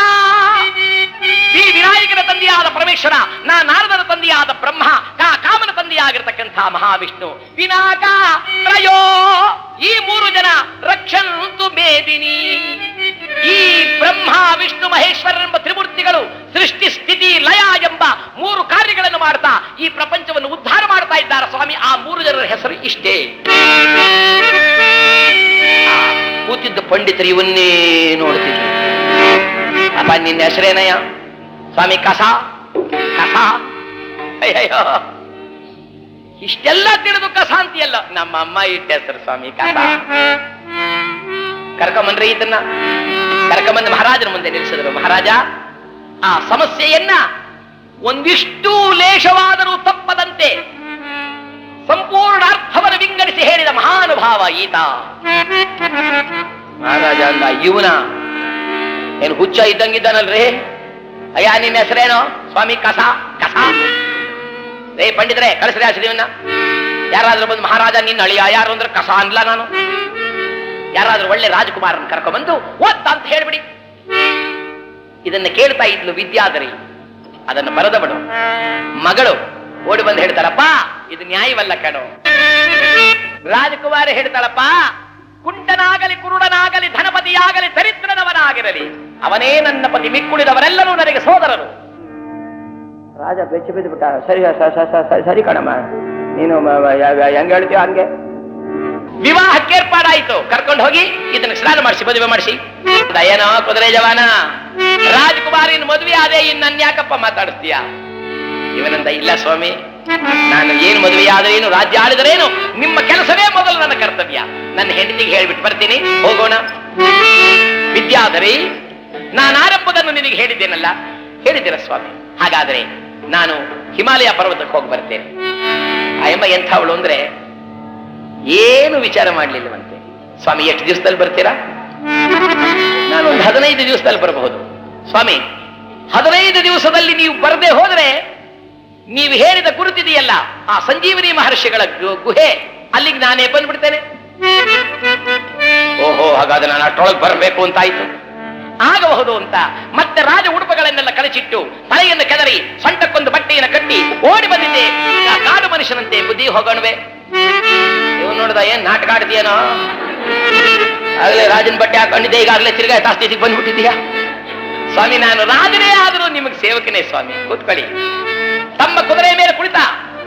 ಈ ವಿನಾಯಕನ ತಂದೆಯಾದ ಪರಮೇಶ್ವರ, ನಾರದನ ತಂದೆಯಾದ ಬ್ರಹ್ಮ, ಕಾಮನ ತಂದೆಯಾಗಿರ್ತಕ್ಕಂಥ ಮಹಾವಿಷ್ಣು. ವಿನಾಕ ತ್ರಯೋ, ಈ 3 ಜನ ರಕ್ಷಂತು ಮೇದಿನಿ. ಈ ಬ್ರಹ್ಮ ವಿಷ್ಣು ಮಹೇಶ್ವರರೆಂಬ ತ್ರಿಮೂರ್ತಿಗಳು ಸೃಷ್ಟಿ ಸ್ಥಿತಿ ಲಯ ಎಂಬ 3 ಕಾರ್ಯಗಳನ್ನು ಮಾಡ್ತಾ ಈ ಪ್ರಪಂಚವನ್ನು ಉದ್ಧಾರ ಮಾಡ್ತಾ ಇದ್ದಾರೆ ಸ್ವಾಮಿ. ಆ 3 ಜನರ ಹೆಸರು ಇಷ್ಟೇ. ಕೂತಿದ್ದ ಪಂಡಿತರು ಇವನ್ನೇ ನೋಡ್ತಿದ್ರು. ಅಪ್ಪ, ನಿನ್ನ ಹೆಸರೇನಯ್ಯ? ಸ್ವಾಮಿ, ಕಸ. ಕಸ. ಅಯ್ಯಯ್ಯೋ, ಇಷ್ಟೆಲ್ಲ ತಿಳಿದು ಕಸ ಅಂತೀಯಲ್ಲ. ನಮ್ಮ ಅಮ್ಮ ಇಟ್ಟ ಹೆಸರು ಸ್ವಾಮಿ, ಕಸ. ಕರ್ಕೊಂಬನ್ರಿ, ಇದನ್ನ ಕರ್ಕೊಂಬಂದು ಮಹಾರಾಜನ ಮುಂದೆ ನಿಲ್ಲಿಸಿದ್ರು. ಮಹಾರಾಜ, ಆ ಸಮಸ್ಯೆಯನ್ನ ಒಂದಿಷ್ಟು ಲೇಷವಾದರೂ ತಪ್ಪದಂತೆ ಸಂಪೂರ್ಣ ಅರ್ಥವನ್ನು ವಿಂಗಡಿಸಿ ಹೇಳಿದ ಮಹಾನುಭಾವ ಈತ. ಮಹಾರಾಜ ಅಂದ, ಇವನ ಏನು ಹುಚ್ಚ ಇದ್ದಂಗಿದ್ದಾನಲ್ರಿ? ಅಯ್ಯ, ನಿನ್ನ ಹೆಸರೇನೋ? ಸ್ವಾಮಿ, ಕಸ. ಕಸ. ರೇ ಪಂಡಿತರೇ, ಕಳಿಸ್ರಿ ಆಶ್ರಯವನ್ನ. ಯಾರಾದ್ರೂ ಬಂದು, ಮಹಾರಾಜ ನಿನ್ನ ಅಳಿಯ ಯಾರು ಅಂದ್ರೆ ಕಸ ಅನ್ಲ ನಾನು. ಯಾರಾದ್ರೂ ಒಳ್ಳೆ ರಾಜಕುಮಾರನ ಕರ್ಕೊಂಡ್ಬಂದು ಓದ್ತಾ ಅಂತ ಹೇಳ್ಬಿಡಿ. ಇದನ್ನ ಕೇಳ್ತಾ ಇದ್ಲು ವಿದ್ಯಾಧರಿ. ಅದನ್ನು ಬರೆದವಳು ಮಗಳು ಓಡಿ ಬಂದು ಹೇಳ್ತಾಳಪ್ಪ, ಇದು ನ್ಯಾಯವಲ್ಲ ಕಣೋ. ರಾಜಕುಮಾರಿ ಹೇಳ್ತಾಳಪ್ಪ, ಕುಂಟನಾಗಲಿ ಕುರುಡನಾಗಲಿ ಧನಪತಿಯಾಗಲಿ ದರಿದ್ರನವನಾಗಿರಲಿ ಅವನೇ ನನ್ನ ಪತಿ, ಮಿಕ್ಕುಳಿದವರೆಲ್ಲರೂ ನನಗೆ ಸೋದರರು. ರಾಜ ಬೆಚ್ಚಿ ಬಿದ್ದು ಬಿಟ್ಟ. ಸರಿ ಸರಿ ಕಣಮ್ಮ, ನೀನು ಹೆಂಗ ಹೇಳ್ತೀಯ ಹಂಗೆ. ವಿವಾಹಕ್ಕೆ ಏರ್ಪಾಡಾಯ್ತು. ಕರ್ಕೊಂಡು ಹೋಗಿ ಇದನ್ನ ಸ್ನಾನ ಮಾಡಿಸಿ ಮದುವೆ ಮಾಡಿಸಿ. ಏನೋ ಕುದುರೆ ಜವಾನ, ರಾಜಕುಮಾರಿನ ಮದುವೆ ಆದೆ, ಇನ್ನನ್ಯಾಕಪ್ಪ ಮಾತಾಡಿಸ್ತೀಯ? ಇವನಂದ, ಇಲ್ಲ ಸ್ವಾಮಿ, ನಾನು ಏನು ಮದುವೆ ಆದರೇನು, ರಾಜ್ಯ ಆಳಿದರೇನು, ನಿಮ್ಮ ಕೆಲಸವೇ ಮೊದಲು ನನ್ನ ಕರ್ತವ್ಯ. ನನ್ನ ಹೆಂಡತಿಗೆ ಹೇಳ್ಬಿಟ್ಟು ಬರ್ತೀನಿ, ಹೋಗೋಣ. ವಿದ್ಯಾಧರಿ, ನಾನು ಆರಂಭದನ್ನು ನಿನಗೆ ಹೇಳಿದ್ದೇನಲ್ಲ? ಹೇಳಿದ್ದೀರ ಸ್ವಾಮಿ. ಹಾಗಾದರೆ ನಾನು ಹಿಮಾಲಯ ಪರ್ವತಕ್ಕೆ ಹೋಗಿ ಬರ್ತೇನೆ. ಆ ಎಂಬ ಎಂಥವಳು ಅಂದ್ರೆ ಏನು ವಿಚಾರ ಮಾಡ್ಲಿಲ್ಲವಂತೆ. ಸ್ವಾಮಿ, ಎಷ್ಟು ದಿವಸದಲ್ಲಿ ಬರ್ತೀರಾ? ನಾನು ಒಂದು 15 ದಿವಸದಲ್ಲಿ ಬರಬಹುದು. ಸ್ವಾಮಿ, 15 ದಿವಸದಲ್ಲಿ ನೀವು ಬರದೆ ಹೋದ್ರೆ ನೀವು ಹೇಳಿದ ಗುರುತಿದೆಯಲ್ಲ, ಆ ಸಂಜೀವನಿ ಮಹರ್ಷಿಗಳ ಗುಹೆ, ಅಲ್ಲಿಗೆ ನಾನೇ ಬಂದ್ಬಿಡ್ತೇನೆ. ಓಹೋ, ಹಾಗಾದ್ರೆ ನಾನು ಅಷ್ಟೊಳಗೆ ಬರಬೇಕು ಅಂತ ಆಯ್ತು. ಆಗಬಹುದು ಅಂತ ಮತ್ತೆ ರಾಜ ಉಡುಪುಗಳನ್ನೆಲ್ಲ ಕಳಚಿಟ್ಟು ತಲೆಯನ್ನು ಕೆದರಿ ಸೊಂಟಕ್ಕೊಂದು ಬಟ್ಟೆಯನ್ನು ಕಟ್ಟಿ ಓಡಿ ಬಂದಿದ್ದೆ. ಆ ಕಾಡು ಮನುಷ್ಯನಂತೆ ಬುದ್ಧಿ ಹೋಗೋಣವೆ. ನೀವು ನೋಡಿದ, ಏನ್ ನಾಟಕ ಆಡ್ತೀಯನೋ? ಆಗ್ಲೇ ರಾಜನ ಬಟ್ಟೆ ಹಾಕೊಂಡಿದ್ದೆ, ಈಗಾಗಲೇ ತಿರ್ಗಾ ತಾಸ್ತಿಗೆ ಬಂದ್ಬಿಟ್ಟಿದ್ದೀಯಾ? ಸ್ವಾಮಿ, ನಾನು ರಾಜನೇ ಆದರೂ ನಿಮಗೆ ಸೇವಕನೇ ಸ್ವಾಮಿ, ಕೂತ್ಕೊಳ್ಳಿ. ತಮ್ಮ ಕುದುರೆ ಮೇಲೆ ಕುಳಿತ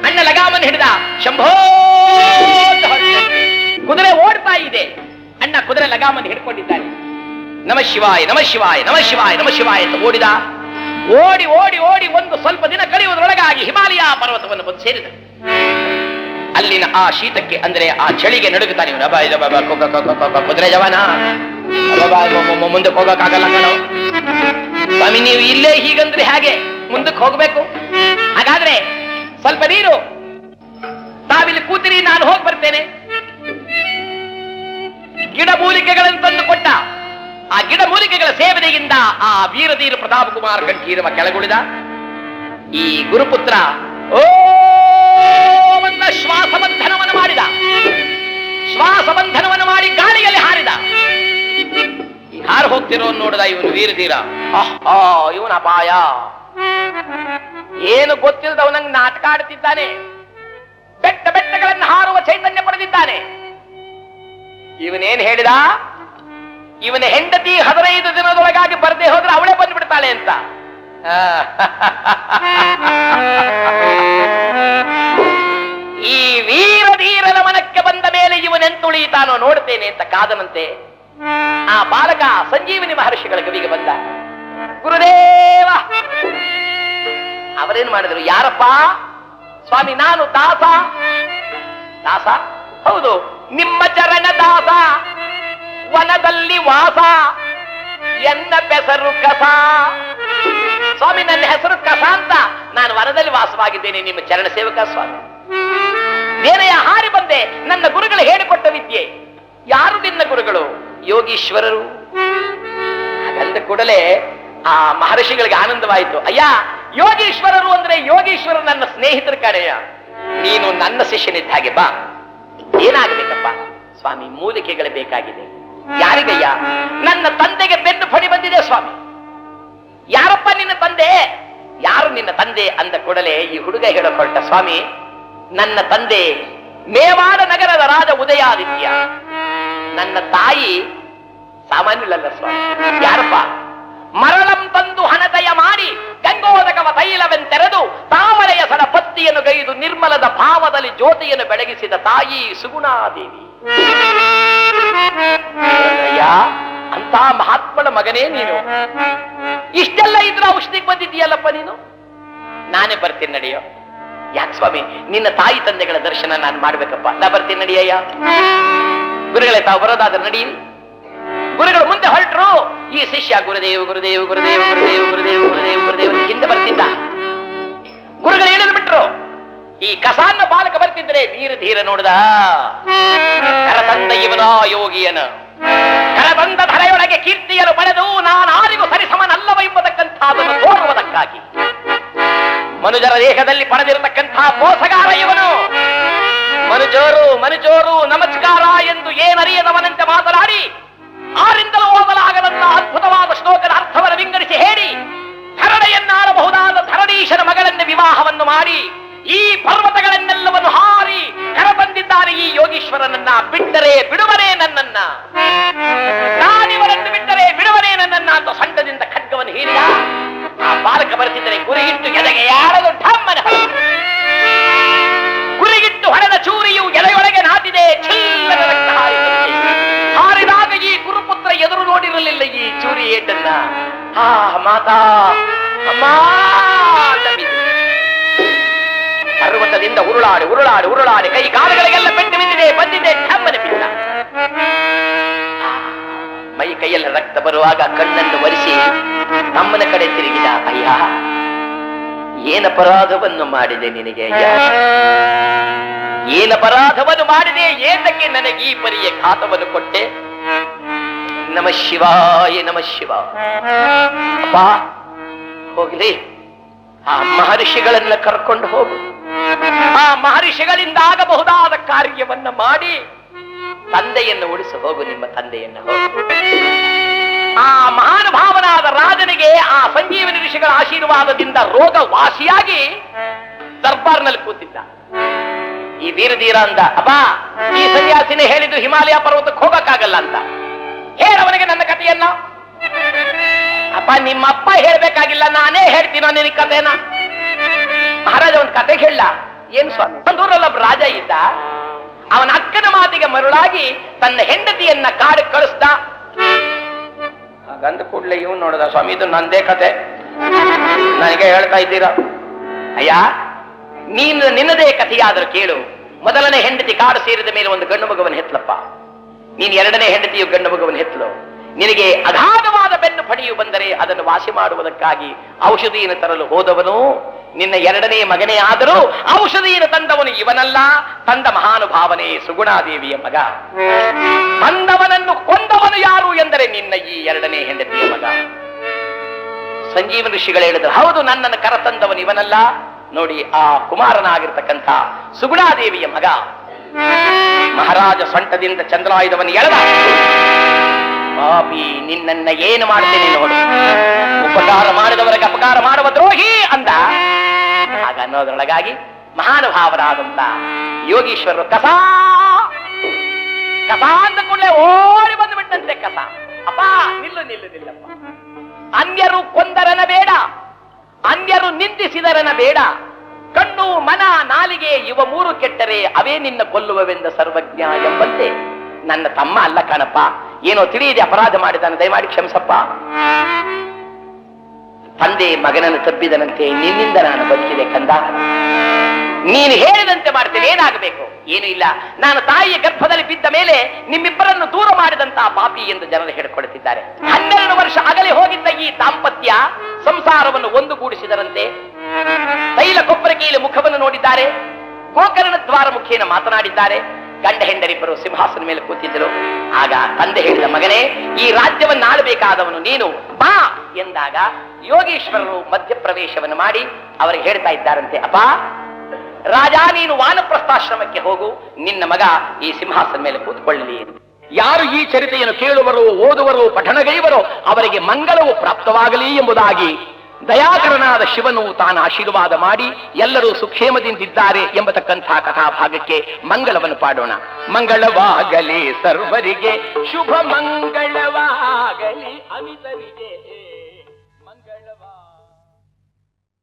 ಅಣ್ಣ ಲಗಾಮನ್ನು ಹಿಡಿದ. ಶಂಭೋ, ಕುದುರೆ ಓಡ್ತಾ ಇದೆ. ಅಣ್ಣ ಕುದುರೆ ಲಗಾಮನ್ನು ಹಿಡ್ಕೊಂಡಿದ್ದಾನೆ. ನಮ ಶಿವಾಯ ನಮ ಶಿವಾಯ ನಮ ಶಿವಾಯ ನಮ ಶಿವಾಯ ಅಂತ ಓಡಿದ. ಓಡಿ ಓಡಿ ಓಡಿ ಒಂದು ಸ್ವಲ್ಪ ದಿನ ಕಳೆಯುವುದರೊಳಗಾಗಿ ಹಿಮಾಲಯ ಪರ್ವತವನ್ನು ಬಂದು ಸೇರಿದ. ಅಲ್ಲಿನ ಆ ಶೀತಕ್ಕೆ ಅಂದ್ರೆ ಆ ಚಳಿಗೆ ನಡುಗುತ್ತಾನೆ ಕುದುರೆ ಜವಾನ, ಮುಂದಕ್ಕೆ ಹೋಗಕ್ಕಾಗಲ್ಲ ಕಣೋ ಸ್ವಾಮಿ, ನೀವು ಇಲ್ಲೇ ಹೀಗಂದ್ರೆ ಹೇಗೆ ಮುಂದಕ್ಕೆ ಹೋಗ್ಬೇಕು? ಹಾಗಾದ್ರೆ ಸ್ವಲ್ಪ ನೀರು ತಾವಿಲ್ಲಿ ಕೂತಿರಿ, ನಾನು ಹೋಗಿ ಬರ್ತೇನೆ. ಗಿಡಮೂಲಿಕೆಗಳನ್ನು ತಂದು ಕೊಟ್ಟ. ಆ ಗಿಡಮೂಲಿಕೆಗಳ ಸೇವನೆಯಿಂದ ಆ ವೀರಧೀರ ಪ್ರತಾಪ ಕುಮಾರ ಕಂಠೀರವ ಕೆಳಗುಳಿದ. ಈ ಗುರುಪುತ್ರ ಓಮನ್ನ ಶ್ವಾಸಬಂಧನವನ್ನು ಮಾಡಿದ. ಶ್ವಾಸಬಂಧನವನ್ನು ಮಾಡಿ ಗಾಳಿಯಲ್ಲಿ ಹಾರಿದ. ಹಾರು ಹೋಗ್ತಿರೋ ನೋಡಿದ ಇವನು ವೀರಧೀರ. ಇವನ ಅಪಾಯ, ಏನು ಗೊತ್ತಿಲ್ಲದವನಂಗ್ ನಾಟಕ ಆಡುತ್ತಿದ್ದಾನೆ. ಬೆಟ್ಟ ಬೆಟ್ಟಗಳನ್ನು ಹಾರುವ ಚೈತನ್ಯ ಪಡೆದಿದ್ದಾನೆ. ಇವನೇನ್ ಹೇಳಿದ? ಇವನ ಹೆಂಡತಿ 15 ದಿನದೊಳಗಾಗಿ ಬರದೆ ಹೋದ್ರೆ ಅವಳೇ ಬಂದ್ಬಿಡ್ತಾಳೆ ಅಂತ. ಈ ವೀರಧೀರನ ಮನಕ್ಕೆ ಬಂದ ಮೇಲೆ ಇವನೆಂತುಳಿತಾನೋ ನೋಡ್ತೇನೆ ಅಂತ ಕಾದನಂತೆ. ಆ ಬಾಲಕ ಸಂಜೀವನಿ ಮಹರ್ಷಿಗಳ ಕವಿಗೆ ಬಂದ. ಗುರುದೇವ, ಅವರೇನು ಮಾಡಿದ್ರು? ಯಾರಪ್ಪ? ಸ್ವಾಮಿ, ನಾನು ದಾಸ. ದಾಸ? ಹೌದು, ನಿಮ್ಮ ಚರಣ ದಾಸ, ವನದಲ್ಲಿ ವಾಸ, ಎನ್ನ ಹೆಸರು ಕಸ. ಸ್ವಾಮಿ, ನನ್ನ ಹೆಸರು ಕಸ ಅಂತ, ನಾನು ವನದಲ್ಲಿ ವಾಸವಾಗಿದ್ದೇನೆ, ನಿಮ್ಮ ಚರಣ ಸೇವಕ ಸ್ವಾಮಿ. ನೇನೆಯ ಹಾರಿ ಬಂದೆ, ನನ್ನ ಗುರುಗಳು ಹೇಳಿಕೊಟ್ಟ ವಿದ್ಯೆ. ಯಾರು ನಿನ್ನ ಗುರುಗಳು? ಯೋಗೀಶ್ವರರು. ಹಾಗಂದ ಕೂಡಲೇ ಆ ಮಹರ್ಷಿಗಳಿಗೆ ಆನಂದವಾಯಿತು. ಅಯ್ಯ, ಯೋಗೀಶ್ವರರು ಅಂದ್ರೆ ಯೋಗೀಶ್ವರರು ನನ್ನ ಸ್ನೇಹಿತರ ಕಡೆಯ, ನೀನು ನನ್ನ ಶಿಷ್ಯನಿದ್ದ ಹಾಗೆ ಬಾ. ಏನಾಗಬೇಕಪ್ಪ? ಸ್ವಾಮಿ, ಮೂಲಿಕೆಗಳು ಬೇಕಾಗಿದೆ. ಯಾರಿಗಯ್ಯ? ನನ್ನ ತಂದೆಗೆ ಬೆನ್ನು ಫಡಿ ಬಂದಿದೆ ಸ್ವಾಮಿ. ಯಾರಪ್ಪ ನಿನ್ನ ತಂದೆ? ಯಾರು ನಿನ್ನ ತಂದೆ ಅಂದ ಕೂಡಲೇ ಈ ಹುಡುಗ ಹೇಳಿಕೊಳ್ಟ, ಸ್ವಾಮಿ, ನನ್ನ ತಂದೆ ಮೇವಾಡ ನಗರದ ರಾಜ ಉದಯಾದಿತ್ಯ. ನನ್ನ ತಾಯಿ ಸಾಮಾನ್ಯಳಲ್ಲ ಸ್ವಾಮಿ. ಯಾರಪ್ಪ? ಮರಳಂ ತಂದು ಹಣದಯ ಮಾಡಿ ಗಂಗೋದಕವ ತೈಲವೆಂತೆರೆದು ತಾವರೆಯ ಸರ ಪತ್ತಿಯನ್ನು ಗೈದು ನಿರ್ಮಲದ ಭಾವದಲ್ಲಿ ಜ್ಯೋತಿಯನ್ನು ಬೆಳಗಿಸಿದ ತಾಯಿ ಸುಗುಣಾದೇವಿ. ಅಂತ ಮಹಾತ್ಮನ ಮಗನೇ ನೀನು. ಇಷ್ಟೆಲ್ಲ ಇದ್ರ ಔಷಧಿಗೆ ಬಂದಿದ್ದೀಯಲ್ಲಪ್ಪ ನೀನು. ನಾನೇ ಬರ್ತೀನಿ ನಡೆಯೋ. ಯಾಕೆ ಸ್ವಾಮಿ? ನಿನ್ನ ತಾಯಿ ತಂದೆಗಳ ದರ್ಶನ ನಾನು ಮಾಡ್ಬೇಕಪ್ಪ. ನಾ ಬರ್ತೀನಿ ನಡಿಯಯ್ಯ. ಗುರುಗಳೇ, ತಾವು ಬರೋದಾದ್ರೆ ನಡೀರಿ. ಗುರುಗಳು ಮುಂದೆ ಹೊರಟರು. ಈ ಶಿಷ್ಯ ಗುರುದೇವ್ ಗುರುದೇವ್ ಗುರುದೇವ್ ಗುರುದೇವ್ ಗುರುದೇವ್ ಗುರುದೇವ್ ಗುರುದೇವ್ ಹಿಂದೆ ಬರ್ತಿದ್ದ. ಗುರುಗಳು ಹೇಳಿದ್ರು ಬಿಟ್ರು. ಈ ಕಸಾನ್ನ ಬಾಲಕ ಬರ್ತಿದ್ರೆ ವೀರಧೀರ ನೋಡಿದ. ಕರತಂದ ಇವನ ಯೋಗಿಯನ, ಕರತಂದ ಧರೆಯೊಳಗೆ ಕೀರ್ತಿಯನ್ನು ಪಡೆದು ನಾನಾರಿಗೂ ಸರಿಸಮನಲ್ಲವೆಂಬತಕ್ಕಂಥದ್ದನ್ನು ತೋರುವುದಕ್ಕಾಗಿ ಮನುಜರ ದೇಹದಲ್ಲಿ ಪಡೆದಿರತಕ್ಕಂಥ ಮೋಸಗಾರ ಇವನು. ಮನುಜೋರು ಮನುಜೋರು ನಮಸ್ಕಾರ ಎಂದು ಏನರಿಯದವನಂತೆ ಮಾತನಾಡಿ ಆರಿಂದಲೂ ಓದಲಾಗದಂತ ಅದ್ಭುತವಾದ ಶ್ಲೋಕದ ಅರ್ಥವನ್ನು ವಿಂಗಡಿಸಿ ಹೇಳಿ ಧರಣೆಯನ್ನಾಡಬಹುದಾದ ಧರಣೀಶನ ಮಗಳನ್ನ ವಿವಾಹವನ್ನು ಮಾಡಿ ಈ ಪರ್ವತಗಳನ್ನೆಲ್ಲವನ್ನು ಹಾರಿ ಕರೆತಂದಿದ್ದಾರೆ ಈ ಯೋಗೀಶ್ವರನನ್ನ. ಬಿಟ್ಟರೆ ಬಿಡುವನೇ ನನ್ನನ್ನ, ನಾನಿವರನ್ನು ಬಿಟ್ಟರೆ ಬಿಡುವನೇ ನನ್ನನ್ನ ಅಂತ ಸೊಂಟದಿಂದ ಖಡ್ಗವನ್ನು ಹೀರಿದ. ಆ ಬಾಲಕ ಬರ್ತಿದ್ದರೆ ಗುರಿಗಿಟ್ಟು ಎದೆಗೆ ಯಾರದು ಢಮ್ಮನ ಗುರಿಗಿಟ್ಟು ಹೊಡೆದ ಚೂರಿಯು ಎಲೆಯೊಳಗೆ ನಾಟಿದೆ. ಚಿಲ್ಲದ ರಕ್ತ ಹಾರಿದಾಗ ಈ ಗುರುಪುತ್ರ ಎದುರು ನೋಡಿರಲಿಲ್ಲ ಈ ಚೂರಿ ಏಟನ್ನ. ಮಾತಾ ಅಮ್ಮ ಪರ್ವತದಿಂದ ಉರುಳಾಡಿ ಉರುಳಾಡಿ ಉರುಳಾಡಿ ಕೈ ಕಾಲುಗಳಿಗೆಲ್ಲ ಪೆಟ್ಟು ಬಿದ್ದಿದೆ. ಬಂದಿದೆ ಢಮ್ಮನೆ ಬಿದ್ದ. ಮೈ ಕೈಯಲ್ಲಿ ರಕ್ತ ಬರುವಾಗ ಕಣ್ಣನ್ನು ಒರೆಸಿ ತಮ್ಮನ ಕಡೆ ತಿರುಗಿದ. ಅಯ್ಯ, ಏನಪರಾಧವನ್ನು ಮಾಡಿದೆ ನಿನಗೆ ಅಯ್ಯ? ಏನಪರಾಧವನ್ನು ಮಾಡಿದೆ? ಏತಕ್ಕೆ ನನಗೆ ಈ ಪರಿಯ ಘಾತವನ್ನು ಕೊಟ್ಟೆ? ನಮ ಶಿವಾಯ ನಮ ಶಿವಾಯ. ಅಪ್ಪ, ಹೋಗ್ಲಿ, ಆ ಮಹರ್ಷಿಗಳನ್ನ ಕರ್ಕೊಂಡು ಹೋಗು. ಆ ಮಹರ್ಷಿಗಳಿಂದ ಆಗಬಹುದಾದ ಕಾರ್ಯವನ್ನ ಮಾಡಿ ತಂದೆಯನ್ನು ಉಳಿಸಿ ಹೋಗು. ನಿಮ್ಮ ತಂದೆಯನ್ನು ಹೋಗು. ಆ ಮಹಾನುಭಾವನಾದ ರಾಜನಿಗೆ ಆ ಸಂಜೀವನಿ ಋಷಿಗಳ ಆಶೀರ್ವಾದದಿಂದ ರೋಗ ವಾಸಿಯಾಗಿ ದರ್ಬಾರ್ನಲ್ಲಿ ಕೂತಿದ್ದ. ಈ ವೀರಧೀರ ಅಂದ, ಅಪ್ಪ, ಈ ಸನ್ಯಾಸಿನೇ ಹೇಳಿದ್ದು ಹಿಮಾಲಯ ಪರ್ವತಕ್ಕೆ ಹೋಗಕ್ಕಾಗಲ್ಲ ಅಂತ. ಹೇಳವನಿಗೆ ನನ್ನ ಕಥೆಯನ್ನ. ಅಪ್ಪ, ನಿಮ್ಮಪ್ಪ ಹೇಳ್ಬೇಕಾಗಿಲ್ಲ, ನಾನೇ ಹೇಳ್ತೀನೋ ನಿನಗೆ ಕಥೆನ. ಮಹಾರಾಜ ಒಂದು ಕತೆ ಹೇಳ. ಏನ್ ಸ್ವಾಮಿ? ಒಂದೂರಲ್ಲೊಬ್ಬ ರಾಜ ಇದ್ದ. ಅವನ ಅಕ್ಕನ ಮಾತಿಗೆ ಮರುಳಾಗಿ ತನ್ನ ಹೆಂಡತಿಯನ್ನ ಕಾಡು ಕಳಿಸ್ದ. ಗಂಧ ಕೂಡ್ಲೆ ಇವನು ನೋಡಿದ, ಸ್ವಾಮಿ ಇದು ನಂದೇ ಕತೆ, ನನಗೆ ಹೇಳ್ತಾ ಇದ್ದೀರಾ? ಅಯ್ಯ, ನಿನ್ನದೇ ಕಥೆಯಾದರೂ ಕೇಳು. ಮೊದಲನೇ ಹೆಂಡತಿ ಕಾಡು ಸೇರಿದ ಮೇಲೆ ಒಂದು ಗಂಡು ಮಗುವನ್ನು ಹೆತ್ತಲಪ್ಪ, ನೀನು ಎರಡನೇ ಹೆಂಡತಿಯು ಗಂಡು ಮಗುವನ್ನು ಹೆತ್ತಲು. ನಿನಗೆ ಅಗಾಧವಾದ ಬೆನ್ನು ಪಡೆಯು ಬಂದರೆ ಅದನ್ನು ವಾಸಿ ಮಾಡುವುದಕ್ಕಾಗಿ ಔಷಧಿಯನ್ನು ತರಲು ಹೋದವನು ನಿನ್ನ ಎರಡನೇ ಮಗನೇ ಆದರೂ ಔಷಧಿಯನ್ನು ತಂದವನು ಇವನಲ್ಲ, ತಂದ ಮಹಾನುಭಾವನೆ ಸುಗುಣಾದೇವಿಯ ಮಗ. ತಂದವನನ್ನು ಕೊಂದವನು ಯಾರು ಎಂದರೆ ನಿನ್ನ ಈ ಎರಡನೇ ಹೆಂಡತಿಯ ಮಗ. ಸಂಜೀವನ ಋಷಿಗಳು ಹೇಳಿದ್ರು, ಹೌದು, ನನ್ನನ್ನು ಕರತಂದವನು ಇವನಲ್ಲ, ನೋಡಿ ಆ ಕುಮಾರನಾಗಿರ್ತಕ್ಕಂಥ ಸುಗುಣಾದೇವಿಯ ಮಗ. ಮಹಾರಾಜ ಸೊಂಟದಿಂದ ಚಂದ್ರಾಯುಧವನ್ನು ಎಳೆದ. ಪಾಪಿ, ನಿನ್ನನ್ನ ಏನು ಮಾಡ್ತೇನೆ ನೋಡು, ಉಪಕಾರ ಮಾಡಿದವರಿಗೆ ಅಪಕಾರ ಮಾಡುವ ದ್ರೋಹಿ ಅಂದ. ಆಗ ಅನ್ನೋದ್ರೊಳಗಾಗಿ ಮಹಾನುಭಾವರಾದಂತ ಯೋಗೀಶ್ವರರು ಕಸ ಅಂದ ಕೂಡಲೇ ಓಡಿ ಬಂದು ಬಿಟ್ಟಂತೆ. ಕಸ, ಅಪ್ಪ ನಿಲ್ಲಪ್ಪ, ಅನ್ಯರು ಕೊಂದರನ ಬೇಡ, ಅನ್ಯರು ನಿಂದಿಸಿದರನ ಬೇಡ, ಕಣ್ಣು ಮನ ನಾಲಿಗೆ ಇವ ಮೂರು ಕೆಟ್ಟರೆ ಅವೇ ನಿನ್ನ ಕೊಲ್ಲುವವೆಂದ ಸರ್ವಜ್ಞ ಎಂಬಂತೆ ನನ್ನ ತಮ್ಮ ಅಲ್ಲ ಕಾಣಪ್ಪ, ಏನೋ ತಿಳಿಯದೆ ಅಪರಾಧ ಮಾಡಿದಾನೆ, ದಯಮಾಡಿ ಕ್ಷಮಿಸಪ್ಪ. ತಂದೆ ಮಗನನ್ನು ತಪ್ಪಿದನಂತೆ, ನಿನ್ನಿಂದ ನಾನು ಬದುಕಿದೆ ಕಂದ, ನೀನು ಹೇಳಿದಂತೆ ಮಾಡ್ತೇನೆ, ಏನಾಗಬೇಕು? ಏನು ಇಲ್ಲ, ನಾನು ತಾಯಿಯ ಗರ್ಭದಲ್ಲಿ ಬಿದ್ದ ಮೇಲೆ ನಿಮ್ಮಿಬ್ಬರನ್ನು ದೂರ ಮಾಡಿದಂತಹ ಪಾಪಿ ಎಂದು ಜನರು ಹೇಳಿಕೊಳ್ಳುತ್ತಿದ್ದಾರೆ. 12 ವರ್ಷ ಅಗಲಿ ಹೋಗಿದ್ದ ಈ ದಾಂಪತ್ಯ ಸಂಸಾರವನ್ನು ಒಂದುಗೂಡಿಸಿದರಂತೆ. ತೈಲ ಕೊಬ್ಬರಿಗೆಯಲ್ಲಿ ಮುಖವನ್ನು ನೋಡಿದ್ದಾರೆ, ಗೋಕರ್ಣ ದ್ವಾರ ಮುಖೇನ ಮಾತನಾಡಿದ್ದಾರೆ. ಗಂಡ ಹೆಂಡರಿಬ್ಬರು ಸಿಂಹಾಸನ ಮೇಲೆ ಕೂತಿದ್ದರು. ಆಗ ತಂದೆ ಹೇಳಿದ, ಮಗನೇ, ಈ ರಾಜ್ಯವನ್ನು ಆಳಬೇಕಾದವನು ನೀನು, ಬಾ ಎಂದಾಗ ಯೋಗೀಶ್ವರರು ಮಧ್ಯಪ್ರವೇಶವನ್ನು ಮಾಡಿ ಅವರಿಗೆ ಹೇಳ್ತಾ ಇದ್ದಾರಂತೆ, ಅಪ್ಪ ರಾಜ, ನೀನು ವಾನಪ್ರಸ್ಥಾಶ್ರಮಕ್ಕೆ ಹೋಗು, ನಿನ್ನ ಮಗ ಈ ಸಿಂಹಾಸನ ಮೇಲೆ ಕೂತ್ಕೊಳ್ಳಲಿ. ಯಾರು ಈ ಚರಿತೆಯನ್ನು ಕೇಳುವರೋ, ಓದುವರೋ, ಪಠಣಗೈವರೋ ಅವರಿಗೆ ಮಂಗಳವು ಪ್ರಾಪ್ತವಾಗಲಿ ಎಂಬುದಾಗಿ ದಯಾಕರನಾದ ಶಿವನು ತಾನು ಆಶೀರ್ವಾದ ಮಾಡಿ ಎಲ್ಲರೂ ಸುಕ್ಷೇಮದಿಂದಿದ್ದಾರೆ ಎಂಬತಕ್ಕಂಥ ಕಥಾಭಾಗಕ್ಕೆ ಮಂಗಳವನ್ನು ಪಾಡೋಣ. ಮಂಗಳವಾಗಲಿ ಸರ್ವರಿಗೆ, ಶುಭ ಮಂಗಳವಾಗಲಿ ಅಮಿತರಿಗೆ.